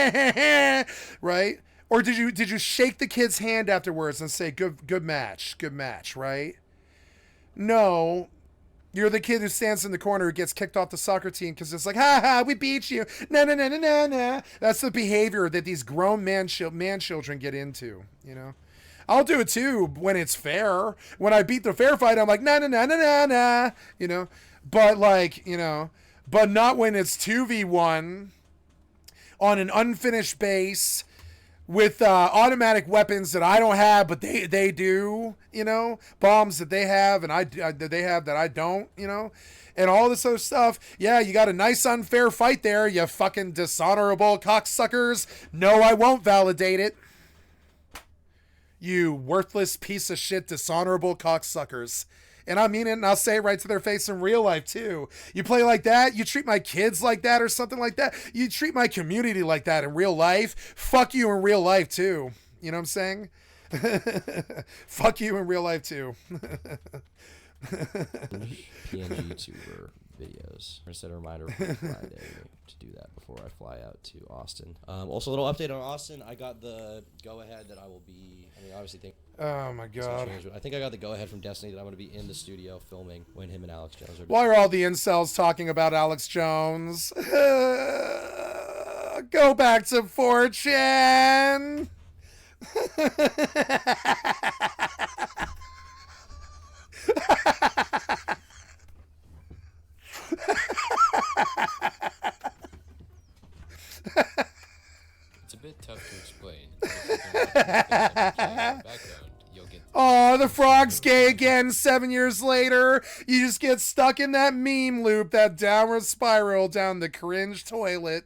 right? Or did you shake the kid's hand afterwards and say, good match, right? No. You're the kid who stands in the corner who gets kicked off the soccer team because it's like, ha ha, we beat you. No. That's the behavior that these grown man children get into, you know? I'll do it too when it's fair. When I beat the fair fight, I'm like, nah, you know? But like, you know, but not when it's 2v1 on an unfinished base with automatic weapons that I don't have, but they do, you know, bombs that they have and they have that I don't, you know, and all this other stuff. Yeah, you got a nice unfair fight there, you fucking dishonorable cocksuckers. No, I won't validate it. You worthless piece of shit, dishonorable cocksuckers. And I mean it, and I'll say it right to their face in real life, too. You play like that? You treat my kids like that or something like that? You treat my community like that in real life? Fuck you in real life, too. You know what I'm saying? Fuck you in real life, too. PNG tuber videos. I set a reminder for Friday to do that before I fly out to Austin. Also, a little update on Austin. I got the go-ahead that I will be... I mean, obviously... Oh, my God. I think I got the go-ahead from Destiny that I'm going to be in the studio filming when him and Alex Jones are... Why are all the incels talking about Alex Jones? Go back to 4chan! It's a bit tough to explain. Background, you'll get. Oh, the frog's gay again 7 years later. You just get stuck in that meme loop, that downward spiral down the cringe toilet.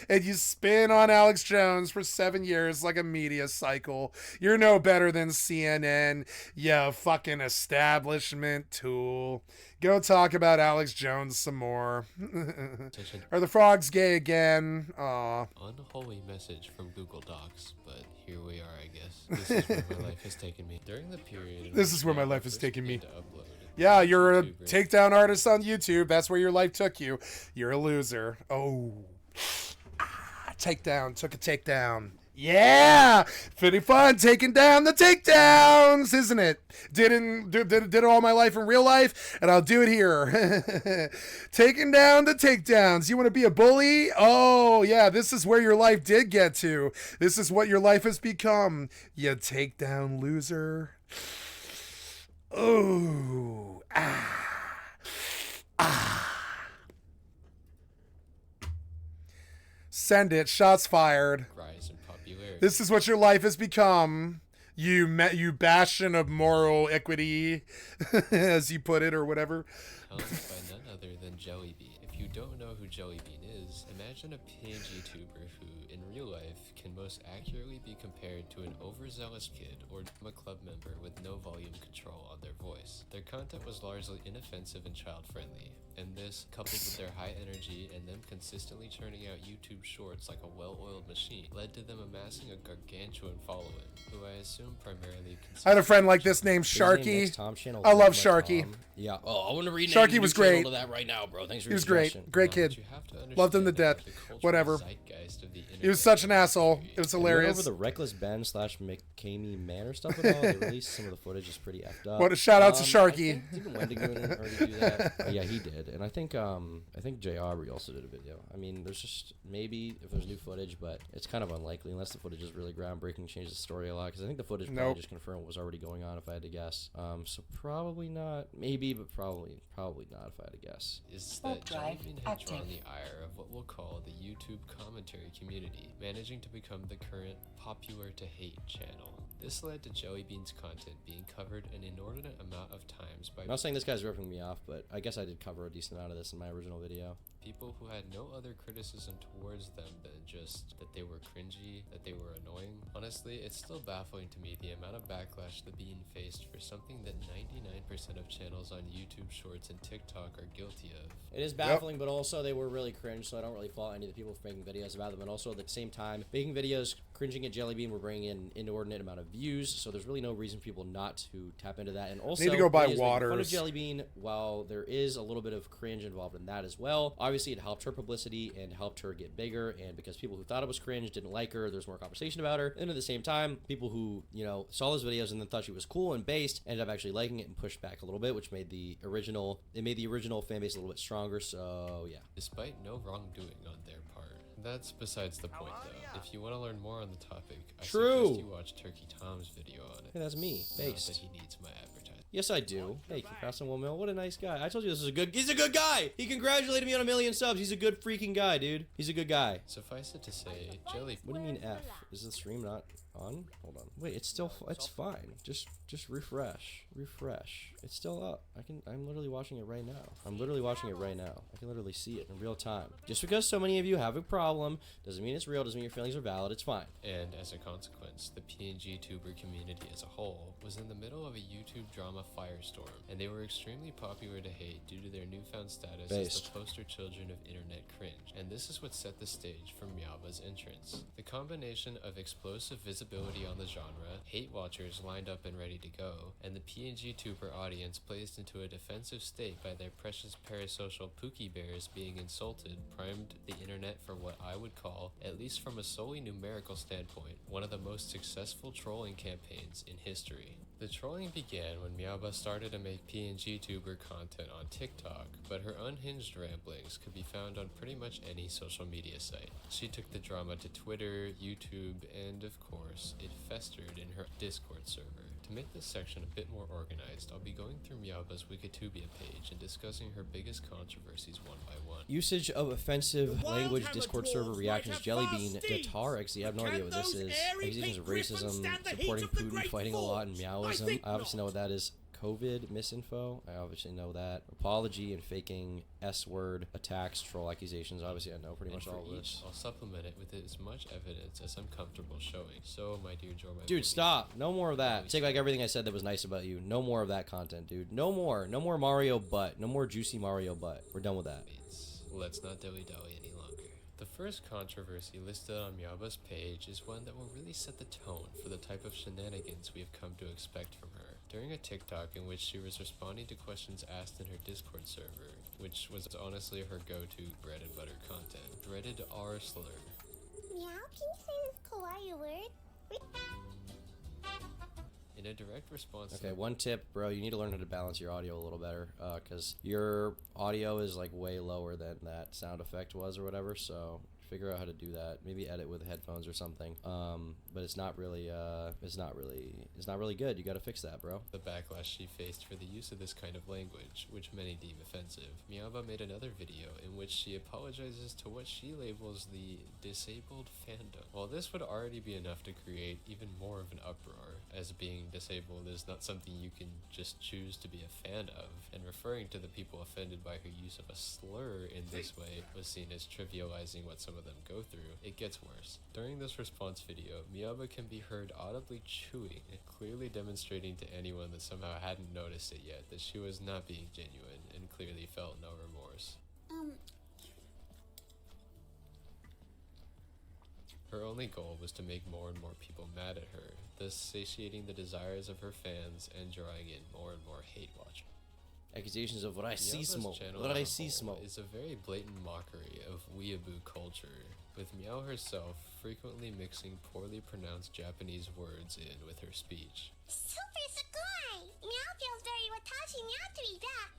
And you spin on Alex Jones for 7 years like a media cycle. You're no better than CNN, you fucking establishment tool. Go talk about Alex Jones some more. Are the frogs gay again? Aw. Unholy message from Google Docs, but here we are, I guess. This is where my life has taken me. During the period... This is where my life has taken me. Yeah, you're a takedown artist on YouTube. That's where your life took you. You're a loser. Oh. Takedown. Took a takedown. Yeah, pretty fun taking down the takedowns, isn't it? Did it all my life in real life, and I'll do it here. Taking down the takedowns. You want to be a bully? Oh, yeah, this is where your life did get to. This is what your life has become. You takedown loser. Oh, Send it. Shots fired. Rise in popularity. This is what your life has become. You bastion of moral equity, as you put it, or whatever. Helmed by none other than Jellybean. If you don't know who Jellybean is, imagine a PNG tuber who, in real life, can most accurately be compared to an overzealous kid or a club member with no volume control on their voice. Their content was largely inoffensive and child-friendly, and this, coupled with their high energy and them consistently churning out YouTube shorts like a well-oiled machine, led to them amassing a gargantuan following, who I assume primarily... I had a friend like this named Sharky. I love Sharky. Yeah. Oh, I want to read Sharky was great. to that right now, bro. Thanks for He was great. Great kid. Loved him to death. Whatever. He He was such an asshole. It was hilarious. Over the Reckless Ben / McCamey Manor stuff at all. They released some of the footage is pretty effed up. What a shout out to Sharky. Didn't Wendigoon already do that? Oh, yeah, he did. And I think Jay Aubrey also did a video. I mean, there's just maybe if there's new footage, but it's kind of unlikely unless the footage is really groundbreaking, changes the story a lot. Because I think the footage probably just confirmed what was already going on. If I had to guess, so probably not. Maybe, but probably not. If I had to guess, is that Jellybean had drawn the ire of what we'll call the YouTube commentary community, managing to become the current popular to hate channel. This led to Jellybean's content being covered an inordinate amount of times by... I'm not saying this guy's ripping me off, but I guess I did cover a decent amount of this in my original video. People who had no other criticism towards them than just that they were cringy, that they were annoying. Honestly, it's still baffling to me the amount of backlash the Bean faced for something that 99% of channels on YouTube Shorts and TikTok are guilty of. It is baffling, but also they were really cringe, so I don't really fault any of the people for making videos about them. And also at the same time, making videos cringing at Jellybean were bringing in an inordinate amount of views, so there's really no reason for people not to tap into that. And also, need to go buy waters. Fun of Jellybean, while there is a little bit of cringe involved in that as well, obviously it helped her publicity and helped her get bigger, and because people who thought it was cringe didn't like her, there's more conversation about her. And at the same time, people who, you know, saw those videos and then thought she was cool and based ended up actually liking it and pushed back a little bit, which made the original fan base a little bit stronger. So yeah, despite no wrongdoing on their part. That's besides the point, though. If you want to learn more on the topic, I suggest you watch Turkey Tom's video on it. Hey, that's me, based. Not that he needs my advertising. Yes, I do. Hey, congrats on 1 mil. What a nice guy. I told you this is he's a good guy! He congratulated me on 1 million subs. He's a good freaking guy, dude. He's a good guy. Suffice it to say, Jelly... What do you mean F? Is the stream not on? Hold on. Wait, it's fine. Just refresh. It's still up. I'm literally watching it right now. I can literally see it in real time. Just because so many of you have a problem doesn't mean it's real, doesn't mean your feelings are valid. It's fine. And as a consequence, the PNG tuber community as a whole was in the middle of a YouTube drama firestorm, and they were extremely popular to hate due to their newfound status as the poster children of internet cringe. And this is what set the stage for Meowba's entrance. The combination of explosive visibility on the genre, hate watchers lined up and ready to go, and the PNG tuber audience placed into a defensive state by their precious parasocial Pookie Bears being insulted primed the internet for what I would call, at least from a solely numerical standpoint, one of the most successful trolling campaigns in history. The trolling began when Meowba started to make PNG tuber content on TikTok, but her unhinged ramblings could be found on pretty much any social media site. She took the drama to Twitter, YouTube, and of course, it festered in her Discord server. To make this section a bit more organized, I'll be going through Meowba's Wikitubia page and discussing her biggest controversies one by one. Usage of offensive language, Discord server reactions, Jellybean, Datar XZ, I have no idea what this is. Accusations of racism, supporting Putin, fighting a lot, and Meowism. I obviously know what that is. COVID misinfo. I obviously know that. Apology and faking S-word attacks, troll accusations. Obviously, I know pretty much all of this. I'll supplement it with as much evidence as I'm comfortable showing. So, my dear Joe, Dude, stop. No more of that. Take back everything I said that was nice about you. No more of that content, dude. No more. No more Mario butt. No more juicy Mario butt. We're done with that. Let's not dilly-dally any longer. The first controversy listed on Miaba's page is one that will really set the tone for the type of shenanigans we have come to expect from her. During a TikTok in which she was responding to questions asked in her Discord server, which was honestly her go-to bread and butter content, dreaded R slur. Meow, can you say this kawaii word? In a direct response Okay, one tip, bro. You need to learn how to balance your audio a little better, because your audio is like way lower than that sound effect was or whatever. So figure out how to do that. Maybe edit with headphones or something. But it's not really good. You got to fix that, bro. The backlash she faced for the use of this kind of language, which many deem offensive, Miaba made another video in which she apologizes to what she labels the disabled fandom. While this would already be enough to create even more of an uproar, as being disabled is not something you can just choose to be a fan of, and referring to the people offended by her use of a slur in this way was seen as trivializing what some of them go through. It gets worse. During this response video, Miaba can be heard audibly chewing, clearly demonstrating to anyone that somehow hadn't noticed it yet that she was not being genuine and clearly felt no remorse. Her only goal was to make more and more people mad at her, thus satiating the desires of her fans and drawing in more and more hate watchers. Accusations of racismo. Racismo is a very blatant mockery of weeaboo culture, with Meow herself frequently mixing poorly pronounced Japanese words in with her speech. Super Sakai! Meow feels very watashi meow to be back.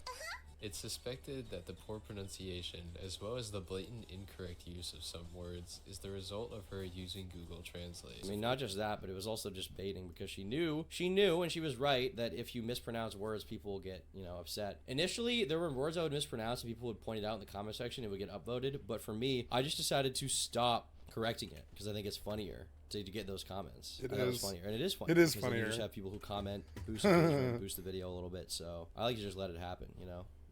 It's suspected that the poor pronunciation, as well as the blatant incorrect use of some words, is the result of her using Google Translate. I mean, not just that, but it was also just baiting, because she knew, and she was right, that if you mispronounce words, people will get, upset. Initially, there were words I would mispronounce and people would point it out in the comment section. It would get upvoted. But for me, I just decided to stop correcting it because I think it's funnier to get those comments. I thought it was funnier, and it is funny. It is because funnier. You just have people who comment, boost engagement, boost the video a little bit. So I like to just let it happen,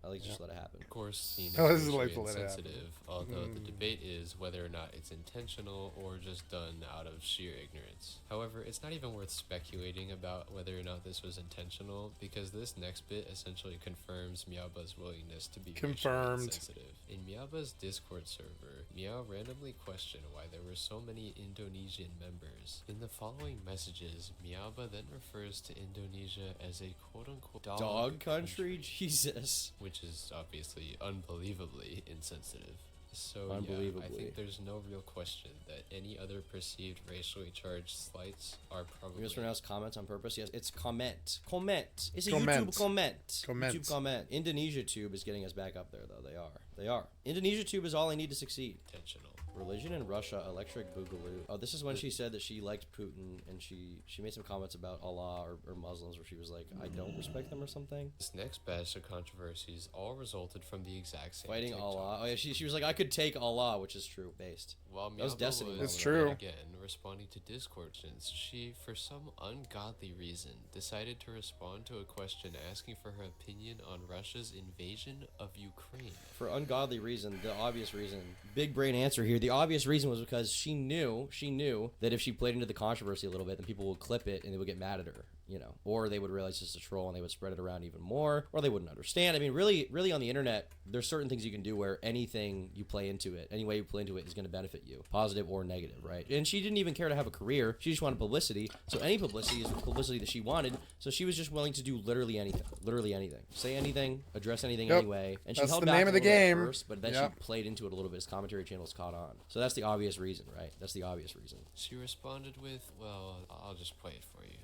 I like to just let it happen. Of course, seen Oh, as this is racially like to let it happen. insensitive, although the debate is whether or not it's intentional or just done out of sheer ignorance. However, it's not even worth speculating about whether or not this was intentional, because this next bit essentially confirms Miaba's willingness to be racially Confirmed. insensitive. In Miaba's Discord server, Meow randomly questioned why there were so many Indonesian members. In the following messages, Miaba then refers to Indonesia as a quote-unquote Dog country? Jesus. Which is obviously unbelievably insensitive. So yeah, I Unbelievably. think there's no real question that any other perceived racially charged slights are probably... You mispronounce comments on purpose? Yes, it's comment. Comment. It's a Comment. YouTube comment. Comment. YouTube comment. Indonesia Tube is getting us back up there, though. They are. Indonesia Tube is all I need to succeed. intentional. Religion in Russia, Electric Boogaloo. Oh, this is when she said that she liked Putin, and she made some comments about Allah or Muslims, where she was like, I don't respect them or something. This next batch of controversies all resulted from the exact same Fighting TikTok. Allah. Oh yeah, she was like, I could take Allah, which is true, based. While That was Miaba Destiny. was It's true. again responding to Discord questions, she, for some ungodly reason, decided to respond to a question asking for her opinion on Russia's invasion of Ukraine. For ungodly reason, the obvious reason, big brain answer here, the obvious reason was because she knew that if she played into the controversy a little bit, then people would clip it and they would get mad at her, or they would realize it's a troll and they would spread it around even more, or they wouldn't understand. I mean, really on the internet, there's certain things you can do where anything you play into it, any way you play into it is going to benefit you, positive or negative, right? And she didn't even care to have a career. She just wanted publicity. So any publicity is publicity that she wanted. So she was just willing to do literally anything, say anything, address anything Yep. anyway. And she That's held the back name a of the little bit at game. first, but then Yep. she played into it a little bit as commentary channels caught on. So that's the obvious reason, right? That's the obvious reason. She responded with, well, I'll just play it for you.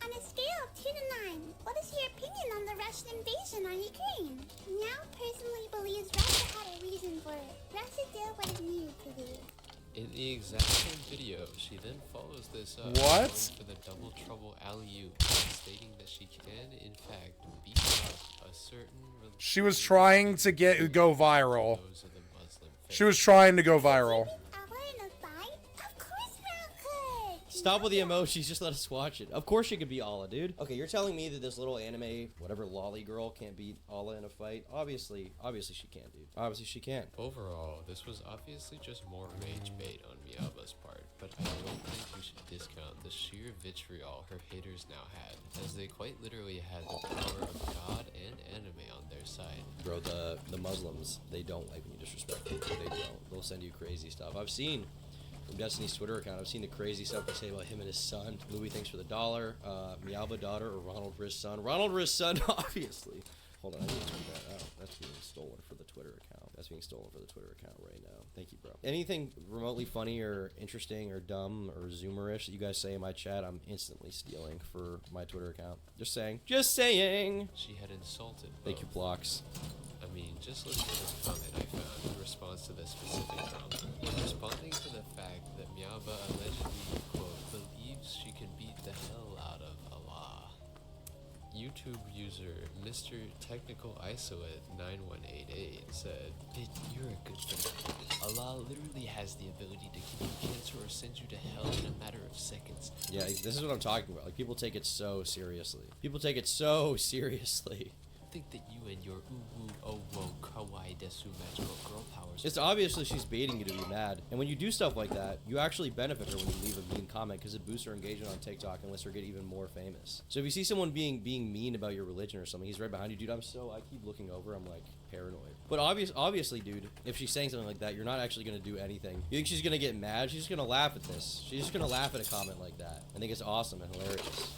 On a scale of 2 to 9, what is your opinion on the Russian invasion on Ukraine? Meow personally believes Russia had a reason for it. Russia did what it needed to do. In the exact same video, she then follows this up What? going for the double trouble alley-oop, stating that she can, in fact, beat up a certain... She was trying to go viral. Those of the Muslim faith. She was trying to go viral. I want to fight? Of course Meow could! Stop with the emojis, just let us watch it. Of course she could beat Alla, dude. Okay, you're telling me that this little anime, whatever lolly girl can't beat Alla in a fight? Obviously she can, dude. Obviously she can. Overall, this was obviously just more rage bait on Miyaba's part, but I don't think we should discount the sheer vitriol her haters now had, as they quite literally had the power of God and anime on their side. Bro, the Muslims, they don't like when you disrespect them. They don't. They'll send you crazy stuff. I've seen from Destiny's Twitter account, I've seen the crazy stuff they say about him and his son. Louis thanks for the $1. Mialba daughter or Ronald for his son. Ronald for his son, obviously. Hold on, I need to tweet that out. That's being stolen for the Twitter account. That's being stolen for the Twitter account right now. Thank you, bro. Anything remotely funny or interesting or dumb or zoomerish that you guys say in my chat, I'm instantly stealing for my Twitter account. Just saying. Just saying. She had insulted both. Thank you, Blocks. I mean, just listen to this comment I found in response to this specific drama. Responding to the fact that Mialba allegedly, quote, believes she can beat the hell out of Allah. YouTube user Mr. Technical Isolate 9188 said, "Bit, you're a good friend. Allah literally has the ability to give you cancer or send you to hell in a matter of seconds." Yeah, this is what I'm talking about. Like, people take it so seriously. People take it so seriously. Think that you and your uwu owo kawaii desu magical girl powers. It's obviously she's baiting you to be mad. And when you do stuff like that, you actually benefit her when you leave a mean comment because it boosts her engagement on TikTok and lets her get even more famous. So if you see someone being mean about your religion or something, he's right behind you, dude. I keep looking over, I'm like paranoid. But obviously, dude, if she's saying something like that, you're not actually gonna do anything. You think she's gonna get mad? She's just gonna laugh at this. She's just gonna laugh at a comment like that. I think it's awesome and hilarious.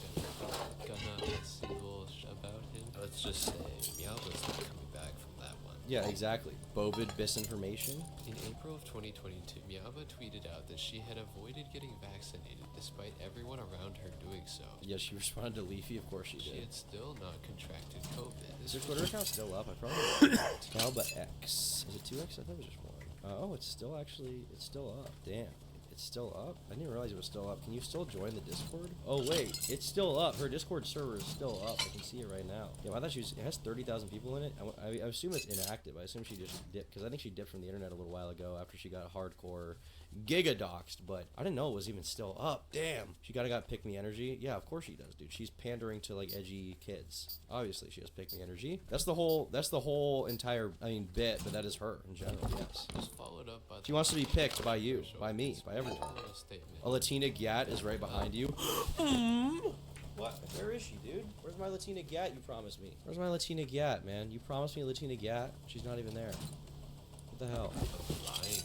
Gonna single about him. Let's just say Mialba's not coming back from that one. Yeah, exactly. Bovid misinformation. In April of 2022, Mialba tweeted out that she had avoided getting vaccinated despite everyone around her doing so. Yeah, she responded to Leafy, of course she did. She had still not contracted COVID. Is her Twitter account still up? I probably Mialba X. Is it 2X? I thought it was just one. Oh, it's still up. Damn. It's still up? I didn't realize it was still up. Can you still join the Discord? Oh, wait. It's still up. Her Discord server is still up. I can see it right now. Yeah, I thought it has 30,000 people in it. I assume it's inactive. I assume she just dipped, because I think she dipped from the internet a little while ago after she got hardcore gigadoxed, but I didn't know it was even still up. Damn. She got pick me energy. Yeah, of course she does, dude. She's pandering to like edgy kids. Obviously she has pick me energy. That's the whole entire bit, but that is her in general. Yes. Just followed up by she wants to be picked by you, by me, by everyone. A Latina Gat is right behind you. What? Where is she, dude? Where's my Latina Gat you promised me? Where's my Latina Gat, man? You promised me a Latina Gat? She's not even there. What the hell? Lying to you.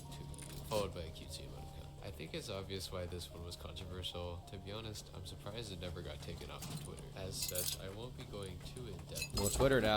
Followed by a cutesy emoticon. I think it's obvious why this one was controversial. To be honest, I'm surprised it never got taken off of Twitter. As such, I won't be going too in-depth. Well,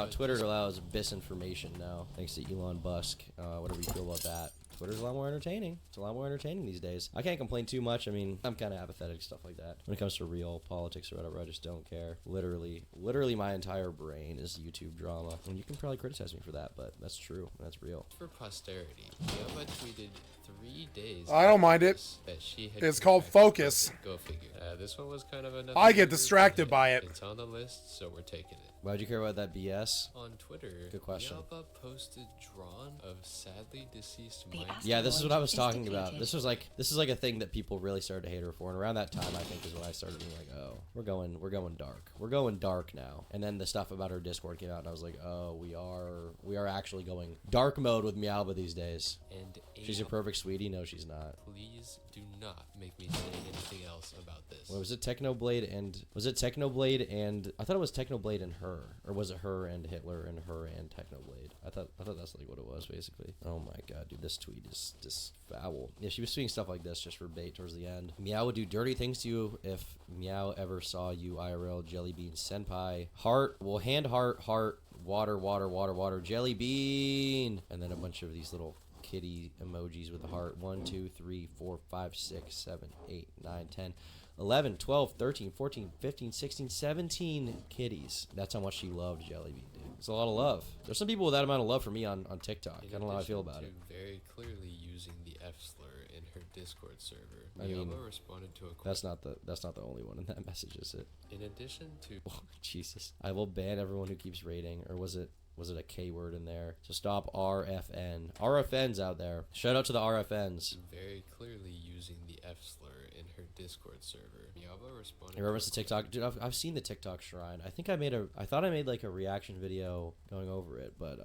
Twitter allows misinformation now, thanks to Elon Musk. Whatever you feel about that. Twitter's a lot more entertaining. It's a lot more entertaining these days. I can't complain too much. I mean, I'm kind of apathetic to stuff like that. When it comes to real politics or whatever, I just don't care. Literally my entire brain is YouTube drama. And you can probably criticize me for that, but that's true. That's real. For posterity, Mialba tweeted 3 days. I don't mind it. That she had it's called Focus. Go figure. This one was kind of another. I get distracted by it. It's on the list, so we're taking it. Why'd you care about that BS? On Twitter, good question. Mialba posted drawn of sadly deceased miners. Yeah, this is what I was talking about. This is like a thing that people really started to hate her for, and around that time, I think, is when I started being like, oh, we're going dark. We're going dark now. And then the stuff about her Discord came out, and I was like, oh, we are actually going dark mode with Mialba these days. And she's a perfect sweetie. No, she's not. Please do not make me say anything else about this. What was it? Technoblade and I thought it was Technoblade and her, or was it her and Hitler and her and Technoblade? I thought that's like what it was basically. Oh my god, dude, this tweet is just foul. Yeah, she was tweeting stuff like this just for bait towards the end. Meow would do dirty things to you if Meow ever saw you IRL. Jellybean senpai. Heart. Well, hand heart. Water. Jellybean. And then a bunch of these little kitty emojis with a heart. 1, 2, 3, 4, 5, 6, 7, 8, 9, 10, 11, 12, 13, 14, 15, 16, 17 kitties. That's how much she loved Jellybean, dude. It's a lot of love. There's some people with that amount of love for me on TikTok. I don't know how I feel about it. Very clearly using the F slur in her Discord server. I mean, Mialba responded to a that's not the only one in that message, is it? In addition to Jesus, I will ban everyone who keeps rating, or was it a K word in there? So stop RFN. RFNs out there. Shout out to the RFNs. Very clearly using the F slur in her Discord server. Miaba responded. In reference to TikTok, dude, I've seen the TikTok shrine. I think I thought I made like a reaction video going over it, but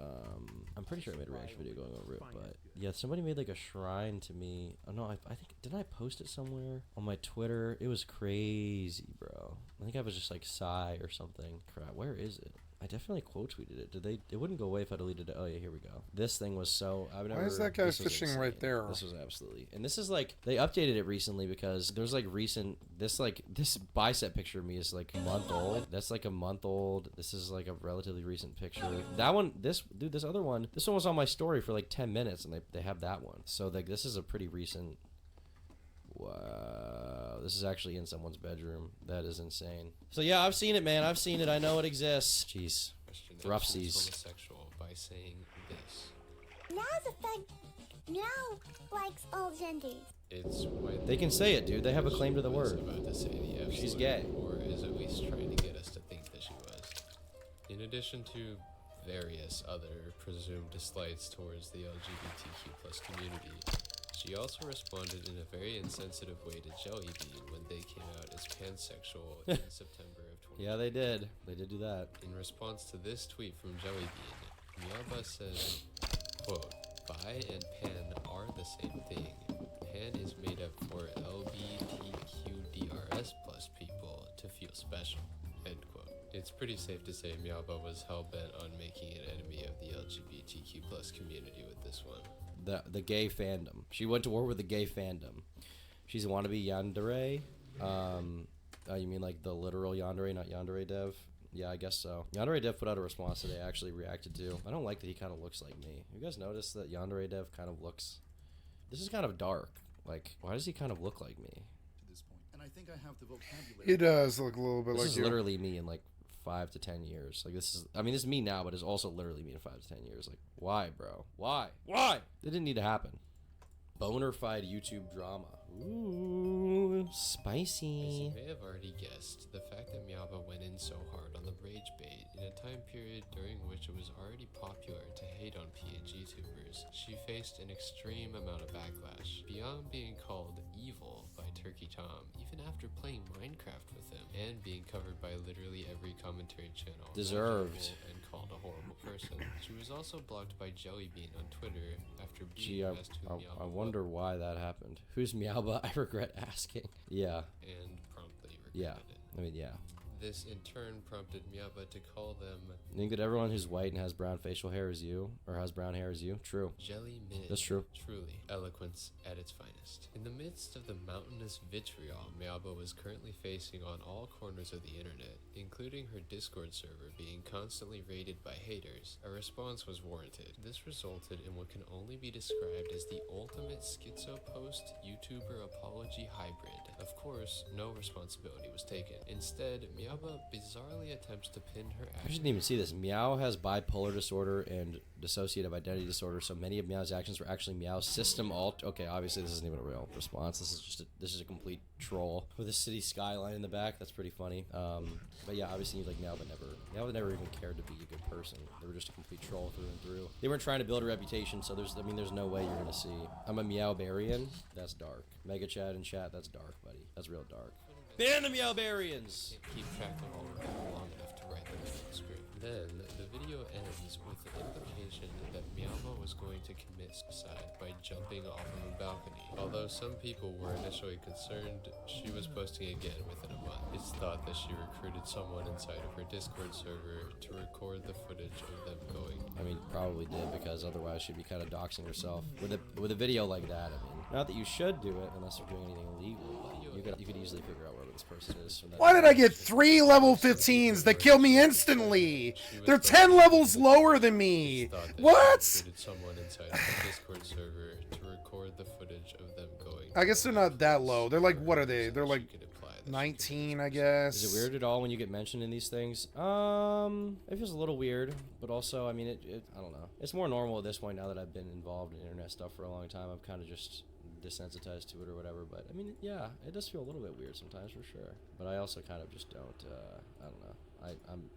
I'm pretty sure I made a reaction video going over it. But yeah, somebody made like a shrine to me. Oh no, I think didn't I post it somewhere on my Twitter? It was crazy, bro. I think I was just like sigh or something. Crap, where is it? I definitely quote tweeted it. Did they? It wouldn't go away if I deleted it. Oh yeah, here we go. This thing was so. I've never. Why is that guy this was fishing insane. right there? This was absolutely. And this is like they updated it recently because there's like recent. This bicep picture of me is like a month old. That's like a month old. This is like a relatively recent picture. That one. This other one. This one was on my story for like 10 minutes, and they have that one. So like this is a pretty recent. Wow, this is actually in someone's bedroom. That is insane. So yeah, I've seen it, man. I've seen it. I know it exists. Jeez. Rough-sies. Homosexual by saying this. Meow's a thug. Meow likes all genders. It's widely They can say it, dude. They have a claim to the was word. about to say the F She's word, gay. or is at least trying to get us to think that she was. In addition to various other presumed slights towards the LGBTQ+ community, she also responded in a very insensitive way to Jellybean when they came out as pansexual in September of 2020. Yeah, they did. They did do that. In response to this tweet from Jellybean, Miaba said, quote, "Bi and pan are the same thing. Pan is made up for LGBTQDRS plus people to feel special." End quote. It's pretty safe to say Miaba was hell-bent on making an enemy of the LGBTQ+ community with this one. The gay fandom. She went to war with the gay fandom. She's a wannabe yandere. You mean like the literal yandere, not yandere dev? Yeah, I guess so. Yandere dev put out a response that I actually reacted to. I don't like that he kind of looks like me. You guys notice that yandere dev kind of looks... This is kind of dark. Like, why does he kind of look like me? To this point, and I think I have the vocabulary. He does look a little bit This like is you. literally me in like 5 to 10 years. Like this is, I mean, this is me now, but it's also literally me in 5 to 10 years. Like, why, bro? Why? It didn't need to happen. Boner-fied YouTube drama. Ooh, spicy. As you may have already guessed, the fact that Miaba went in so hard on the rage bait in a time period during which it was already popular to hate on PNG tubers, she faced an extreme amount of backlash. Beyond being called evil by Turkey Tom, even after playing Minecraft with him, and being covered by literally every commentary channel. Deserved. And called a horrible person. She was also blocked by Jellybean on Twitter after being Gee, asked who I Miaba wonder why that happened. Who's Miaba? I regret asking. Yeah. and promptly regretted Yeah. it. I mean, yeah. This in turn prompted Miaba to call them You think that everyone who's white and has brown facial hair is you, or has brown hair is you? True. Jelly Mid. That's true. Truly, eloquence at its finest. In the midst of the mountainous vitriol Miaba was currently facing on all corners of the internet, including her Discord server being constantly raided by haters, a response was warranted. This resulted in what can only be described as the ultimate schizo-post YouTuber apology hybrid. Of course, no responsibility was taken. Instead, Miaba bizarrely attempts to pin her I actions. didn't even see this. Meow has bipolar disorder and dissociative identity disorder, so many of Meow's actions were actually Meow's system alt. Okay, obviously this isn't even a real response. This is a complete troll with a city skyline in the back. That's pretty funny. But yeah, obviously like Meow never even cared to be a good person. They were just a complete troll through and through. They weren't trying to build a reputation, so there's no way you're gonna see. I'm a Meowbarian. That's dark. Mega Chad and chat. That's dark, buddy. That's real dark. Ban the Meowbarians. Can't keep track of all of them long enough to write the video script. Then, the video ends with the implication that Miaba was going to commit suicide by jumping off of a balcony. Although some people were initially concerned, she was posting again within a month. It's thought that she recruited someone inside of her Discord server to record the footage of them going. I mean, probably did, because otherwise she'd be kind of doxing herself with a video like that. I mean, not that you should do it unless you're doing anything illegal, but you could easily figure out where this person is. From that Why did I get 3 level 15s that kill me instantly? They're 10 levels lower than me. What? Recruited someone inside of her Discord server to record the footage of them going. I guess they're not that low. They're like, what are they? They're like 19, I guess. Is it weird at all when you get mentioned in these things? It feels a little weird, but also, I mean, I don't know. It's more normal at this point now that I've been involved in internet stuff for a long time. I'm kind of just desensitized to it or whatever, but I mean, yeah, it does feel a little bit weird sometimes for sure. But I also kind of just don't, I don't know.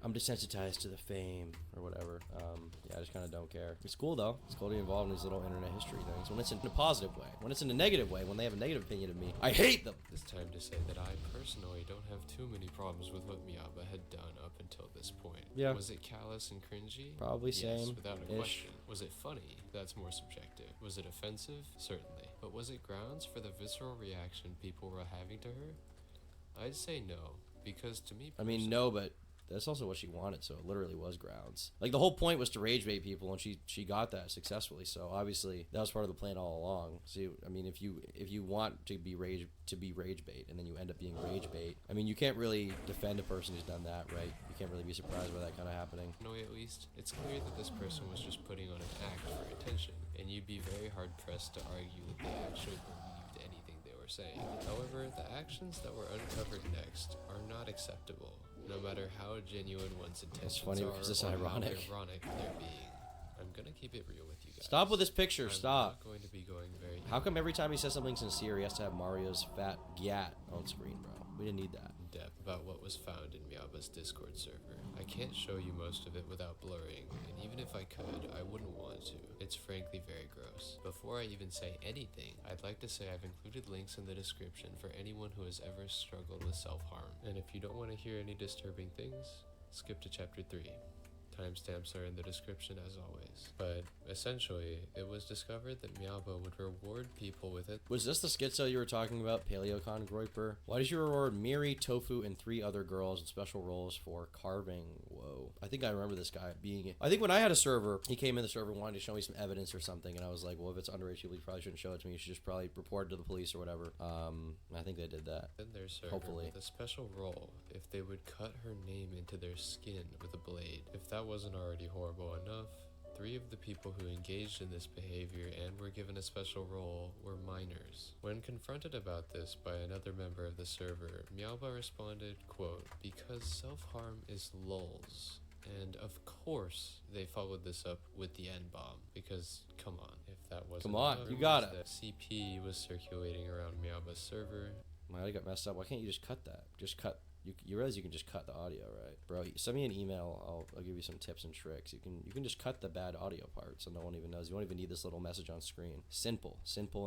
I'm desensitized to the fame or whatever. Yeah, I just kind of don't care. It's cool though. It's cool to be involved in these little internet history things. When it's in a positive way. When it's in a negative way, when they have a negative opinion of me, I hate them. It's time to say that I personally don't have too many problems with what Miyaba had done up until this point. Yeah. Was it callous and cringy? Probably yes, same. without a Ish. question. Was it funny? That's more subjective. Was it offensive? Certainly. But was it grounds for the visceral reaction people were having to her? I'd say no, because to me, I mean, no, but that's also what she wanted, so it literally was grounds. Like, the whole point was to rage bait people, and she got that successfully, so obviously that was part of the plan all along. So, I mean, if you want to be rage bait, and then you end up being rage bait, I mean, you can't really defend a person who's done that, right? You can't really be surprised by that kind of happening. No, at least, it's clear that this person was just putting on an act for attention, and you'd be very hard-pressed to argue that they actually believed anything they were saying. However, the actions that were uncovered next are not acceptable, no matter how genuine one's intentions funny because it's or ironic. how ironic they're being. I'm gonna keep it real with you guys. Stop with this picture, I'm stop. not going to be going very How come every time he says something sincere, he has to have Mario's fat gat on screen, bro? We didn't need that. in depth about what was found in Miyaba's Discord server. I can't show you most of it without blurring, and even if I could, I wouldn't want to. It's frankly very gross. Before I even say anything, I'd like to say I've included links in the description for anyone who has ever struggled with self-harm. And if you don't want to hear any disturbing things, skip to chapter 3. Timestamps are in the description as always. But essentially, it was discovered that Miyaba would reward people with it. Was this the schizo you were talking about, Paleocon Groiper? Why did you reward Miri, Tofu, and 3 other girls in special roles for carving? Whoa. I think I remember this guy being... I think when I had a server, he came in the server and wanted to show me some evidence or something, and I was like, well, if it's underage people, you probably shouldn't show it to me. You should just probably report it to the police or whatever. I think they did that. In their server Hopefully. with a special role if they would cut her name into their skin with a blade. If that wasn't already horrible enough, 3 of the people who engaged in this behavior and were given a special role were minors. When confronted about this by another member of the server, Miyaoba responded, quote, "Because self-harm is lulz." And of course, they followed this up with the N-bomb, because, come on, if that wasn't Come on, enough, you got it. that CP was circulating around Miyaoba's server. My audio got messed up. Why can't you just cut that? Just cut... You realize you can just cut the audio, right? Bro, send me an email. I'll give you some tips and tricks. You can just cut the bad audio part so no one even knows. You won't even need this little message on screen. Simple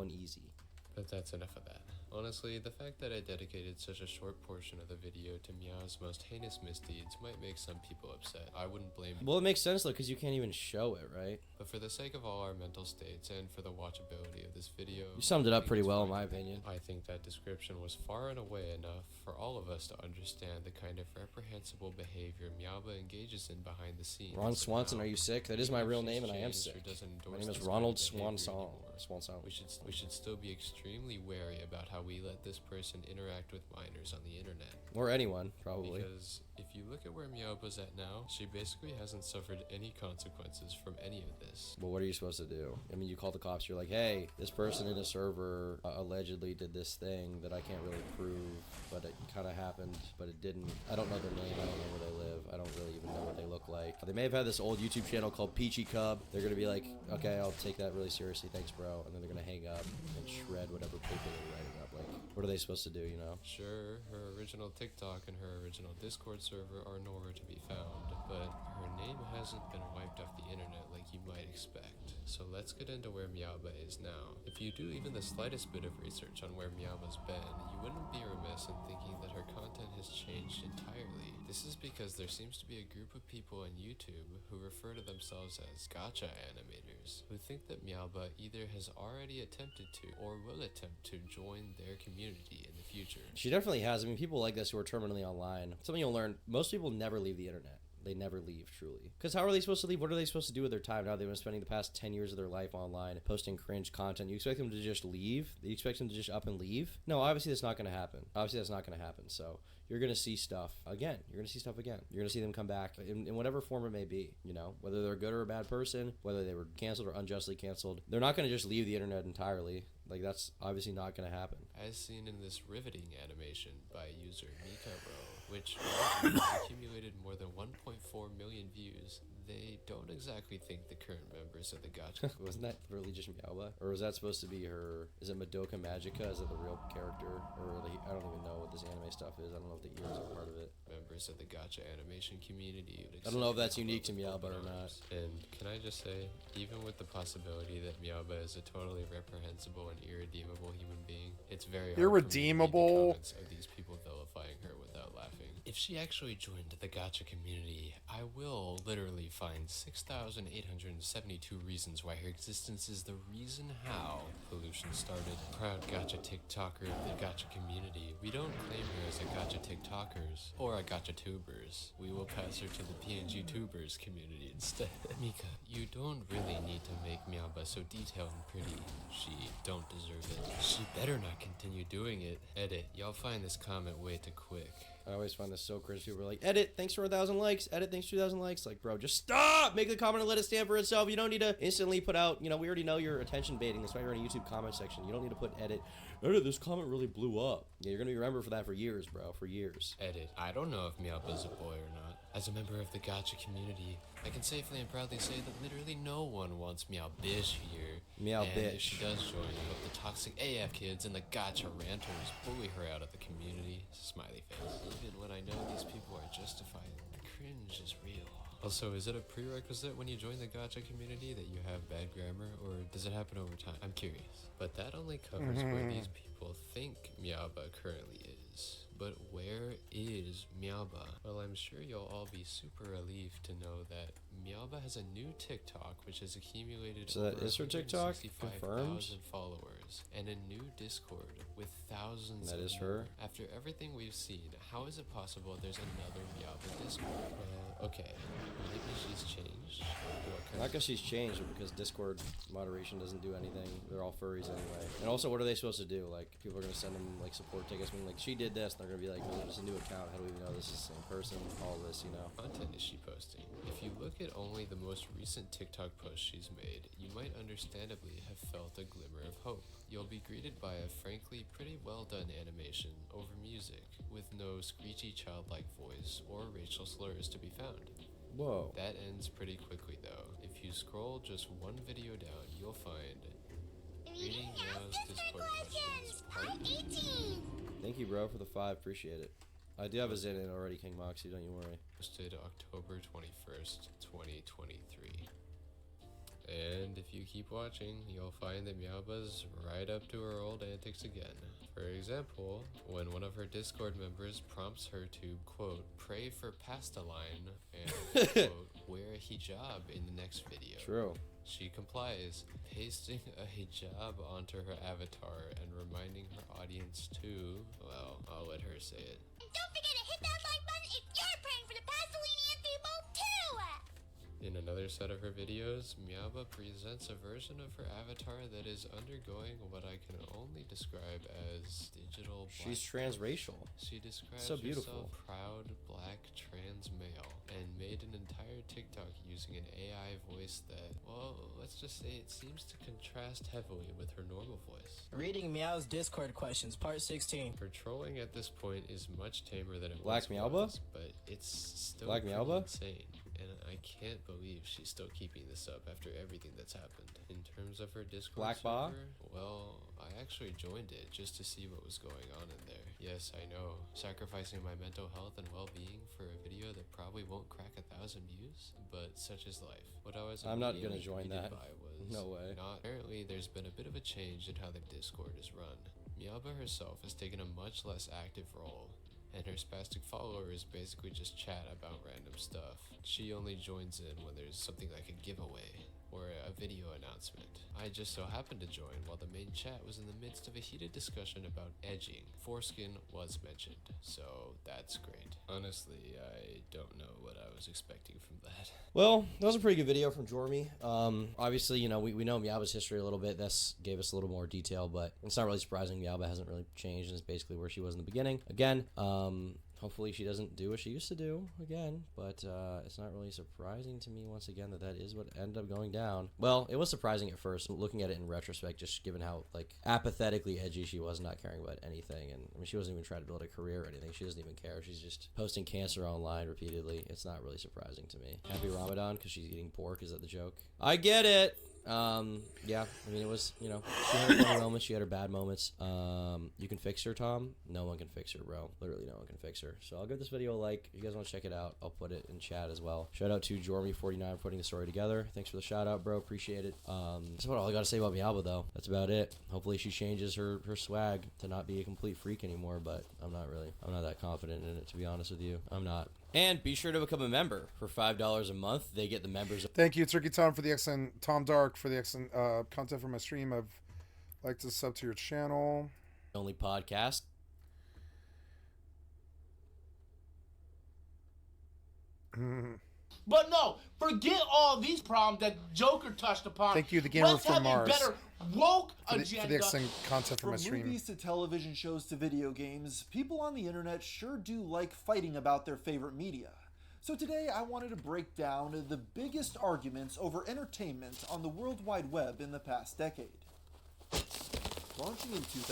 and easy. But that's enough of that. Honestly, the fact that I dedicated such a short portion of the video to Miao's most heinous misdeeds might make some people upset. I wouldn't blame Well, it makes sense though, because you can't even show it, right? But for the sake of all our mental states and for the watchability of this video, You summed it up pretty well, in my opinion. I think that description was far and away enough for all of us to understand the kind of reprehensible behavior Miyaoba engages in behind the scenes. Ron and Swanson, how, are you sick? That is my even if real she's name, and I am changed or sick. doesn't My endorse name is this Ronald kind of behavior Swanson. anymore. Swanson. We should still be extremely wary about how we let this person interact with minors on the internet. Or anyone, probably. Because if you look at where Miyaoba's at now, she basically hasn't suffered any consequences from any of this. Well, what are you supposed to do? I mean, you call the cops, you're like, hey, this person in a server allegedly did this thing that I can't really prove, but it kind of happened, but it didn't. I don't know their name, I don't know where they live, I don't really even know what they look like. They may have had this old YouTube channel called Peachy Cub. They're gonna be like, okay, I'll take that really seriously, thanks bro, and then they're gonna hang up and shred whatever paper they're writing up. Like, what are they supposed to do, you know? Sure, her original TikTok and her original Discord server are nowhere to be found, but her name hasn't been wiped off the internet like you might expect. So let's get into where Miyaoba is now. If you do even the slightest bit of research on where Miyaoba's been, you wouldn't be remiss in thinking that her content has changed entirely. This is because there seems to be a group of people on YouTube who refer to themselves as gacha animators, who think that Miyaoba either has already attempted to or will attempt to join their community in the future. She definitely has. I mean, people like this who are terminally online. Something you'll learn, most people never leave the internet. They never leave, truly. Because how are they supposed to leave? What are they supposed to do with their time now? They've been spending the past 10 years of their life online, posting cringe content. You expect them to just leave? You expect them to just up and leave? No, obviously that's not going to happen. Obviously that's not going to happen. So you're going to see stuff again. You're going to see stuff again. You're going to see them come back in whatever form it may be, you know? Whether they're a good or a bad person, whether they were canceled or unjustly canceled. They're not going to just leave the internet entirely. Like, that's obviously not going to happen. As seen in this riveting animation by user Mika Ro, which accumulated more than 1.5 4 million views, they don't exactly think the current members of the gacha. Wasn't that really just Miauba? Or was that supposed to be her? Is it Madoka Magica? Is it the real character? Or really, I don't even know what this anime stuff is. I don't know if the ears are part of it. Members of the gacha animation community. I don't know if that's unique to Miauba or not. And can I just say, even with the possibility that Miauba is a totally reprehensible and irredeemable human being, it's very hard irredeemable. for me to read the comments of these people vilifying her without laughing. If she actually joined the gacha community, I will literally find 6,872 reasons why her existence is the reason how pollution started. Proud gacha TikToker of the gacha community, we don't claim her as a gacha TikTokers or a gacha tubers. We will pass her to the PNG tubers community instead. Mika, you don't really need to make Miauba so detailed and pretty. She don't deserve it. She better not continue doing it. Edit, y'all find this comment way too quick. I always find this so cringe. People are like, edit, thanks for 1,000 likes. Edit, thanks for 2,000 likes. Like, bro, just stop! Make the comment and let it stand for itself. You don't need to instantly put out, you know, we already know you're attention baiting. That's why you're in a YouTube comment section. You don't need to put edit. Edit, this comment really blew up. Yeah, you're going to be remembered for that for years, bro. For years. Edit, I don't know if Miauba's a boy or not. As a member of the gacha community, I can safely and proudly say that literally no one wants Meow Bish here. Meow and Bish. If she does join, I hope the toxic AF kids and the gacha ranters bully her out of the community. Smiley face. Even when I know these people are justified, the cringe is real. Also, is it a prerequisite when you join the gacha community that you have bad grammar, or does it happen over time? I'm curious. But that only covers where these people think Miauba currently is. But where is Miauba? Well, I'm sure you'll all be super relieved to know that Miauba has a new TikTok, which has accumulated So that is her TikTok? Confirmed? 165,000 followers, and a new Discord with thousands That of is her? more. After everything we've seen, how is it possible there's another Miauba Discord? Well, okay, maybe she's changed. Not because she's changed, but because Discord moderation doesn't do anything. They're all furries anyway. And also, what are they supposed to do? Like, people are going to send them, like, support tickets. I mean, like, she did this, and they're going to be like, well, it's a new account. How do we even know this is the same person? All this, you know? Content is she posting? If you look at only the most recent TikTok post she's made, you might understandably have felt a glimmer of hope. You'll be greeted by a frankly pretty well done animation over music, with no screechy childlike voice or racial slurs to be found. Whoa. That ends pretty quickly though. If you scroll just one video down, you'll find Reading Meow's Discord questions, part 18. Thank you, bro, for the 5. Appreciate it. I do have a Zen in already, King Moxie, don't you worry. Posted October 21st, 2023. And if you keep watching, you'll find that Miauba's right up to her old antics again. For example, when one of her Discord members prompts her to, quote, pray for Pastaline and, quote, wear a hijab in the next video. True. She complies, pasting a hijab onto her avatar and reminding her audience to, well, I'll let her say it. And don't forget to hit that like button if you're praying for the Pasolini people too! In another set of her videos, Miauba presents a version of her avatar that is undergoing what I can only describe as digital black. She's transracial. She describes So beautiful. herself proud black trans male and made an entire TikTok using an AI voice that, well, let's just say it seems to contrast heavily with her normal voice. Reading Meow's Discord questions, part 16. Her trolling at this point is much tamer than it Black Miauba? was, but it's still Black pretty Miauba? insane. And I can't believe she's still keeping this up after everything that's happened. In terms of her Discord Black Ba? server, well, I actually joined it just to see what was going on in there. Yes, I know, sacrificing my mental health and well-being for a video that probably won't crack 1,000 views, but such is life. What I was I'm not gonna immediately join greeted that. by was No way. apparently there's been a bit of a change in how the Discord is run. Miauba herself has taken a much less active role, and her spastic followers basically just chat about random stuff. She only joins in when there's something like a giveaway or a video announcement. I just so happened to join while the main chat was in the midst of a heated discussion about edging. Foreskin was mentioned, so that's great. Honestly, I don't know what I was expecting from that. Well, that was a pretty good video from Jormy. Obviously, you know, we know Miauba's history a little bit. This gave us a little more detail, but it's not really surprising. Miauba hasn't really changed and is basically where she was in the beginning. Again, hopefully she doesn't do what she used to do again, but it's not really surprising to me once again that is what ended up going down. Well, it was surprising at first, looking at it in retrospect, just given how like apathetically edgy she was, not caring about anything. And I mean, she wasn't even trying to build a career or anything. She doesn't even care. She's just posting cancer online repeatedly. It's not really surprising to me. Happy Ramadan because she's eating pork. Is that the joke? I get it. Yeah, I mean, it was, you know, she had her funny moments, she had her bad moments. You can fix her, Tom. No one can fix her, bro. Literally no one can fix her. So I'll give this video a like. If you guys want to check it out, I'll put it in chat as well. Shout out to Jormy49 for putting the story together. Thanks for the shout out, bro. Appreciate it. That's about all I gotta say about Mialba, though. That's about it. Hopefully she changes her swag to not be a complete freak anymore, but I'm not that confident in it, to be honest with you. I'm not. And be sure to become a member for $5 a month. They get the members. Thank you, Turkey Tom, for the excellent Tom Dark for the excellent content for my stream. I've liked to sub to your channel. Only podcast. But no, forget all these problems that Joker touched upon. Thank you, the gamer Let's from have Mars. A better woke for the agenda. excellent content for my From stream. movies to television shows to video games, people on the internet sure do like fighting about their favorite media. So today I wanted to break down the biggest arguments over entertainment on the World Wide Web in the past decade. Launching in 2009,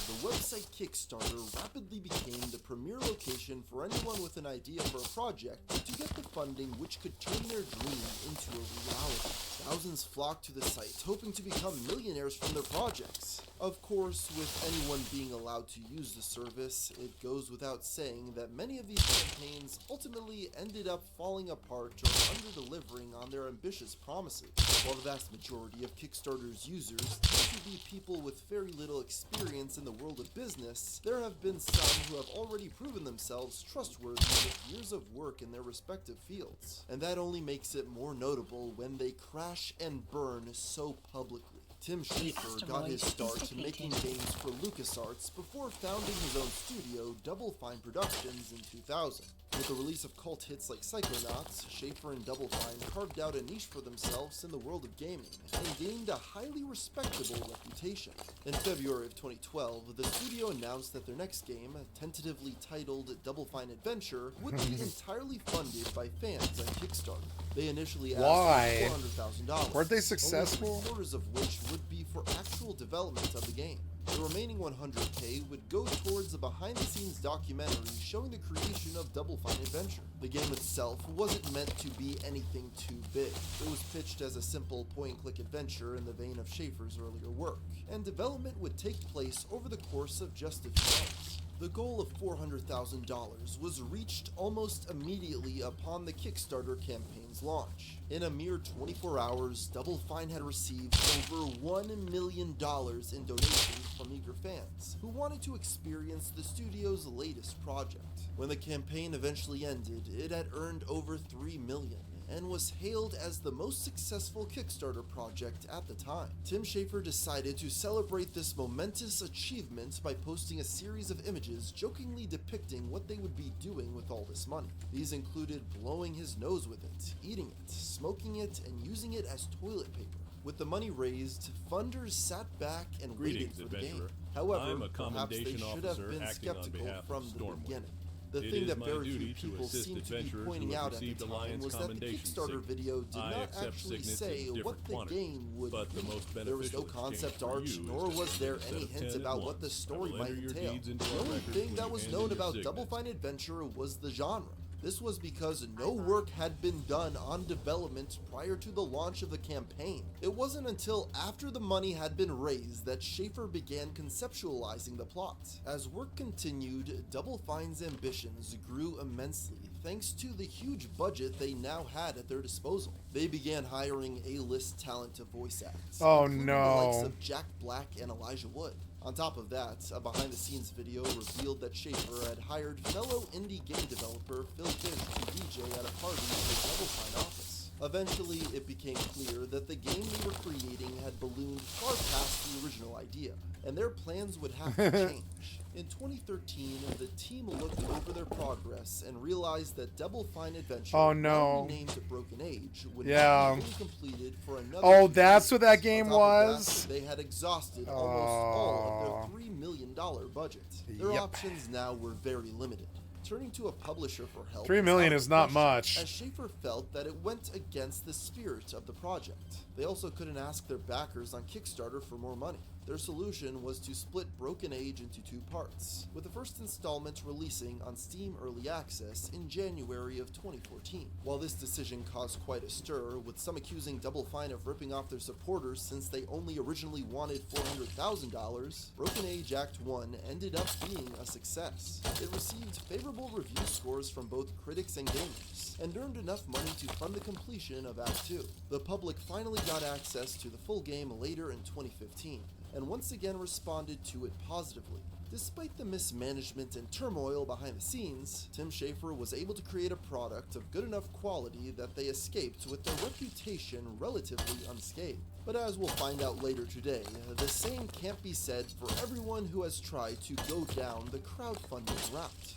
the website Kickstarter rapidly became the premier location for anyone with an idea for a project to get the funding which could turn their dream into a reality. Thousands flocked to the site, hoping to become millionaires from their projects. Of course, with anyone being allowed to use the service, it goes without saying that many of these campaigns ultimately ended up falling apart or under-delivering on their ambitious promises. While the vast majority of Kickstarter's users tend to be people with very little experience in the world of business, there have been some who have already proven themselves trustworthy with years of work in their respective fields. And that only makes it more notable when they crash and burn so publicly. Tim Schafer got his start making games for LucasArts before founding his own studio, Double Fine Productions, in 2000. With the release of cult hits like Psychonauts, Schafer and Double Fine carved out a niche for themselves in the world of gaming, and gained a highly respectable reputation. In February of 2012, the studio announced that their next game, tentatively titled Double Fine Adventure, would be entirely funded by fans on Kickstarter. They initially asked for $400,000. Weren't they successful? Only 3/4 of which would be for actual development of the game. The remaining $100K would go towards a behind-the-scenes documentary showing the creation of Double Fine Adventure. The game itself wasn't meant to be anything too big. It was pitched as a simple point-and-click adventure in the vein of Schafer's earlier work, and development would take place over the course of just a few months. The goal of $400,000 was reached almost immediately upon the Kickstarter campaign's launch. In a mere 24 hours, Double Fine had received over $1 million in donations from eager fans who wanted to experience the studio's latest project. When the campaign eventually ended, it had earned over $3 million. And was hailed as the most successful Kickstarter project at the time. Tim Schafer decided to celebrate this momentous achievement by posting a series of images jokingly depicting what they would be doing with all this money. These included blowing his nose with it, eating it, smoking it, and using it as toilet paper. With the money raised, funders sat back and waited for the game. However, perhaps they should have been skeptical from the beginning. The thing that very few people seem to be pointing out at the time was that the Kickstarter video did not actually say what the game would be. There was no concept art, nor was there any hint about what the story might entail. The only thing that was known about Double Fine Adventure was the genre. This was because no work had been done on development prior to the launch of the campaign. It wasn't until after the money had been raised that Schafer began conceptualizing the plot. As work continued, Double Fine's ambitions grew immensely thanks to the huge budget they now had at their disposal. They began hiring A-list talent to voice act, including the likes of Jack Black and Elijah Wood. On top of that, a behind-the-scenes video revealed that Schafer had hired fellow indie game developer Phil Finch to DJ at a party at the Double Fine office. Eventually, it became clear that the game they were creating had ballooned far past the original idea, and their plans would have to change. In 2013, the team looked over their progress and realized that Double Fine Adventure, now renamed Broken Age, would not be fully completed for another 2 that's years. what that game On top of was? that, they had exhausted almost all of their $3 million budget. Their options now were very limited. turning to a publisher for help. 3 million is not much. As Schafer felt that it went against the spirit of the project. They also couldn't ask their backers on Kickstarter for more money. Their solution was to split Broken Age into 2 parts, with the first installment releasing on Steam Early Access in January of 2014. While this decision caused quite a stir, with some accusing Double Fine of ripping off their supporters since they only originally wanted $400,000, Broken Age Act 1 ended up being a success. It received favorable review scores from both critics and gamers, and earned enough money to fund the completion of Act 2. The public finally got access to the full game later in 2015, and once again responded to it positively. Despite the mismanagement and turmoil behind the scenes, Tim Schafer was able to create a product of good enough quality that they escaped with their reputation relatively unscathed. But as we'll find out later today, the same can't be said for everyone who has tried to go down the crowdfunding route.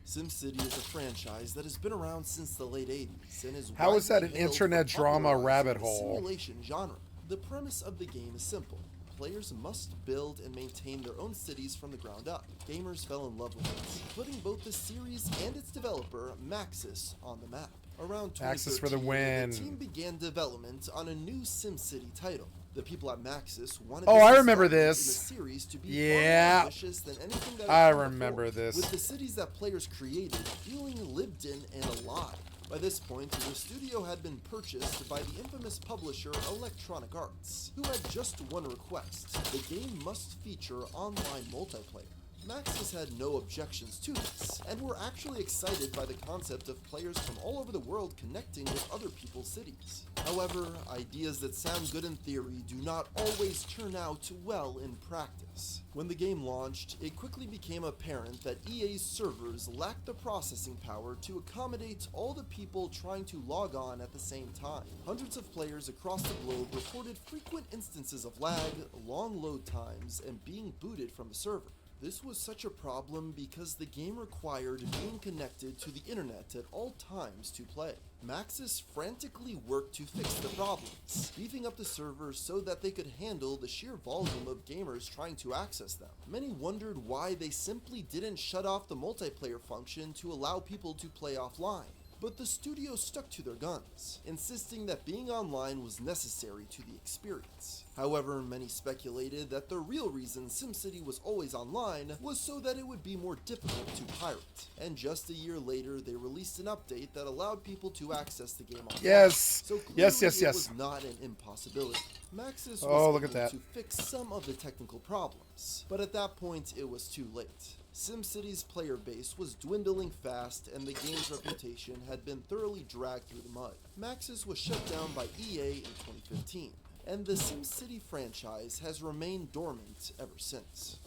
SimCity is a franchise that has been around since the late 80s and is How is that an widely hailed internet for drama popularizing rabbit the hole? simulation genre. The premise of the game is simple. Players must build and maintain their own cities from the ground up. Gamers fell in love with it, putting both the series and its developer, Maxis, on the map. Around 2013, Maxis for the win. the team began development on a new SimCity title. The people at Maxis wanted Oh, this I remember installment this. in the series to be Yeah. far more ambitious than anything that I had come remember before, this. with the cities that players created feeling lived in and alive. By this point, the studio had been purchased by the infamous publisher Electronic Arts, who had just one request: the game must feature online multiplayer. Maxis had no objections to this, and were actually excited by the concept of players from all over the world connecting with other people's cities. However, ideas that sound good in theory do not always turn out well in practice. When the game launched, it quickly became apparent that EA's servers lacked the processing power to accommodate all the people trying to log on at the same time. Hundreds of players across the globe reported frequent instances of lag, long load times, and being booted from the server. This was such a problem because the game required being connected to the internet at all times to play. Maxis frantically worked to fix the problems, beefing up the servers so that they could handle the sheer volume of gamers trying to access them. Many wondered why they simply didn't shut off the multiplayer function to allow people to play offline. But the studio stuck to their guns, insisting that being online was necessary to the experience. However, many speculated that the real reason SimCity was always online was so that it would be more difficult to pirate. And just a year later, they released an update that allowed people to access the game online. Yes. So clearly Yes. it was not an impossibility. Maxis was look at able that. to fix some of the technical problems, but at that point it was too late. SimCity's player base was dwindling fast, and the game's reputation had been thoroughly dragged through the mud. Maxis was shut down by EA in 2015, and the SimCity franchise has remained dormant ever since.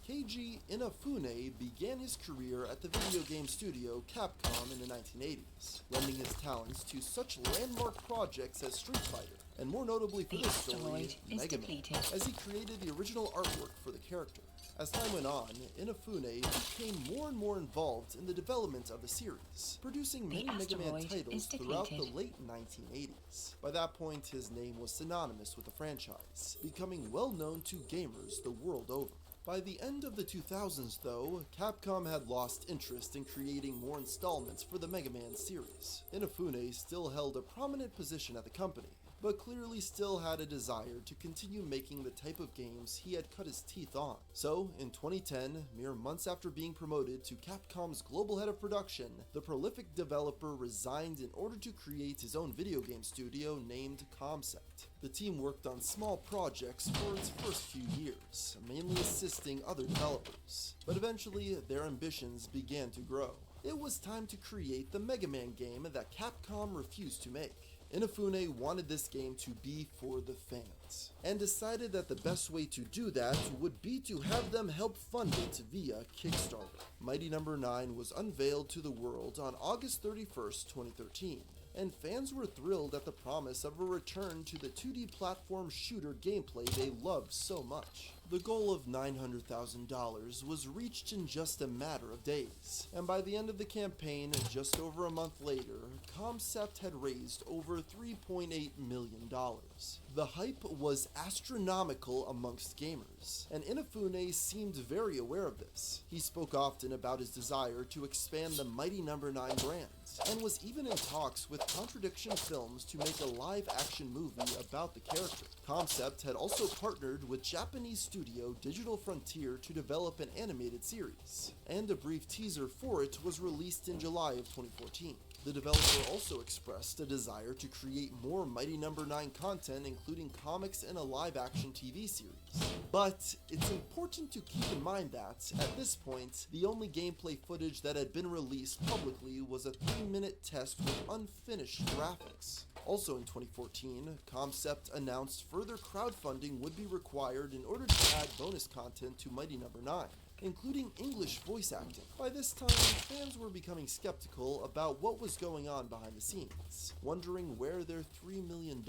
Keiji Inafune began his career at the video game studio Capcom in the 1980s, lending his talents to such landmark projects as Street Fighter, and more notably for this story, Mega Man, as he created the original artwork for the character. As time went on, Inafune became more and more involved in the development of the series, producing many Mega Man titles throughout the late 1980s. By that point, his name was synonymous with the franchise, becoming well known to gamers the world over. By the end of the 2000s, though, Capcom had lost interest in creating more installments for the Mega Man series. Inafune still held a prominent position at the company, but clearly still had a desire to continue making the type of games he had cut his teeth on. So, in 2010, mere months after being promoted to Capcom's global head of production, the prolific developer resigned in order to create his own video game studio named Comcept. The team worked on small projects for its first few years, mainly assisting other developers, but eventually their ambitions began to grow. It was time to create the Mega Man game that Capcom refused to make. Inafune wanted this game to be for the fans, and decided that the best way to do that would be to have them help fund it via Kickstarter. Mighty No. 9 was unveiled to the world on August 31st, 2013, and fans were thrilled at the promise of a return to the 2D platform shooter gameplay they loved so much. The goal of $900,000 was reached in just a matter of days, and by the end of the campaign, just over a month later, Concept had raised over $3.8 million. The hype was astronomical amongst gamers, and Inafune seemed very aware of this. He spoke often about his desire to expand the Mighty No. 9 brand, and was even in talks with Contradiction Films to make a live-action movie about the character. Concept had also partnered with Japanese studio Digital Frontier to develop an animated series, and a brief teaser for it was released in July of 2014. The developer also expressed a desire to create more Mighty No. 9 content, including comics and a live-action TV series. But it's important to keep in mind that, at this point, the only gameplay footage that had been released publicly was a 3-minute test with unfinished graphics. Also in 2014, Concept announced further crowdfunding would be required in order to add bonus content to Mighty No. 9. Including English voice acting. By this time, fans were becoming skeptical about what was going on behind the scenes, wondering where their $3 million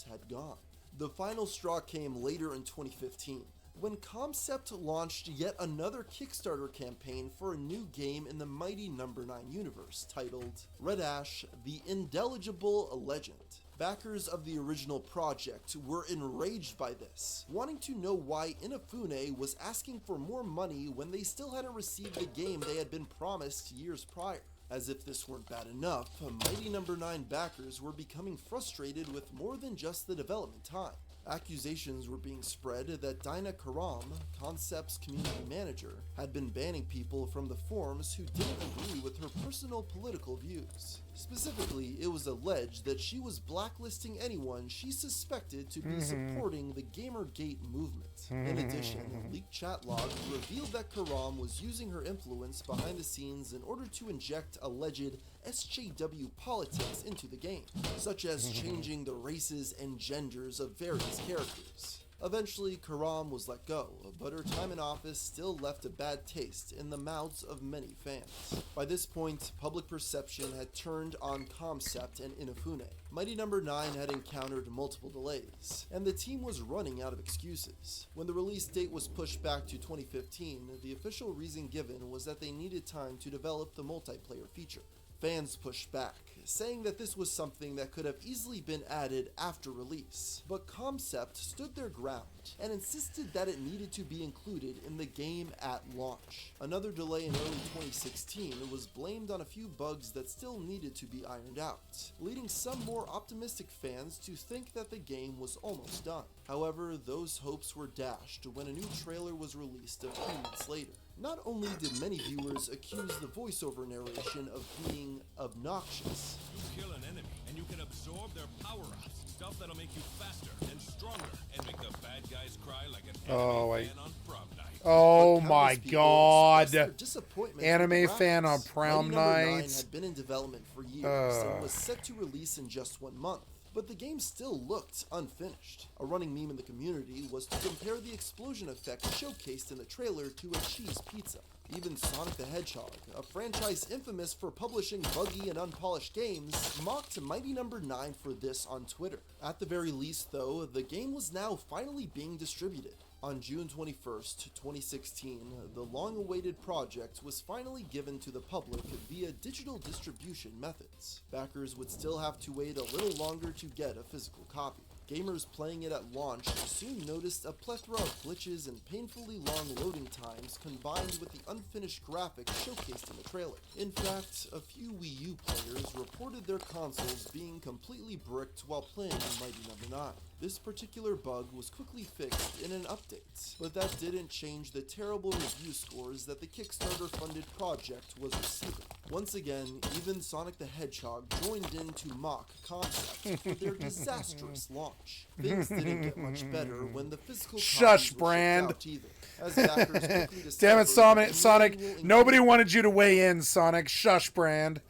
had gone. The final straw came later in 2015, when Concept launched yet another Kickstarter campaign for a new game in the Mighty No. 9 universe, titled Red Ash: The Indeligible Legend. Backers of the original project were enraged by this, wanting to know why Inafune was asking for more money when they still hadn't received the game they had been promised years prior. As if this weren't bad enough, Mighty No. 9 backers were becoming frustrated with more than just the development time. Accusations were being spread that Dinah Karam, Concept's community manager, had been banning people from the forums who didn't agree with her personal political views. Specifically, it was alleged that she was blacklisting anyone she suspected to be supporting the Gamergate movement. In addition, leaked chat logs revealed that Karam was using her influence behind the scenes in order to inject alleged SJW politics into the game, such as changing the races and genders of various characters. Eventually, Karam was let go, but her time in office still left a bad taste in the mouths of many fans. By this point, public perception had turned on Concept and Inafune. Mighty No. 9 had encountered multiple delays, and the team was running out of excuses. When the release date was pushed back to 2015, the official reason given was that they needed time to develop the multiplayer feature. Fans pushed back, saying that this was something that could have easily been added after release, but Concept stood their ground and insisted that it needed to be included in the game at launch. Another delay in early 2016 was blamed on a few bugs that still needed to be ironed out, leading some more optimistic fans to think that the game was almost done. However, those hopes were dashed when a new trailer was released a few months later. Not only did many viewers accuse the voiceover narration of being obnoxious, you kill an enemy and you can absorb their power-ups, stuff that'll make you faster and stronger and make the bad guys cry like an anime fan on prom night. Oh my god. Disappointment Anime fan on prom Mighty No. 9 night. had been in development for years and was set to release in just 1 month. But the game still looked unfinished. A running meme in the community was to compare the explosion effect showcased in the trailer to a cheese pizza. Even Sonic the Hedgehog, a franchise infamous for publishing buggy and unpolished games, mocked Mighty No. 9 for this on Twitter. At the very least, though, the game was now finally being distributed. On June 21st, 2016, the long-awaited project was finally given to the public via digital distribution methods. Backers would still have to wait a little longer to get a physical copy. Gamers playing it at launch soon noticed a plethora of glitches and painfully long loading times combined with the unfinished graphics showcased in the trailer. In fact, a few Wii U players reported their consoles being completely bricked while playing Mighty No. 9. This particular bug was quickly fixed in an update, but that didn't change the terrible review scores that the Kickstarter-funded project was receiving. Once again, even Sonic the Hedgehog joined in to mock Concept for their disastrous launch. Things didn't get much better when the physical Shush, copies were Brand. shipped out either, as backers quickly Damn it, discovered Sonic. that the game will Nobody wanted you to weigh in, Sonic. Shush, Brand.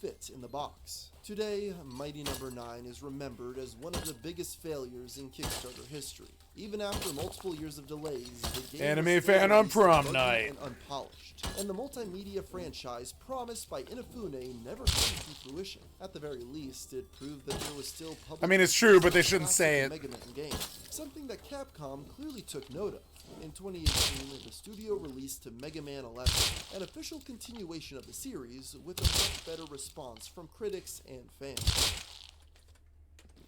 fit in the box. Today, Mighty Number 9 is remembered as one of the biggest failures in Kickstarter history. Even after multiple years of delays, the game Anime was still fan on released prom buggy night. and unpolished, and the multimedia franchise promised by Inafune never came to fruition. At the very least, it proved that there was still public. I mean, it's true, but they shouldn't say it. Mega Man game, something that Capcom clearly took note of. In 2018, the studio released Mega Man 11, an official continuation of the series with a much better response from critics and fans.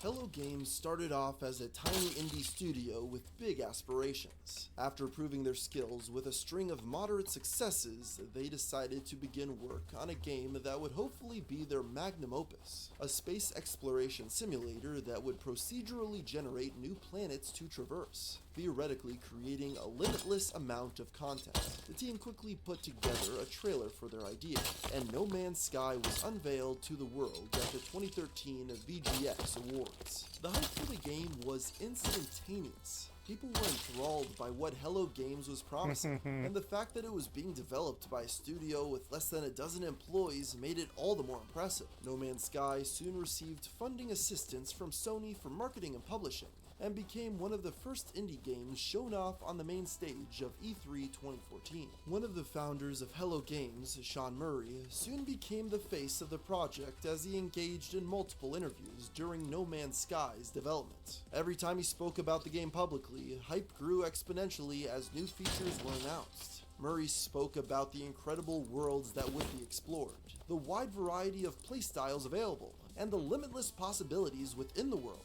Hello Games started off as a tiny indie studio with big aspirations. After proving their skills with a string of moderate successes, they decided to begin work on a game that would hopefully be their magnum opus, a space exploration simulator that would procedurally generate new planets to traverse, theoretically creating a limitless amount of content. The team quickly put together a trailer for their idea, and No Man's Sky was unveiled to the world at the 2013 VGX Awards. The hype for the game was instantaneous. People were enthralled by what Hello Games was promising, and the fact that it was being developed by a studio with less than a dozen employees made it all the more impressive. No Man's Sky soon received funding assistance from Sony for marketing and publishing, and became one of the first indie games shown off on the main stage of E3 2014. One of the founders of Hello Games, Sean Murray, soon became the face of the project as he engaged in multiple interviews during No Man's Sky's development. Every time he spoke about the game publicly, hype grew exponentially as new features were announced. Murray spoke about the incredible worlds that would be explored, the wide variety of playstyles available, and the limitless possibilities within the world.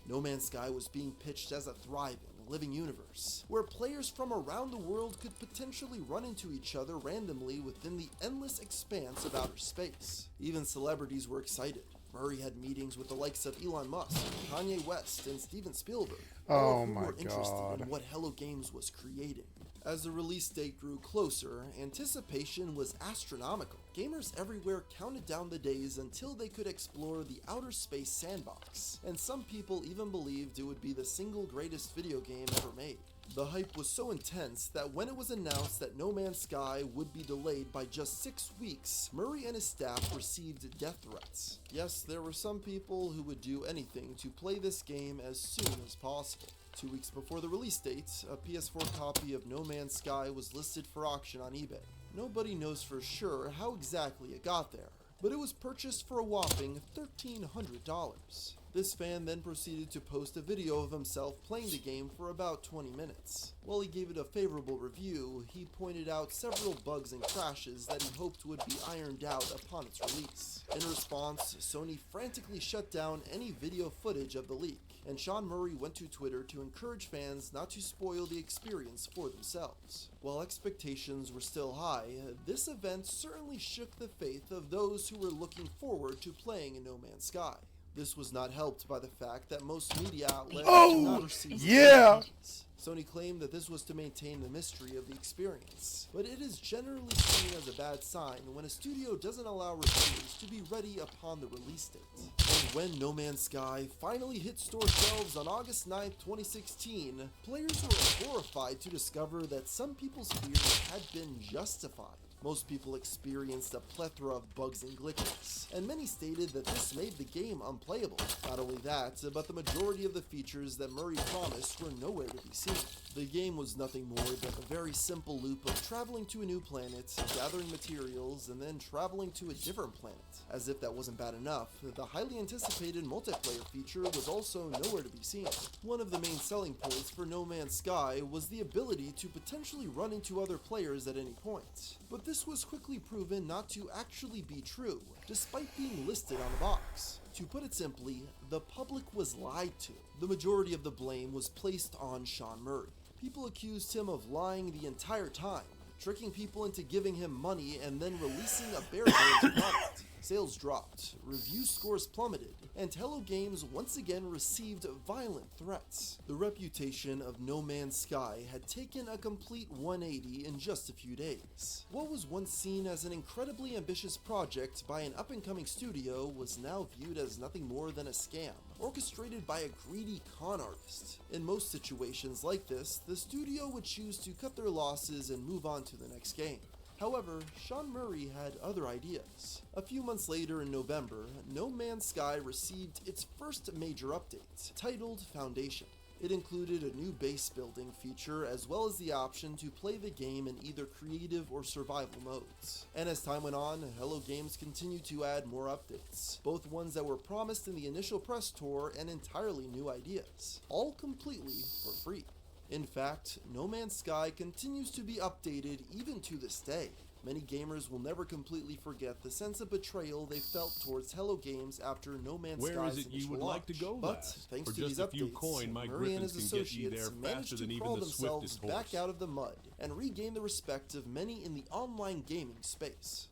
No Man's Sky was being pitched as a thriving, living universe, where players from around the world could potentially run into each other randomly within the endless expanse of outer space. Even celebrities were excited. Murray had meetings with the likes of Elon Musk, Kanye West, and Steven Spielberg, all of who were interested in what Hello Games was creating. As the release date grew closer, anticipation was astronomical. Gamers everywhere counted down the days until they could explore the outer space sandbox, and some people even believed it would be the single greatest video game ever made. The hype was so intense that when it was announced that No Man's Sky would be delayed by just 6 weeks, Murray and his staff received death threats. Yes, there were some people who would do anything to play this game as soon as possible. 2 weeks before the release date, a PS4 copy of No Man's Sky was listed for auction on eBay. Nobody knows for sure how exactly it got there, but it was purchased for a whopping $1,300. This fan then proceeded to post a video of himself playing the game for about 20 minutes. While he gave it a favorable review, he pointed out several bugs and crashes that he hoped would be ironed out upon its release. In response, Sony frantically shut down any video footage of the leak, and Sean Murray went to Twitter to encourage fans not to spoil the experience for themselves. While expectations were still high, this event certainly shook the faith of those who were looking forward to playing in No Man's Sky. This was not helped by the fact that most media outlets did not receive reviews. Sony claimed that this was to maintain the mystery of the experience, but it is generally seen as a bad sign when a studio doesn't allow reviews to be ready upon the release date. And when No Man's Sky finally hit store shelves on August 9th, 2016, players were horrified to discover that some people's fears had been justified. Most people experienced a plethora of bugs and glitches, and many stated that this made the game unplayable. Not only that, but the majority of the features that Murray promised were nowhere to be seen. The game was nothing more than a very simple loop of traveling to a new planet, gathering materials, and then traveling to a different planet. As if that wasn't bad enough, the highly anticipated multiplayer feature was also nowhere to be seen. One of the main selling points for No Man's Sky was the ability to potentially run into other players at any point. But this was quickly proven not to actually be true, despite being listed on the box. To put it simply, the public was lied to. The majority of the blame was placed on Sean Murray. People accused him of lying the entire time, tricking people into giving him money and then releasing a bare-bones product. Sales dropped, review scores plummeted, and Hello Games once again received violent threats. The reputation of No Man's Sky had taken a complete 180 in just a few days. What was once seen as an incredibly ambitious project by an up-and-coming studio was now viewed as nothing more than a scam, orchestrated by a greedy con artist. In most situations like this, the studio would choose to cut their losses and move on to the next game. However, Sean Murray had other ideas. A few months later in November, No Man's Sky received its first major update, titled Foundation. It included a new base building feature as well as the option to play the game in either creative or survival modes. And as time went on, Hello Games continued to add more updates, both ones that were promised in the initial press tour and entirely new ideas, all completely for free. In fact, No Man's Sky continues to be updated even to this day. Many gamers will never completely forget the sense of betrayal they felt towards Hello Games after No Man's Where Sky's is it you initial would launch. like to go But last? thanks For to these just a few updates, coin, my Murray and his griffins can get you associates there managed faster to than crawl even the themselves swiftest back horse. out of the mud and regain the respect of many in the online gaming space.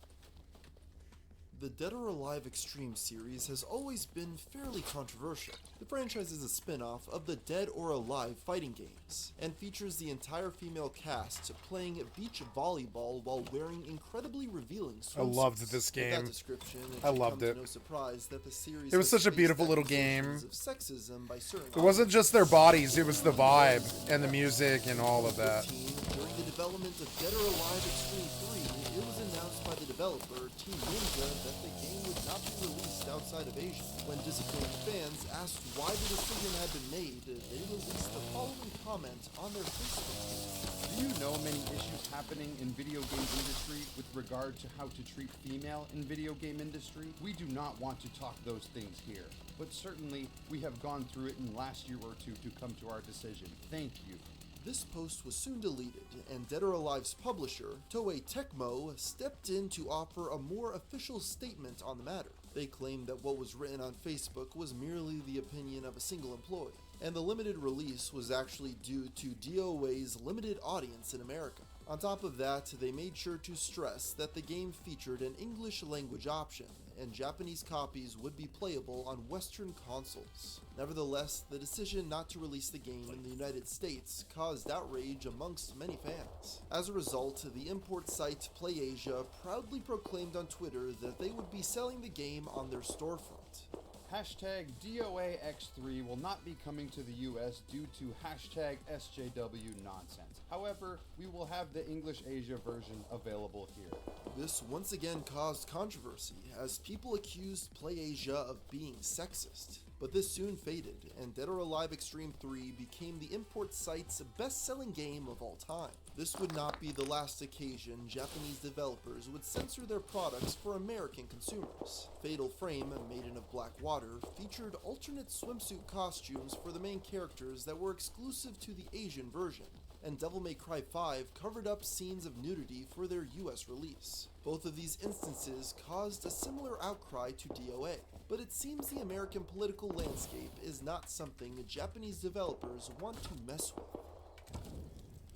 The Dead or Alive Extreme series has always been fairly controversial. The franchise is a spin-off of the Dead or Alive fighting games, and features the entire female cast playing beach volleyball while wearing incredibly revealing swimsuits. I loved this With that game. description, it I should loved come it. to no surprise that the series It was has such a faced beautiful little accusations game. of sexism by certain It wasn't just their bodies, it was the vibe and the music and all of that. During the development of Dead or Alive Extreme 3, it was announced by the developer, Team Ninja, that the game would not be released outside of Asia. When disappointed fans asked why the decision had been made, they released the following comment on their Facebook page. Do you know many issues happening in video game industry with regard to how to treat female in video game industry? We do not want to talk those things here, but certainly we have gone through it in the last year or two to come to our decision. Thank you. This post was soon deleted, and Dead or Alive's publisher, Toei Tecmo, stepped in to offer a more official statement on the matter. They claimed that what was written on Facebook was merely the opinion of a single employee, and the limited release was actually due to DOA's limited audience in America. On top of that, they made sure to stress that the game featured an English language option, and Japanese copies would be playable on Western consoles. Nevertheless, the decision not to release the game in the United States caused outrage amongst many fans. As a result, the import site PlayAsia proudly proclaimed on Twitter that they would be selling the game on their storefront. Hashtag DOAX3 will not be coming to the US due to hashtag SJW nonsense. However, we will have the English Asia version available here. This once again caused controversy as people accused PlayAsia of being sexist. But this soon faded, and Dead or Alive Extreme 3 became the import site's best-selling game of all time. This would not be the last occasion Japanese developers would censor their products for American consumers. Fatal Frame, Maiden of Black Water, featured alternate swimsuit costumes for the main characters that were exclusive to the Asian version, and Devil May Cry 5 covered up scenes of nudity for their US release. Both of these instances caused a similar outcry to DOA, but it seems the American political landscape is not something Japanese developers want to mess with.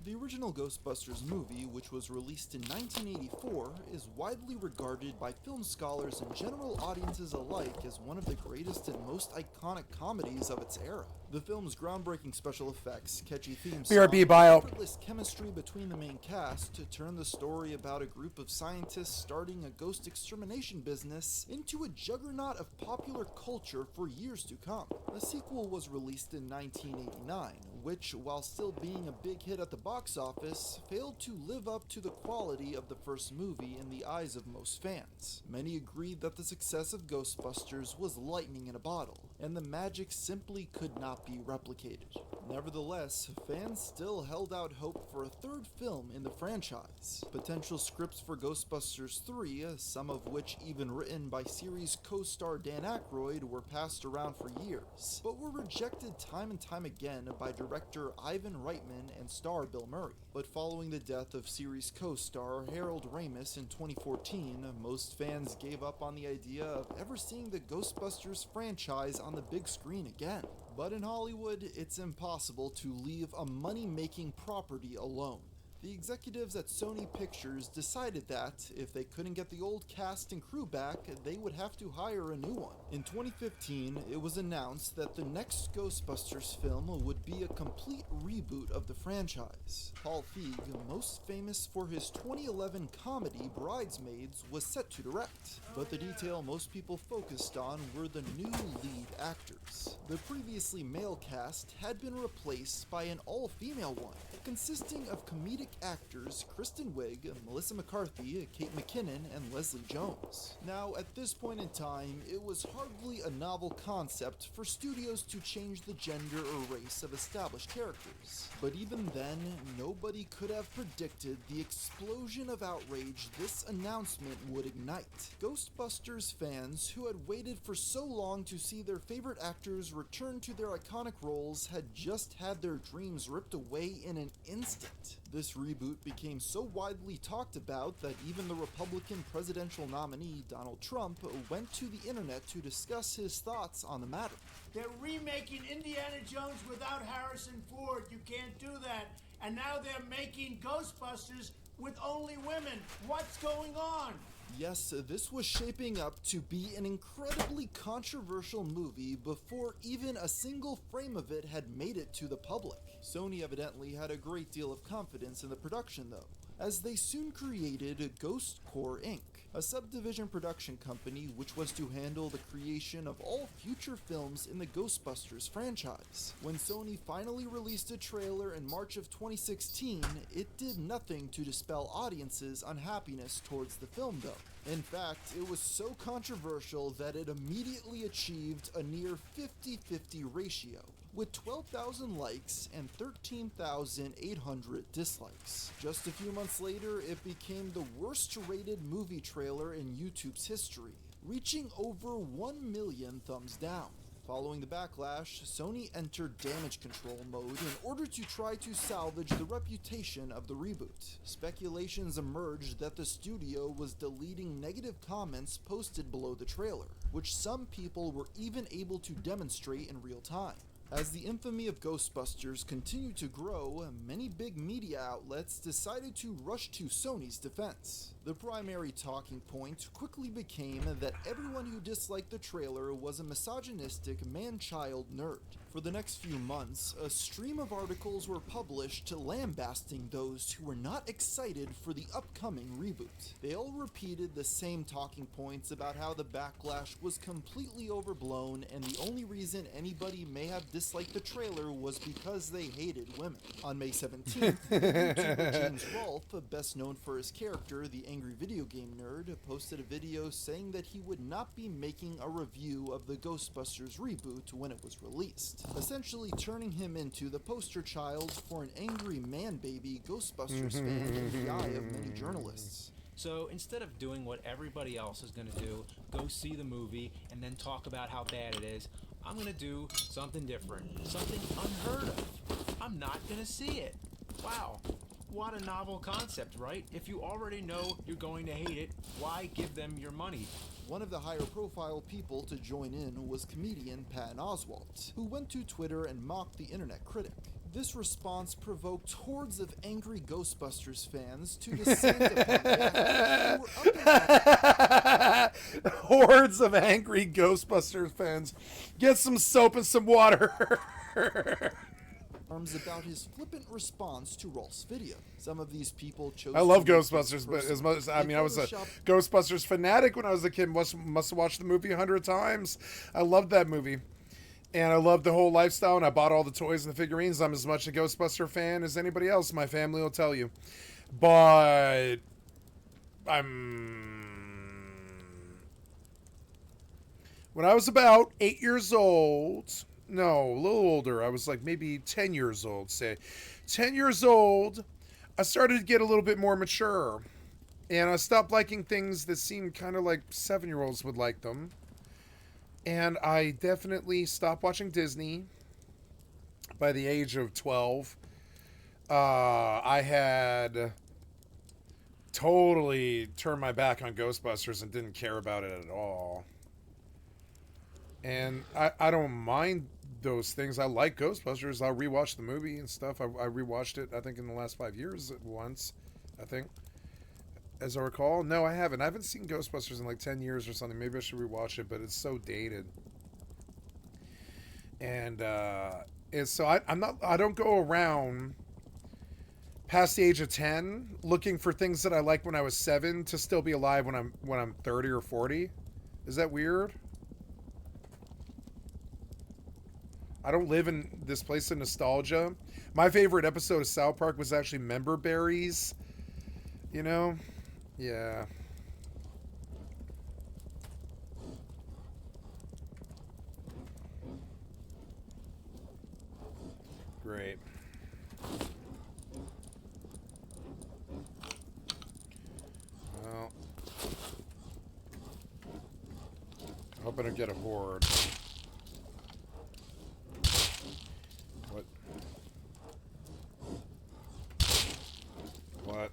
The original Ghostbusters movie, which was released in 1984, is widely regarded by film scholars and general audiences alike as one of the greatest and most iconic comedies of its era. The film's groundbreaking special effects, catchy theme song, BRB bio. and effortless chemistry between the main cast to turn the story about a group of scientists starting a ghost extermination business into a juggernaut of popular culture for years to come. A sequel was released in 1989, which, while still being a big hit at the box office, failed to live up to the quality of the first movie in the eyes of most fans. Many agreed that the success of Ghostbusters was lightning in a bottle, and the magic simply could not be replicated. Nevertheless, fans still held out hope for a third film in the franchise. Potential scripts for Ghostbusters 3, some of which even written by series co-star Dan Aykroyd, were passed around for years, but were rejected time and time again by director Ivan Reitman and star Bill Murray. But following the death of series co-star Harold Ramis in 2014, most fans gave up on the idea of ever seeing the Ghostbusters franchise on the big screen again. But in Hollywood, it's impossible to leave a money-making property alone. The executives at Sony Pictures decided that, if they couldn't get the old cast and crew back, they would have to hire a new one. In 2015, it was announced that the next Ghostbusters film would be a complete reboot of the franchise. Paul Feig, most famous for his 2011 comedy Bridesmaids, was set to direct. But the detail most people focused on were the new lead actors. The previously male cast had been replaced by an all-female one, consisting of comedic actors Kristen Wiig, Melissa McCarthy, Kate McKinnon, and Leslie Jones. Now, at this point in time, it was hardly a novel concept for studios to change the gender or race of established characters. But even then, nobody could have predicted the explosion of outrage this announcement would ignite. Ghostbusters fans who had waited for so long to see their favorite actors return to their iconic roles had just had their dreams ripped away in an instant. This reboot became so widely talked about that even the Republican presidential nominee Donald Trump went to the internet to discuss his thoughts on the matter. They're remaking Indiana Jones without Harrison Ford. You can't do that. And now they're making Ghostbusters with only women. What's going on? Yes, this was shaping up to be an incredibly controversial movie before even a single frame of it had made it to the public. Sony evidently had a great deal of confidence in the production though, as they soon created Ghost Corps Inc., a subdivision production company which was to handle the creation of all future films in the Ghostbusters franchise. When Sony finally released a trailer in March of 2016, it did nothing to dispel audiences' unhappiness towards the film though. In fact, it was so controversial that it immediately achieved a near 50-50 ratio, with 12,000 likes and 13,800 dislikes. Just a few months later, it became the worst rated movie trailer in YouTube's history, reaching over 1 million thumbs down. Following the backlash, Sony entered damage control mode in order to try to salvage the reputation of the reboot. Speculations emerged that the studio was deleting negative comments posted below the trailer, which some people were even able to demonstrate in real time. As the infamy of Ghostbusters continued to grow, many big media outlets decided to rush to Sony's defense. The primary talking point quickly became that everyone who disliked the trailer was a misogynistic man-child nerd. For the next few months, a stream of articles were published lambasting those who were not excited for the upcoming reboot. They all repeated the same talking points about how the backlash was completely overblown and the only reason anybody may have disliked the trailer was because they hated women. On May 17th, YouTuber James Rolfe, best known for his character, the Angry Video Game Nerd, posted a video saying that he would not be making a review of the Ghostbusters reboot when it was released, essentially turning him into the poster child for an angry man-baby Ghostbusters fan in the eye of many journalists. So instead of doing what everybody else is going to do, go see the movie and then talk about how bad it is, I'm going to do something different, something unheard of. I'm not going to see it. Wow. What a novel concept, right? If you already know you're going to hate it, why give them your money? One of the higher profile people to join in was comedian Patton Oswalt, who went to Twitter and mocked the internet critic. This response provoked hordes of angry Ghostbusters fans to descend upon Patton, who were up in hordes of angry Ghostbusters fans. Get some soap and some water. About his flippant response to Rolf's video. Some of these people chose. I love Ghostbusters, but as much as I was a Ghostbusters fanatic when I was a kid. Must have watched the movie 100 times. I loved that movie, and I loved the whole lifestyle. And I bought all the toys and the figurines. I'm as much a Ghostbuster fan as anybody else. My family will tell you, but when I was about 8 years old. No, a little older. I was like maybe 10 years old, say. 10 years old, I started to get a little bit more mature. And I stopped liking things that seemed kind of like 7-year-olds would like them. And I definitely stopped watching Disney by the age of 12. I had totally turned my back on Ghostbusters and didn't care about it at all. And I don't mind those things. I like Ghostbusters. I'll rewatch the movie and stuff. I rewatched it, I think, in the last 5 years once, I think. As I recall. No, I haven't. I haven't seen Ghostbusters in like 10 years or something. Maybe I should rewatch it, but it's so dated. And so I don't go around past the age of 10 looking for things that I liked when I was 7 to still be alive when I'm 30 or 40. Is that weird? I don't live in this place of nostalgia. My favorite episode of South Park was actually Member Berries. You know? Yeah. Great. Well, hoping to get a horde. What? What?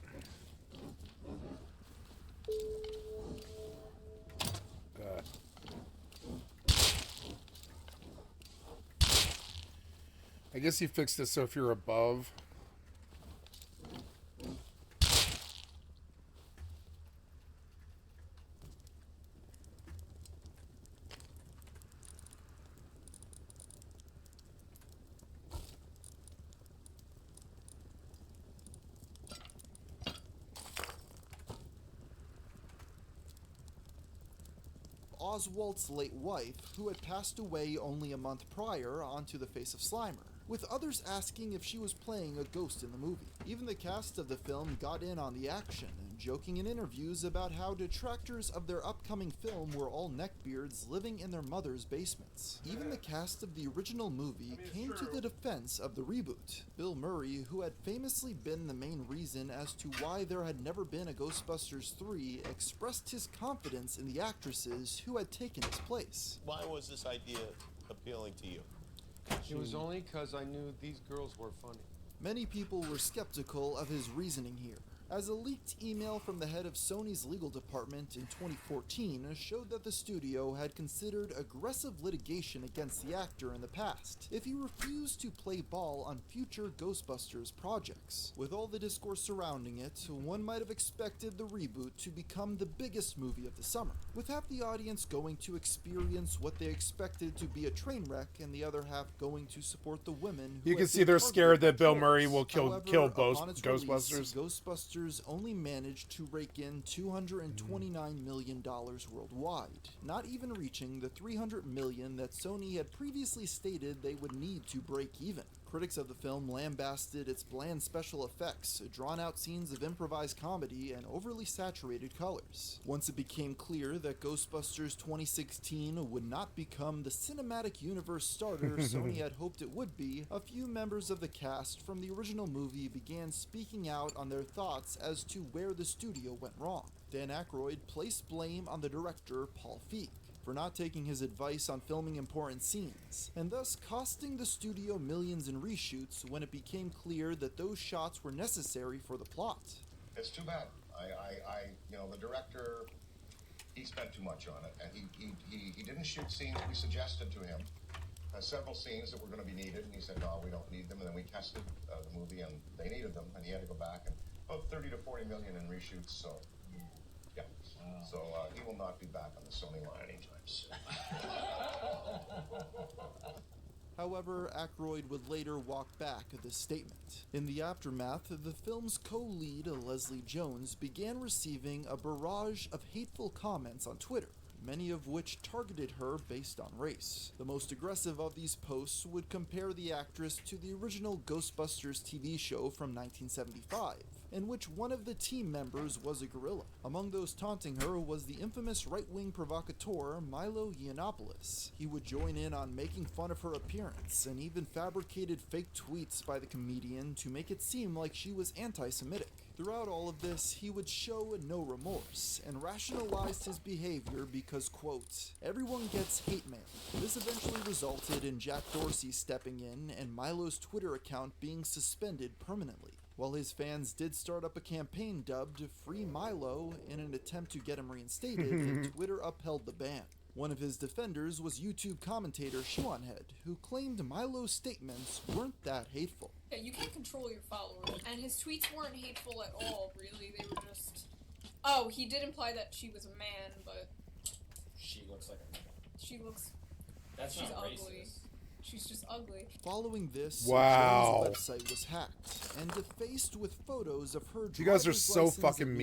I guess he fixed it so if you're above. Oswald's late wife, who had passed away only a month prior, onto the face of Slimer, with others asking if she was playing a ghost in the movie. Even the cast of the film got in on the action, joking in interviews about how detractors of their upcoming film were all neckbeards living in their mother's basements. Even the cast of the original movie came to the defense of the reboot. Bill Murray, who had famously been the main reason as to why there had never been a Ghostbusters 3, expressed his confidence in the actresses who had taken his place. Why was this idea appealing to you? It was only because I knew these girls were funny. Many people were skeptical of his reasoning here, as a leaked email from the head of Sony's legal department in 2014 showed that the studio had considered aggressive litigation against the actor in the past if he refused to play ball on future Ghostbusters projects. With all the discourse surrounding it, one might have expected the reboot to become the biggest movie of the summer, with half the audience going to experience what they expected to be a train wreck and the other half going to support the women who you can had see been they're targeted scared that by Bill trolls. Murray will kill However, upon its Ghostbusters. release, Ghostbusters only managed to rake in $229 million worldwide, not even reaching the $300 million that Sony had previously stated they would need to break even. Critics of the film lambasted its bland special effects, drawn-out scenes of improvised comedy, and overly saturated colors. Once it became clear that Ghostbusters 2016 would not become the cinematic universe starter Sony had hoped it would be, a few members of the cast from the original movie began speaking out on their thoughts as to where the studio went wrong. Dan Aykroyd placed blame on the director, Paul Feig, for not taking his advice on filming important scenes, and thus costing the studio millions in reshoots when it became clear that those shots were necessary for the plot. It's too bad. The director, he spent too much on it, and he didn't shoot scenes we suggested to him. Several scenes that were going to be needed, and he said, no, we don't need them, and then we tested the movie, and they needed them, and he had to go back, and about 30 to 40 million in reshoots, so... yeah. So he will not be back on the Sony line anytime soon. However, Aykroyd would later walk back this statement. In the aftermath, the film's co-lead, Leslie Jones, began receiving a barrage of hateful comments on Twitter, many of which targeted her based on race. The most aggressive of these posts would compare the actress to the original Ghostbusters TV show from 1975, in which one of the team members was a gorilla. Among those taunting her was the infamous right-wing provocateur Milo Yiannopoulos. He would join in on making fun of her appearance, and even fabricated fake tweets by the comedian to make it seem like she was anti-Semitic. Throughout all of this, he would show no remorse, and rationalized his behavior because, quote, everyone gets hate mail. This eventually resulted in Jack Dorsey stepping in and Milo's Twitter account being suspended permanently. While his fans did start up a campaign dubbed Free Milo in an attempt to get him reinstated, Twitter upheld the ban. One of his defenders was YouTube commentator Seanhead, who claimed Milo's statements weren't that hateful. Yeah, you can't control your followers, and his tweets weren't hateful at all, really. They were just... Oh, he did imply that she was a man, but... She looks like a man. She looks... That's she's not ugly. racist. She's just ugly. Following this, wow. Jones' website was hacked and defaced with photos of her You guys are driver's so license fucking mean.